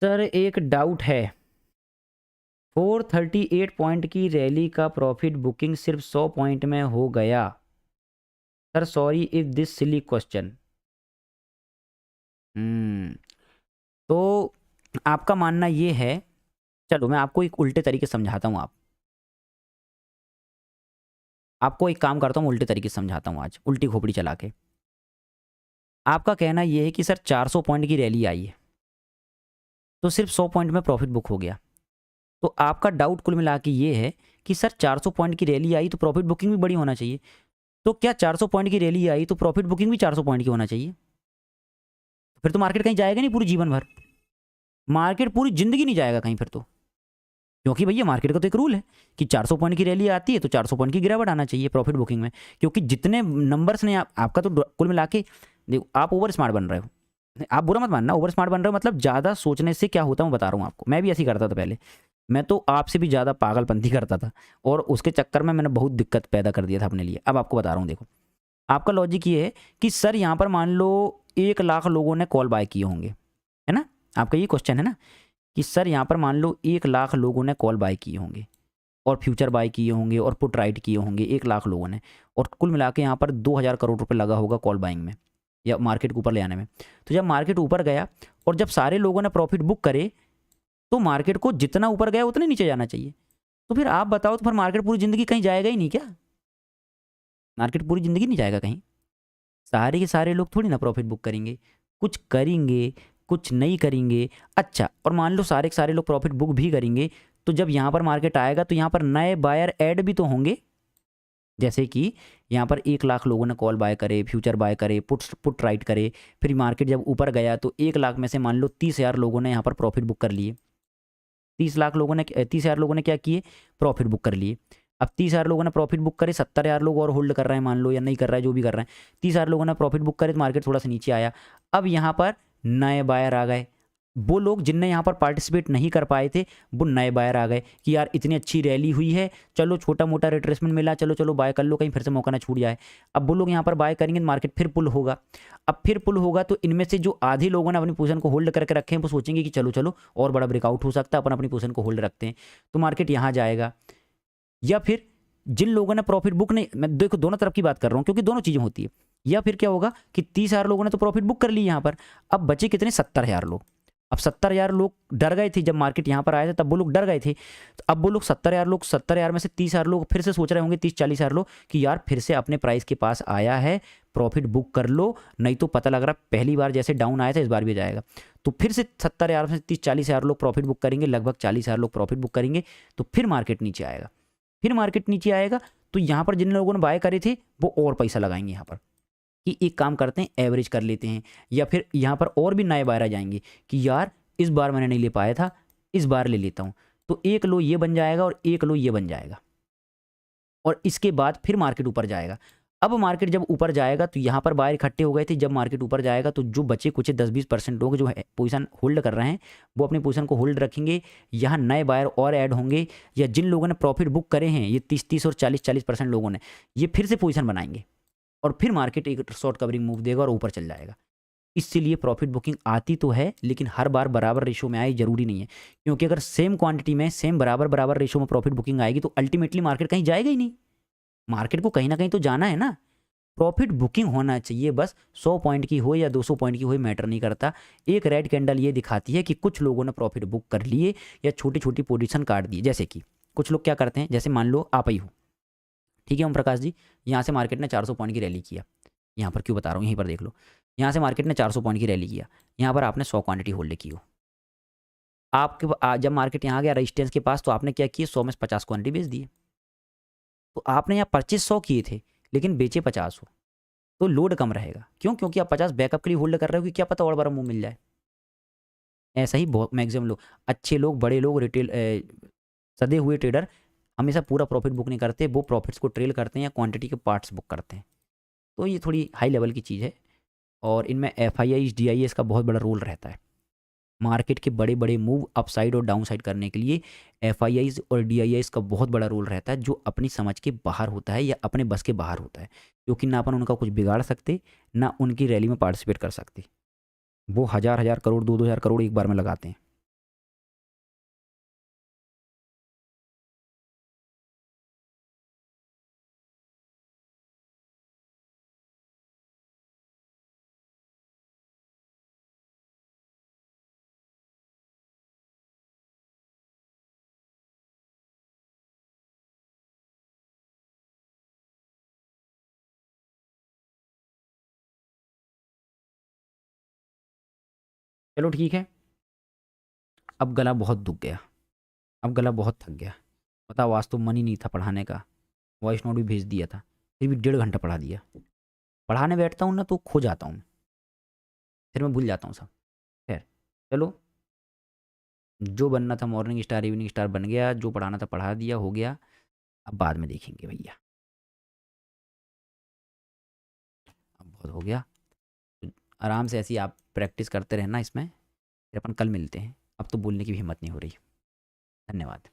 सर एक डाउट है, 438 पॉइंट की रैली का प्रॉफिट बुकिंग सिर्फ 100 पॉइंट में हो गया। Sir sorry if this silly question. तो आपका मानना ये है, चलो मैं आपको एक उल्टे तरीके से समझाता हूँ। आपको एक काम करता हूँ, उल्टे तरीके से समझाता हूँ आज, उल्टी खोपड़ी चला के। आपका कहना ये है कि सर 400 पॉइंट की रैली आई है तो सिर्फ 100 पॉइंट में प्रॉफिट बुक हो गया। तो आपका डाउट कुल मिला के ये है कि सर 400 पॉइंट की रैली आई तो प्रॉफिट बुकिंग भी बड़ी होना चाहिए। तो क्या 400 पॉइंट की रैली आई तो प्रॉफिट बुकिंग भी 400 पॉइंट की होना चाहिए? फिर तो मार्केट कहीं जाएगा नहीं पूरी जीवन भर, मार्केट पूरी जिंदगी नहीं जाएगा कहीं फिर तो। क्योंकि भैया मार्केट का तो एक रूल है कि 400 पॉइंट की रैली आती है तो 400 पॉइंट की गिरावट आना चाहिए प्रॉफिट बुकिंग में। क्योंकि जितने नंबर्स ने आपका तो कुल मिला के देखो, आप ओवर स्मार्ट बन रहे हो। आप बुरा मत मानना, ओवर स्मार्ट बन रहे हो मतलब ज़्यादा सोचने से क्या होता है मैं बता रहा हूँ आपको। मैं भी ऐसे ही करता था पहले, मैं तो आपसे भी ज़्यादा पागलपंती करता था और उसके चक्कर में मैंने बहुत दिक्कत पैदा कर दिया था अपने लिए। अब आपको बता रहा हूँ, देखो आपका लॉजिक ये है कि सर यहाँ पर मान लो 1 लाख लोगों ने कॉल बाय किए होंगे, है ना? आपका ये क्वेश्चन है ना कि सर यहाँ पर मान लो 1 लाख लोगों ने कॉल बाय किए होंगे और फ्यूचर बाय किए होंगे और पुट राइट किए होंगे 1 लाख लोगों ने, और कुल मिला के यहाँ पर 2000 करोड़ रुपए लगा होगा कॉल बाइंग में या मार्केट को ऊपर ले आने में। तो जब मार्केट ऊपर गया और जब सारे लोगों ने प्रॉफिट बुक करे तो मार्केट को जितना ऊपर गया उतने नीचे जाना चाहिए। तो फिर आप बताओ, तो फिर मार्केट पूरी ज़िंदगी कहीं जाएगा ही नहीं क्या? मार्केट पूरी ज़िंदगी नहीं जाएगा कहीं। सारे के सारे लोग थोड़ी ना प्रॉफिट बुक करेंगे, कुछ करेंगे कुछ नहीं करेंगे। अच्छा, और मान लो सारे के सारे लोग प्रॉफिट बुक भी करेंगे तो जब यहाँ पर मार्केट आएगा तो यहाँ पर नए बायर ऐड भी तो होंगे। जैसे कि यहाँ पर 1 लाख लोगों ने कॉल बाय करे, फ्यूचर बाय करे, पुट राइट करे, फिर मार्केट जब ऊपर गया तो 1 लाख में से मान लो 30,000 लोगों ने यहाँ पर प्रॉफिट बुक कर लिए। 30,000 लोगों ने क्या किए? प्रॉफिट बुक कर लिए। अब 30,000 लोगों ने प्रॉफिट बुक करे, 70,000 लोग और होल्ड कर रहे हैं मान लो, या नहीं कर रहा है, जो भी कर रहे हैं। 30,000 लोगों ने प्रॉफिट बुक करे तो मार्केट थोड़ा सा नीचे आया। अब यहाँ पर नए बायर आ गए, वो लोग जिनने यहाँ पर पार्टिसिपेट नहीं कर पाए थे वो नए बायर आ गए कि यार इतनी अच्छी रैली हुई है, चलो छोटा मोटा रिट्रेसमेंट मिला, चलो चलो बाय कर लो, कहीं फिर से मौका ना छूट जाए। अब वो लोग यहाँ पर बाय करेंगे तो मार्केट फिर पुल होगा। अब फिर पुल होगा तो इनमें से जो आधे लोगों ने अपनी पोजीशन को होल्ड करके रखे हैं वो सोचेंगे कि चलो चलो और बड़ा ब्रेकआउट हो सकता है, अपन अपनी पोजीशन को होल्ड रखते हैं, तो मार्केट यहाँ जाएगा। या फिर जिन लोगों ने प्रॉफिट बुक नहीं, मैं देखो दोनों तरफ की बात कर रहा हूँ क्योंकि दोनों चीज़ें होती है। या फिर क्या होगा कि 30,000 लोगों ने तो प्रॉफिट बुक कर ली यहाँ पर, अब बचे कितने? 70,000 लोग। अब 70,000 लोग डर गए थे जब मार्केट यहाँ पर आए थे, तब वो लोग डर गए थे। तो अब वो लोग 70,000 में से 30,000 लोग फिर से सोच रहे होंगे, 30-40,000 लोग कि यार फिर से अपने प्राइस के पास आया है, प्रॉफिट बुक कर लो, नहीं तो पता लग रहा पहली बार जैसे डाउन आया था इस बार भी जाएगा। तो फिर से 70,000 में से 30-40,000 लोग प्रॉफिट बुक करेंगे, लगभग 40,000 लोग प्रॉफिट बुक करेंगे, तो फिर मार्केट नीचे आएगा। फिर मार्केट नीचे आएगा तो यहाँ पर जिन लोगों ने बाय करे थे वो और पैसा लगाएंगे यहाँ पर कि एक काम करते हैं एवरेज कर लेते हैं, या फिर यहाँ पर और भी नए बायर आ जाएंगे कि यार इस बार मैंने नहीं ले पाया था, इस बार ले लेता हूँ। तो एक लो ये बन जाएगा और एक लो ये बन जाएगा, और इसके बाद फिर मार्केट ऊपर जाएगा। अब मार्केट जब ऊपर जाएगा तो यहाँ पर बायर इकट्ठे हो गए थे, जब मार्केट ऊपर जाएगा तो जो बचे कुछ 10-20% लोग जो है पोजीशन होल्ड कर रहे हैं वो अपनी पोजीशन को होल्ड रखेंगे, यहाँ नए बायर और ऐड होंगे, या जिन लोगों ने प्रॉफिट बुक करे हैं ये 30-30 और 40-40% लोगों ने, ये फिर से पोजीशन बनाएंगे और फिर मार्केट एक शॉर्ट कवरिंग मूव देगा और ऊपर चल जाएगा। इसीलिए प्रॉफिट बुकिंग आती तो है लेकिन हर बार बराबर रेशो में आए जरूरी नहीं है, क्योंकि अगर सेम क्वांटिटी में सेम बराबर बराबर रेशो में प्रॉफिट बुकिंग आएगी तो अल्टीमेटली मार्केट कहीं जाएगा ही नहीं। मार्केट को कहीं ना कहीं तो जाना है ना। प्रॉफिट बुकिंग होना चाहिए, बस 100 पॉइंट की हो या 200 पॉइंट की हो मैटर नहीं करता। एक रेड कैंडल ये दिखाती है कि कुछ लोगों ने प्रॉफिट बुक कर लिए या छोटी छोटी पोजीशन काट दी। जैसे कि कुछ लोग क्या करते हैं, जैसे मान लो आप ही हो, ठीक है ओम प्रकाश जी, यहाँ से मार्केट ने 400 पॉइंट की रैली किया, यहाँ पर क्यों बता रहा हूँ, यहीं पर देख लो, यहाँ से मार्केट ने 400 पॉइंट की रैली किया, यहाँ पर आपने 100 क्वांटिटी होल्ड की हो, आपके जब मार्केट यहाँ गया रेजिस्टेंस के पास तो आपने क्या किया, 100 में 50 क्वांटिटी बेच दिए। तो आपने यहाँ परचेज 100 किए थे लेकिन बेचे 50 हो, तो लोड कम रहेगा। क्यों? क्योंकि आप 50 बैकअप के लिए होल्ड कर रहे हो कि क्या पता और बड़ा मुंह मिल जाए। ऐसा ही बहुत मैक्सिमम लोग, अच्छे लोग, बड़े लोग, रिटेल सदे हुए ट्रेडर हमेशा पूरा प्रॉफिट बुक नहीं करते, वो प्रॉफिट्स को ट्रेल करते हैं या क्वांटिटी के पार्ट्स बुक करते हैं। तो ये थोड़ी हाई लेवल की चीज़ है और इनमें F I I D I S का बहुत बड़ा रोल रहता है। मार्केट के बड़े बड़े मूव अपसाइड और डाउन साइड करने के लिए एफ आई आईज और डी आई आईज का बहुत बड़ा रोल रहता है, जो अपनी समझ के बाहर होता है या अपने बस के बाहर होता है, क्योंकि ना अपन उनका कुछ बिगाड़ सकते ना उनकी रैली में पार्टिसिपेट कर सकते। वो हज़ार हज़ार करोड़ 2-2 हज़ार करोड़ एक बार में लगाते हैं। चलो ठीक है। अब गला बहुत दुख गया, अब गला बहुत थक गया। बताओ, आज तो मन ही नहीं था पढ़ाने का, वॉइस नोट भी भेज दिया था, फिर भी 1.5 घंटा पढ़ा दिया। पढ़ाने बैठता हूँ ना तो खो जाता हूँ, फिर मैं भूल जाता हूँ सब। खैर चलो, जो बनना था मॉर्निंग स्टार इवनिंग स्टार बन गया, जो पढ़ाना था पढ़ा दिया, हो गया। अब बाद में देखेंगे भैया, अब बहुत हो गया। तो आराम से ऐसी आप प्रैक्टिस करते रहना इसमें, फिर अपन कल मिलते हैं। अब तो बोलने की भी हिम्मत नहीं हो रही। धन्यवाद।